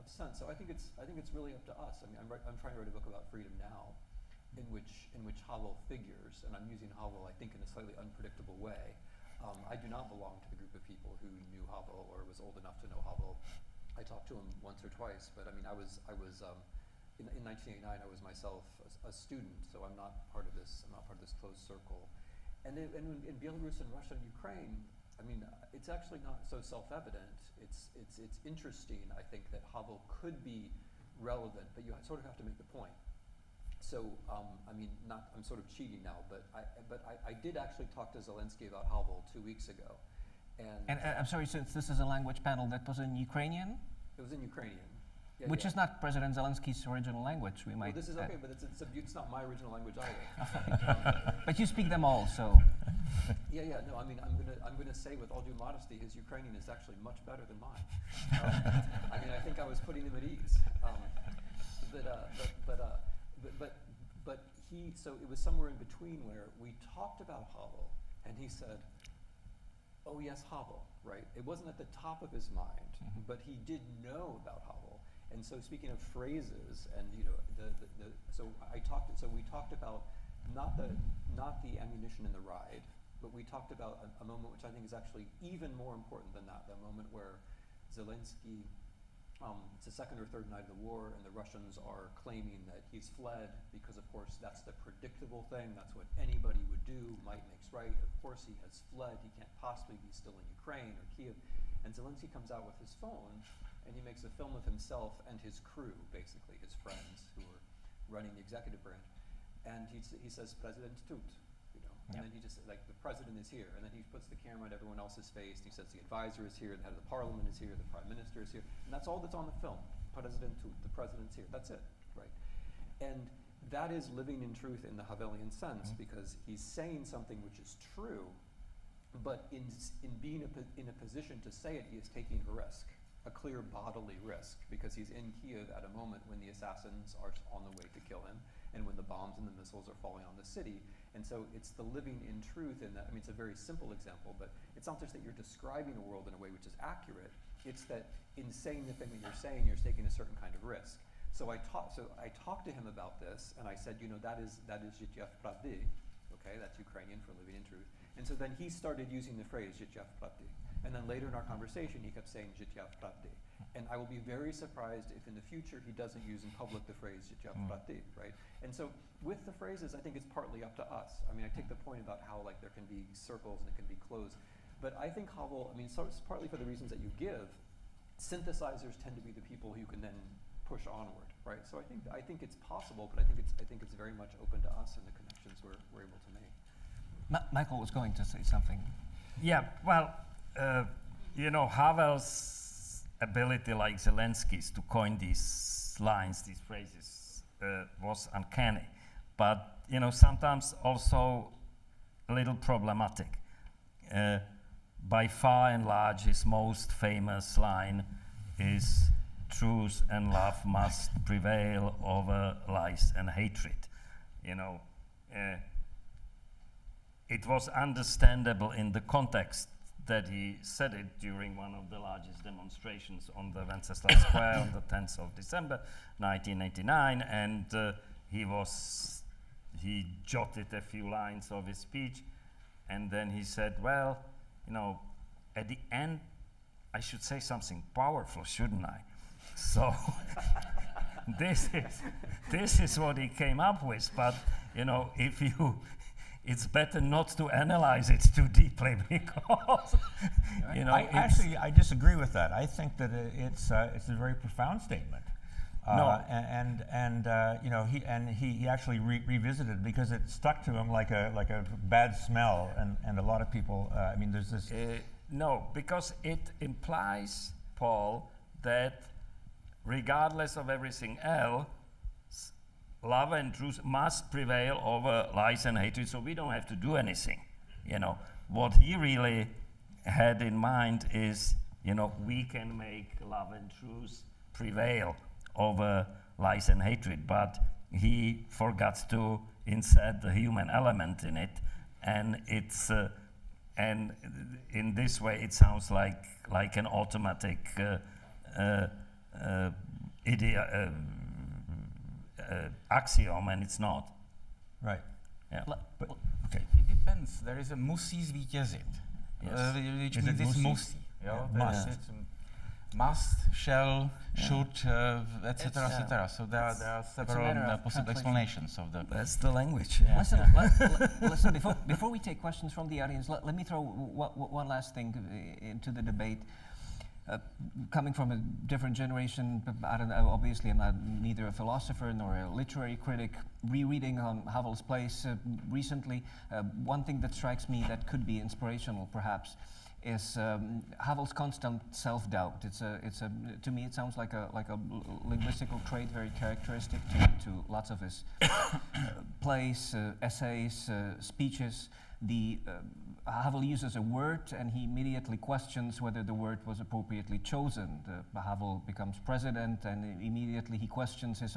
sense. So I think it's really up to us. I mean, I'm trying to write a book about freedom now, in which Havel figures, and I'm using Havel, I think, in a slightly unpredictable way. I do not belong to the group of people who knew Havel or was old enough to know Havel. I talked to him once or twice, but I mean, I was in 1989. I was myself a student, so I'm not part of this. I'm not part of this closed circle. And in Belarus and Russia and Ukraine, I mean, it's actually not so self-evident. It's interesting, I think, that Havel could be relevant, but you sort of have to make the point. So, I mean, I'm sort of cheating now, but I did actually talk to Zelensky about Havel 2 weeks ago. And I'm sorry, since this is a language panel, that was in Ukrainian? It was in Ukrainian. Yeah, which is not President Zelensky's original language, we might. Well, this is okay, but it's not my original language either. But you speak them all, so. Yeah. No, I mean, I'm gonna say with all due modesty, his Ukrainian is actually much better than mine. I mean, I think I was putting him at ease. But he, so it was somewhere in between where we talked about Havel, and he said, "Oh yes, Havel," right? It wasn't at the top of his mind, but he did know about Havel. And so, speaking of phrases, and you know, so we talked about not the ammunition in the ride, but we talked about a moment which I think is actually even more important than that. The moment where Zelensky, it's the second or third night of the war, and the Russians are claiming that he's fled because, of course, that's the predictable thing. That's what anybody would do. Might makes right. Of course, he has fled. He can't possibly be still in Ukraine or Kiev. And Zelensky comes out with his phone, and he makes a film of himself and his crew, basically his friends who are running the executive branch. And he says, "President tut," you know, and then he just, like, the president is here, and then he puts the camera at everyone else's face, and he says the advisor is here, the head of the parliament is here, the prime minister is here, and that's all that's on the film. President tut, the president's here, that's it, right? And that is living in truth in the Havelian sense, because he's saying something which is true, but in being in a position to say it, he is taking a risk. A clear bodily risk, because he's in Kiev at a moment when the assassins are on the way to kill him, and when the bombs and the missiles are falling on the city. And so it's the living in truth in that. I mean, it's a very simple example, but it's not just that you're describing a world in a way which is accurate, it's that in saying the thing that you're saying, you're taking a certain kind of risk. So I talked to him about this, and I said, you know, that is życia w prawdy, okay, that's Ukrainian for living in truth. And so then he started using the phrase życia w prawdy. And then later in our conversation, he kept saying życia w prawdy. And I will be very surprised if in the future he doesn't use in public the phrase życia w prawdy, right? And so with the phrases, I think it's partly up to us. I mean, I take the point about how, like, there can be circles and it can be closed. But I think Havel, I mean, so it's partly for the reasons that you give, synthesizers tend to be the people who can then push onward, right? So I think it's possible, but I think it's very much open to us and the connections we're able to make. Michael was going to say something. Yeah, well, you know, Havel's ability, like Zelensky's, to coin these lines, these phrases, was uncanny. But, you know, sometimes also a little problematic. By far and large, his most famous line is, "Truth and love must prevail over lies and hatred." You know, it was understandable in the context that he said it during one of the largest demonstrations on the Wenceslas Square on the 10th of December, 1989, and he jotted a few lines of his speech, and then he said, well, you know, at the end, I should say something powerful, shouldn't I? So this is what he came up with, but, you know, it's better not to analyze it too deeply, because, you know. I disagree with that. I think that it's a very profound statement. You know, he actually revisited it because it stuck to him like a bad smell, and a lot of people. I mean, there's this. No, because it implies, Paul, that regardless of everything else, love and truth must prevail over lies and hatred, so we don't have to do anything. You know, what he really had in mind is, you know, we can make love and truth prevail over lies and hatred, but he forgot to insert the human element in it, and it's and in this way it sounds like an automatic axiom, and it's not. Right. Yeah. But, okay. It depends. There is a musí zvítězit, which Is means it this musí? musí. Yeah? Must. It's must, shall, should, etc., etc. So there are several possible explanations of the. That's the language. Yeah. Listen, before we take questions from the audience, let me throw one last thing into the debate. Coming from a different generation, I don't know, obviously I'm neither a philosopher nor a literary critic. Rereading Havel's plays recently, one thing that strikes me that could be inspirational perhaps is Havel's constant self-doubt. To me it sounds like a linguistical trait very characteristic to lots of his plays, essays, speeches. Havel uses a word and he immediately questions whether the word was appropriately chosen. Havel becomes president and immediately he questions his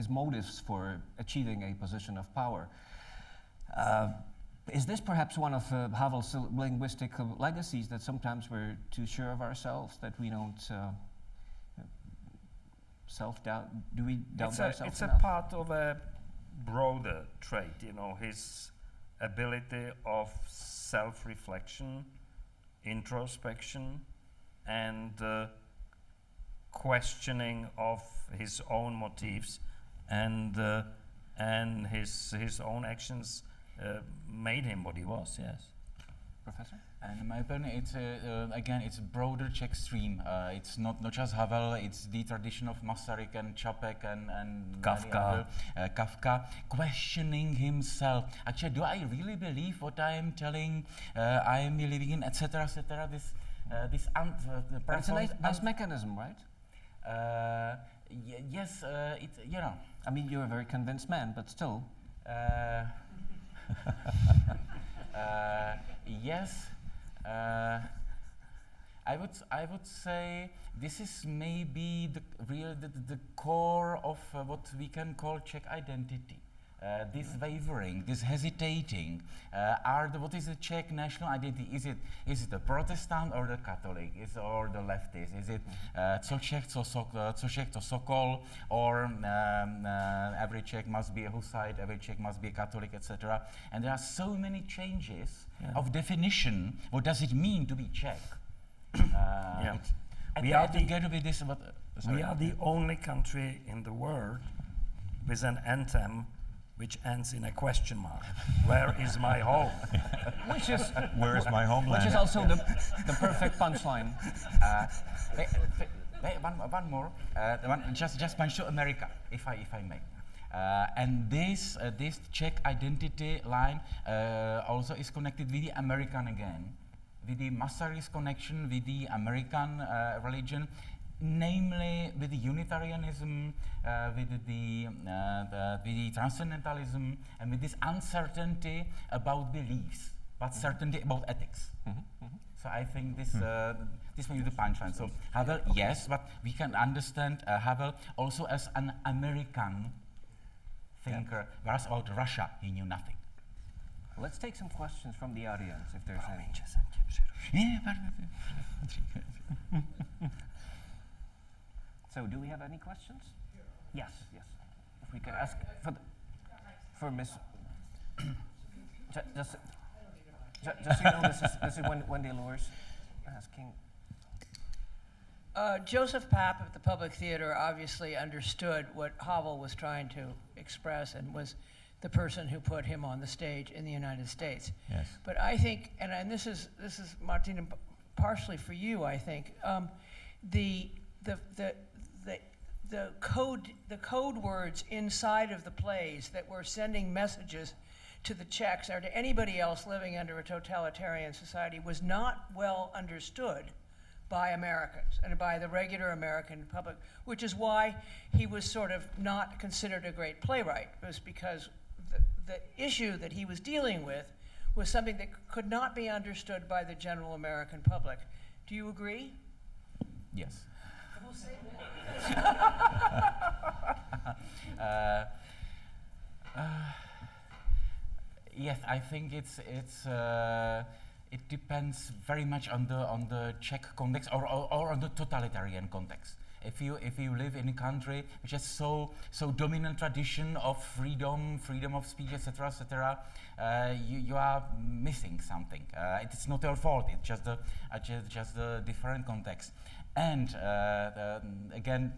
motives for achieving a position of power. Is this perhaps one of Havel's linguistic legacies, that sometimes we're too sure of ourselves, that we don't self-doubt? Do we doubt ourselves It's enough? a part of a broader trait, you know, his ability of self-reflection, introspection, and questioning of his own motives and his own actions made him what he was. Yes, Professor. And in my opinion, it's again, it's a broader Czech stream. It's not just Havel. It's the tradition of Masaryk and Čapek and Kafka. Kafka questioning himself. Actually, do I really believe what I am telling? I am believing in, etc., etc. This It's a nice mechanism, right? Yes, it, you know. I mean, you're a very convinced man, but still. Yes, I would say this is maybe the core of what we can call Czech identity. This wavering, this hesitating, what is the Czech national identity? Is it the Protestant or the Catholic? Or the leftist? Is it co Czech, to Sokol, or every Czech must be a Hussite, every Czech must be a Catholic, etc. And there are so many changes of definition. What does it mean to be Czech? We are the only country in the world with an anthem which ends in a question mark. Where is my home? Where is my homeland? Which is also the perfect punchline. One more. Just punch to America, if I may. And this Czech identity line also is connected with the American again, with the Masaryk's connection with the American religion, namely with the Unitarianism, with the transcendentalism, and with this uncertainty about beliefs, but certainty about ethics. So I think this may be the punchline. So Havel, yes, but we can understand Havel also as an American thinker, whereas about Russia he knew nothing. Let's take some questions from the audience, if there's any. So, do we have any questions? Yes. If we could ask for Miss. just so you know, this is Wendy Lours asking. Joseph Papp at the Public Theater obviously understood what Havel was trying to express and was the person who put him on the stage in the United States. Yes. But I think, and this is Martina, partially for you, I think, the code words inside of the plays that were sending messages to the Czechs or to anybody else living under a totalitarian society was not well understood by Americans and by the regular American public, which is why he was sort of not considered a great playwright. It was because the issue that he was dealing with was something that could not be understood by the general American public. Do you agree? Yes. Who say Yes, I think it depends very much on the Czech context or on the totalitarian context. If you live in a country which has so dominant tradition of freedom of speech, etc., you are missing something. It's not your fault. It's just a different context. And again,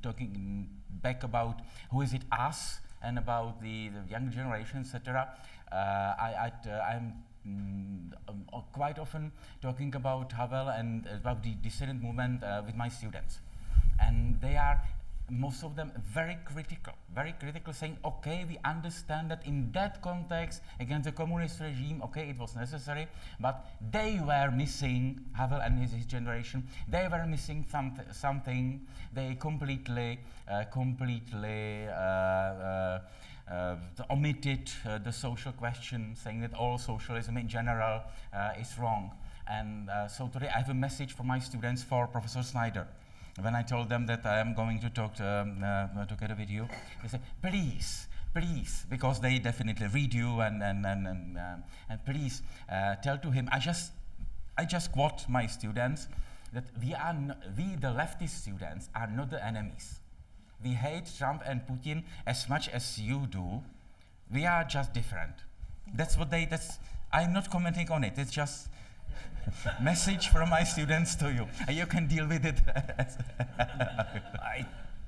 talking back about who is it us and about the young generation, etc. I'm quite often talking about Havel and about the dissident movement with my students. And they are, most of them, very critical, saying, okay, we understand that in that context, against the communist regime, okay, it was necessary, but they were missing, Havel and his generation, they were missing something. They completely omitted the social question, saying that all socialism in general is wrong. And so today I have a message for my students for Professor Snyder. When I told them that I am going to talk together with you, they said, please, because they definitely read you, and please tell to him. I just quote my students that we the leftist students are not the enemies. We hate Trump and Putin as much as you do. We are just different. That's what I'm not commenting on it. It's just message from my students to you. You can deal with it.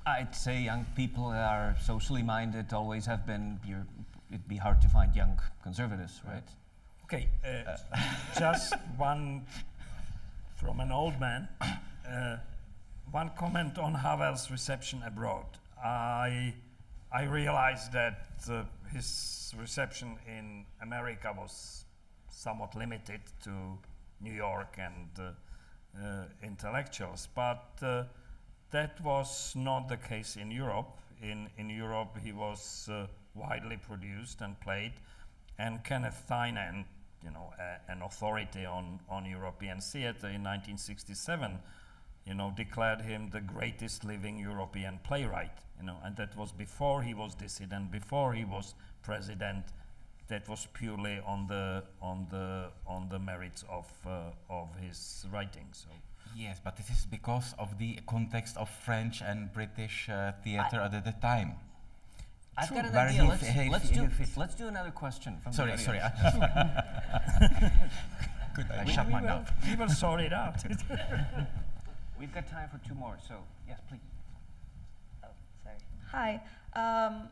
I'd say young people are socially minded, always have been. It'd be hard to find young conservatives, right? Okay, just one from an old man. One comment on Havel's reception abroad. I realized that his reception in America was somewhat limited to New York and intellectuals, but that was not the case in Europe. In Europe, he was widely produced and played, and Kenneth Tynan, an authority on European theater in 1967, declared him the greatest living European playwright, and that was before he was dissident, before he was president. That was purely on the merits of his writing. So. Yes, but this is because of the context of French and British theater at the time. I've got an idea. Let's do another question. From sorry. Good. I shut my mouth. We will sort it out. We've got time for two more. So yes, please. Oh, sorry. Hi,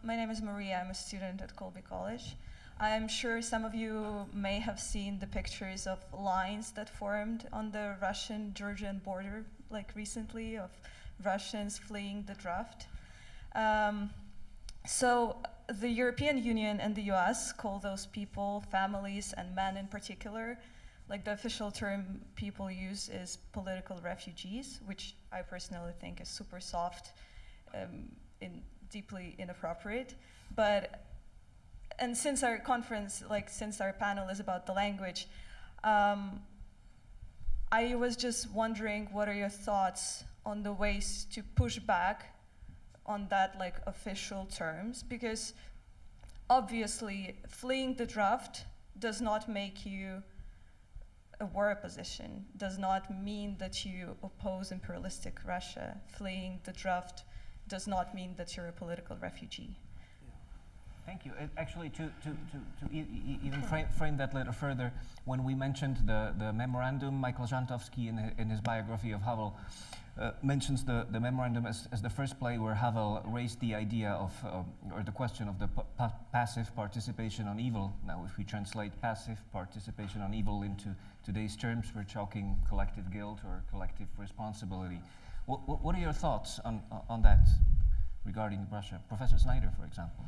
my name is Maria. I'm a student at Colby College. I'm sure some of you may have seen the pictures of lines that formed on the Russian-Georgian border, like recently, of Russians fleeing the draft. So the European Union and the US call those people, families and men in particular, like the official term people use is political refugees, which I personally think is super soft, deeply inappropriate. And since our conference, since our panel is about the language, I was just wondering, what are your thoughts on the ways to push back on that official terms? Because obviously fleeing the draft does not make you a war opposition, does not mean that you oppose imperialistic Russia. Fleeing the draft does not mean that you're a political refugee. Thank you. Actually, to even frame that a little further, when we mentioned the memorandum, Michael Žantovský in his biography of Havel mentions the memorandum as the first play where Havel raised the idea of, or the question of the passive participation on evil. Now, if we translate passive participation on evil into today's terms, we're talking collective guilt or collective responsibility. What are your thoughts on that regarding Russia? Professor Snyder, for example.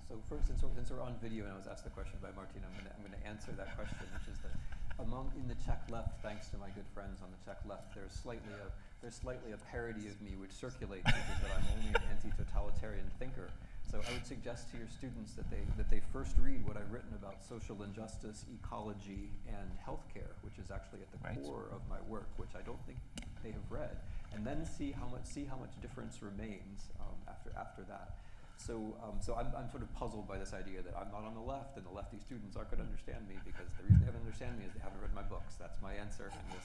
So first, since we're on video and I was asked the question by Martin, I'm going to answer that question, which is that in the Czech left, thanks to my good friends on the Czech left, there's slightly a parody of me which circulates, which is that I'm only an anti-totalitarian thinker. So I would suggest to your students that they first read what I've written about social injustice, ecology, and healthcare, which is actually at the core of my work, which I don't think they have read, and then see how much difference remains after that. So I'm sort of puzzled by this idea that I'm not on the left, and the lefty students aren't going to understand me, because the reason they haven't understand me is they haven't read my books. That's my answer, and we'll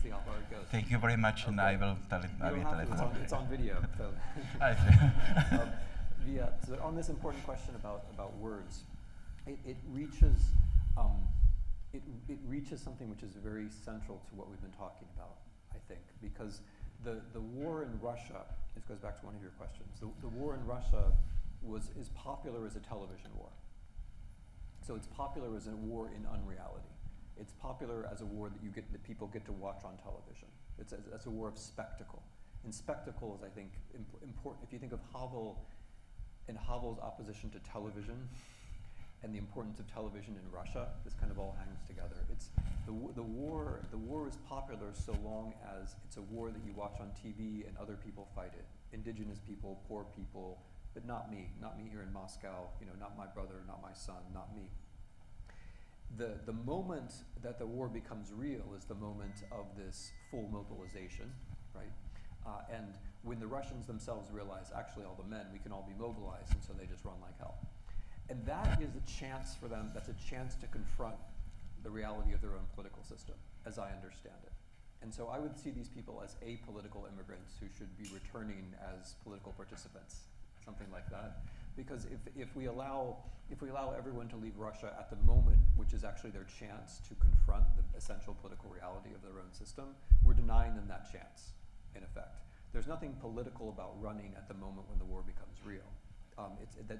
see how far it goes. Thank you very much, and I will tell it. It's on video. So. So on this important question about words, it reaches something which is very central to what we've been talking about, I think, because the war in Russia, this goes back to one of your questions, the war in Russia is popular as a television war. So it's popular as a war in unreality. It's popular as a war that people get to watch on television. It's a war of spectacle. And spectacle is, I think, important. If you think of Havel and Havel's opposition to television and the importance of television in Russia, this kind of all hangs together. It's the war is popular so long as it's a war that you watch on TV and other people fight it. Indigenous people, poor people, but not me here in Moscow, not my brother, not my son, not me. The moment that the war becomes real is the moment of this full mobilization, right? And when the Russians themselves realize, actually all the men, we can all be mobilized, and so they just run like hell. And that is a chance for them, that's a chance to confront the reality of their own political system, as I understand it. And so I would see these people as apolitical immigrants who should be returning as political participants, something like that. Because if we allow everyone to leave Russia at the moment, which is actually their chance to confront the essential political reality of their own system, we're denying them that chance, in effect. There's nothing political about running at the moment when the war becomes real. The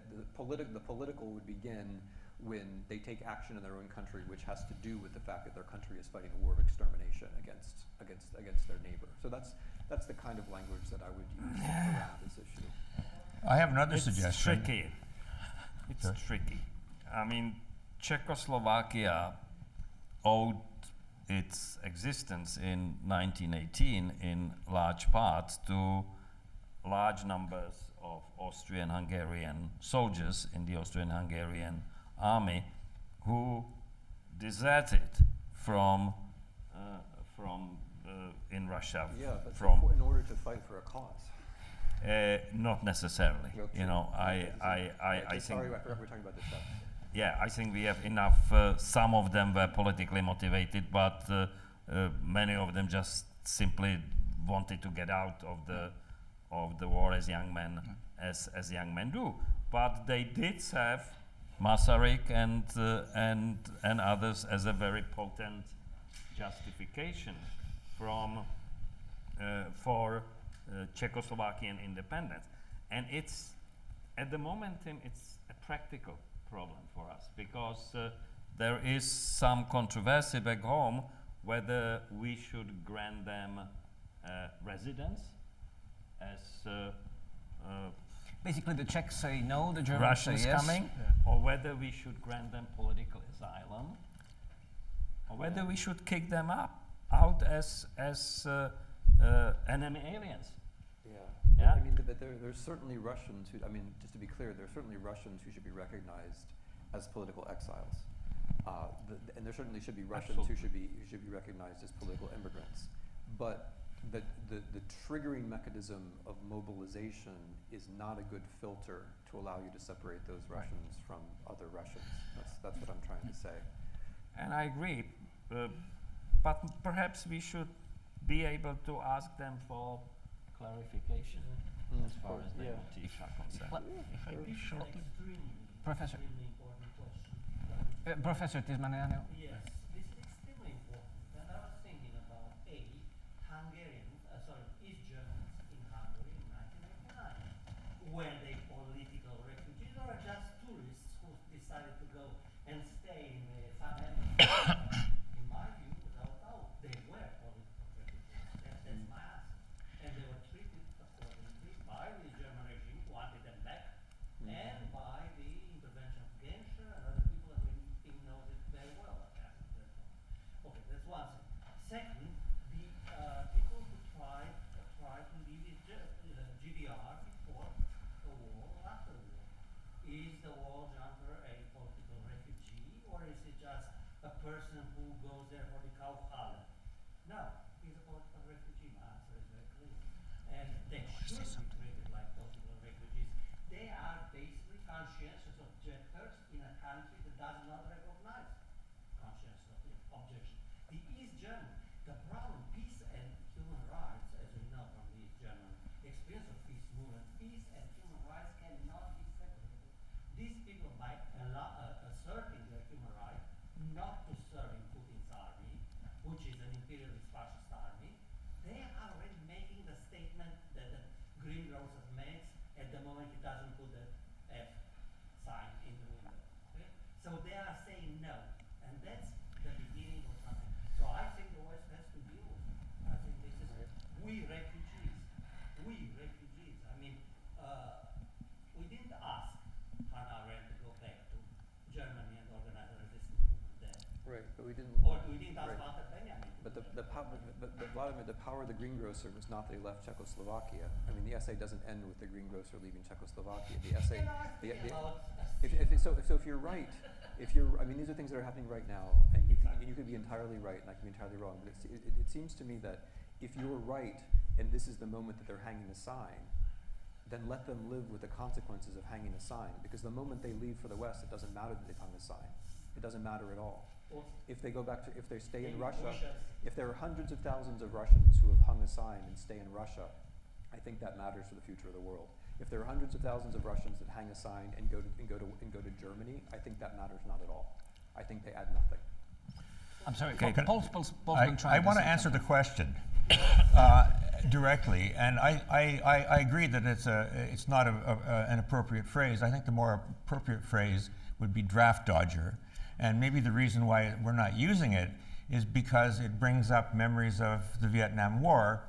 political would begin when they take action in their own country, which has to do with the fact that their country is fighting a war of extermination against their neighbor. So that's the kind of language that I would use around this issue. I have another suggestion. It's tricky. I mean, Czechoslovakia owed its existence in 1918 in large part to large numbers of Austrian-Hungarian soldiers in the Austrian-Hungarian army who deserted from in Russia. Yeah, but in order to fight for a cause. Not necessarily. Okay. I think. Sorry, I forgot we're talking about this stuff. Yeah, I think we have enough. Some of them were politically motivated, but many of them just simply wanted to get out of the war as young men, as young men do. But they did serve Masaryk and others as a very potent justification for Czechoslovakian independence. And it's at the moment it's a practical problem for us because there is some controversy back home whether we should grant them residence as basically the Czechs say no, the Germans Russians say yes. Coming, or whether we should grant them political asylum, or whether we should kick them out as enemy aliens. Yeah. I mean, but there's certainly Russians who, I mean, just to be clear, there's certainly Russians who should be recognized as political exiles. And there certainly should be Russians who should be recognized as political immigrants. But the triggering mechanism of mobilization is not a good filter to allow you to separate those Russians from other Russians. That's what I'm trying to say. And I agree, but perhaps we should be able to ask them for clarification as far as the motifs are concerned. Well, if I may shortly, Professor. Extremely Professor Tismaniano. Yes, this is extremely important. And I was thinking about East Germans in Hungary in 1989. Were they political refugees or just tourists who decided to go and stay in the in my view, without doubt, they were political refugees. That's my answer. And they were treated accordingly by the German regime, who wanted them back, and by the intervention of Genscher and other people, and we knows it very well. No, he's a political refugee. My answer is very clear. And they should be treated like political refugees. They are basically conscientious objectors in a country that does not recognize conscientious objection. The East German, the problem, peace and human rights, as we know from the East German experience of peace movement, peace and human rights cannot be separated. These people, by asserting their human right, not to serve in Putin's army, which is an imperialist fascist army, they are already making the statement that the greengrocer makes at the moment he doesn't put the F sign in the window. Okay? So they are saying no, and that's the beginning of something. So I think the West has to deal with it. I think this is we refugees. I mean, we didn't ask Hannah Arendt to go back to Germany and organize a resistance movement there. Right, but we didn't. Or we didn't ask Walter Benjamin. But Vladimir, the power of the greengrocer was not that he left Czechoslovakia. I mean, the essay doesn't end with the greengrocer leaving Czechoslovakia. The essay, so if you're right, I mean, these are things that are happening right now, and you could be entirely right, and I can be entirely wrong. But it seems to me that if you're right, and this is the moment that they're hanging a sign, then let them live with the consequences of hanging a sign. Because the moment they leave for the West, it doesn't matter that they've hung a sign. It doesn't matter at all. If they go back to, if they stay in Russia, if there are hundreds of thousands of Russians who have hung a sign and stay in Russia, I think that matters for the future of the world. If there are hundreds of thousands of Russians that hang a sign and go to Germany, I think that matters not at all. I think they add nothing. I'm sorry. Okay, I want to answer the question directly, and I agree that it's not an appropriate phrase. I think the more appropriate phrase would be draft dodger, and maybe the reason why we're not using it is because it brings up memories of the Vietnam War,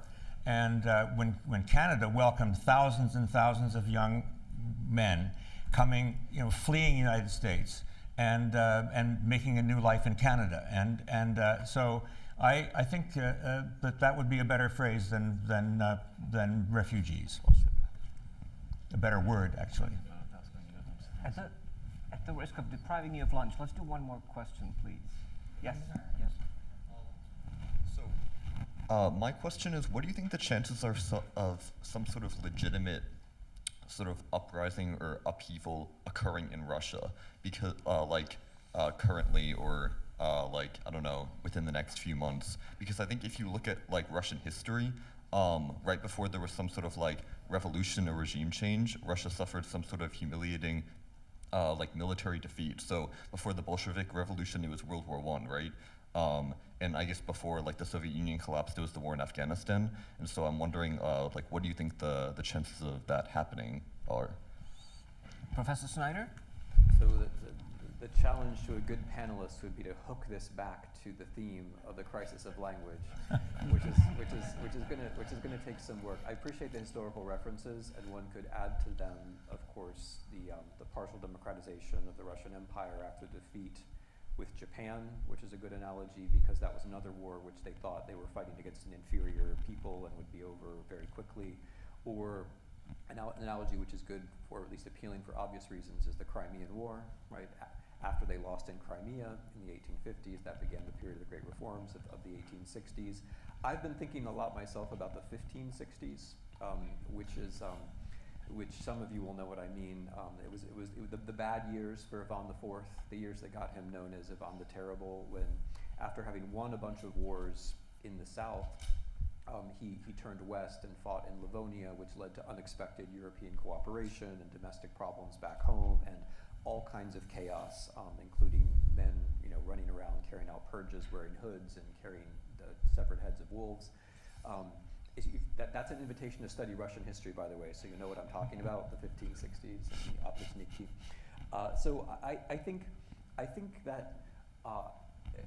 and when Canada welcomed thousands and thousands of young men coming, fleeing the United States and making a new life in Canada, and so I think that would be a better phrase than refugees. A better word, actually. At the risk of depriving you of lunch, let's do one more question, please. Yes. Yes. So, my question is, what do you think the chances are of some sort of legitimate sort of uprising or upheaval occurring in Russia? Because, currently, or I don't know, within the next few months? Because I think if you look at Russian history, right before there was some sort of revolution or regime change, Russia suffered some sort of humiliating military defeat. So before the Bolshevik Revolution, it was World War I, right? And I guess before the Soviet Union collapsed, it was the war in Afghanistan. And so I'm wondering, what do you think the chances of that happening are? Professor Snyder? So the challenge to a good panelist would be to hook this back to the theme of the crisis of language, which is going to take some work. I appreciate the historical references, and one could add to them, of course, the partial democratization of the Russian Empire after defeat with Japan, which is a good analogy because that was another war which they thought they were fighting against an inferior people and would be over very quickly, or an analogy which is good, or at least appealing for obvious reasons, is the Crimean War, right? After they lost in Crimea in the 1850s, that began the period of the great reforms of the 1860s. I've been thinking a lot myself about the 1560s, which some of you will know what I mean. It was the bad years for Ivan IV, the years that got him known as Ivan the Terrible, when after having won a bunch of wars in the south, he turned west and fought in Livonia, which led to unexpected European cooperation and domestic problems back home, and all kinds of chaos, including men, running around carrying out purges, wearing hoods, and carrying the severed heads of wolves. That's an invitation to study Russian history, by the way, so you know what I'm talking about, the 1560s and the Opusniki. So I think that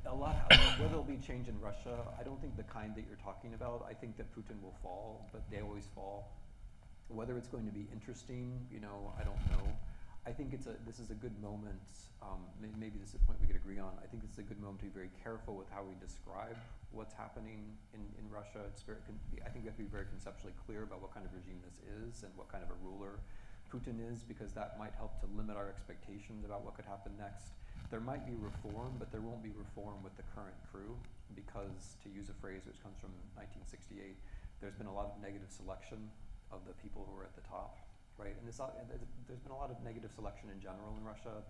a lot, whether there'll be change in Russia, I don't think the kind that you're talking about. I think that Putin will fall, but they always fall. Whether it's going to be interesting, I don't know. I think this is a good moment, maybe this is a point we could agree on. I think this is a good moment to be very careful with how we describe what's happening in Russia. I think we have to be very conceptually clear about what kind of regime this is and what kind of a ruler Putin is, because that might help to limit our expectations about what could happen next. There might be reform, but there won't be reform with the current crew because, to use a phrase which comes from 1968, there's been a lot of negative selection of the people who are at the top, right? And there's been a lot of negative selection in general in Russia.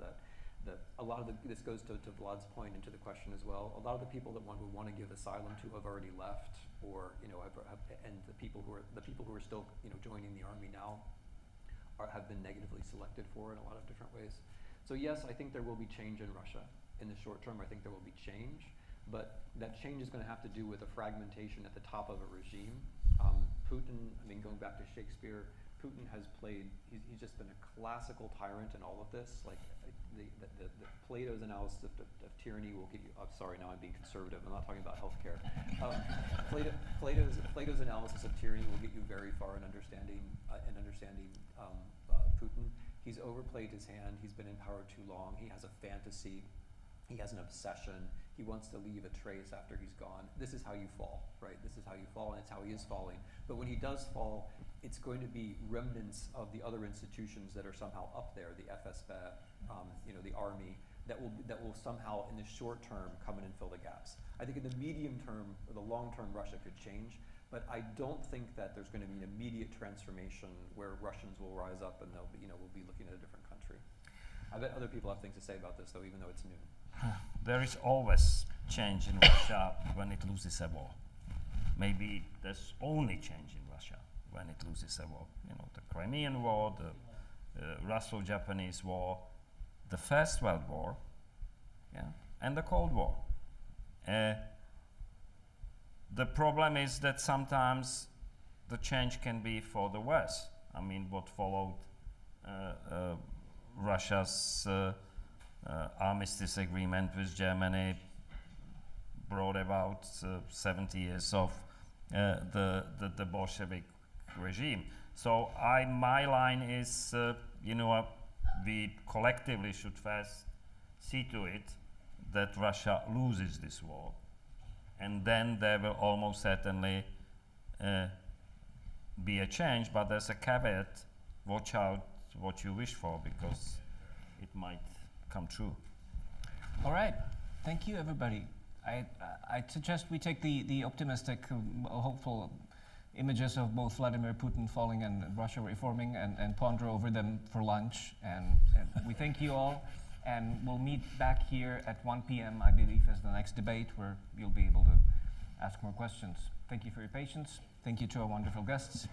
That a lot of this goes to Vlad's point and to the question as well. A lot of the people that one would want to give asylum to have already left, or and the people who are still joining the army now have been negatively selected for in a lot of different ways. So yes, I think there will be change in Russia. In the short term, I think there will be change, but that change is going to have to do with a fragmentation at the top of a regime. Putin, going back to Shakespeare, Putin has played, he's just been a classical tyrant in all of this. Like the Plato's analysis of tyranny will get you, I'm sorry, now I'm being conservative, I'm not talking about healthcare. Plato's analysis of tyranny will get you very far in understanding Putin. He's overplayed his hand, he's been in power too long, he has a fantasy, he has an obsession, he wants to leave a trace after he's gone. This is how you fall, right? This is how you fall, and it's how he is falling. But when he does fall, it's going to be remnants of the other institutions that are somehow up there, the FSB, the army, that will somehow in the short term come in and fill the gaps. I think in the medium term or the long term Russia could change, but I don't think that there's going to be an immediate transformation where Russians will rise up and we'll be looking at a different country. I bet other people have things to say about this though, even though it's new. There is always change in Russia when it loses a war. Maybe there's only change in Russia when it loses a war. The Crimean War, the Russo-Japanese War, the First World War, and the Cold War. The problem is that sometimes the change can be for the worse. What followed Russia's armistice agreement with Germany brought about 70 years of the Bolshevik regime. So my line is, we collectively should first see to it that Russia loses this war. And then there will almost certainly be a change, but there's a caveat: watch out what you wish for, because it might come true. All right, thank you everybody. I suggest we take the optimistic, hopeful images of both Vladimir Putin falling and Russia reforming and ponder over them for lunch. And we thank you all, and we'll meet back here at 1 p.m. I believe as the next debate, where you'll be able to ask more questions. Thank you for your patience. Thank you to our wonderful guests.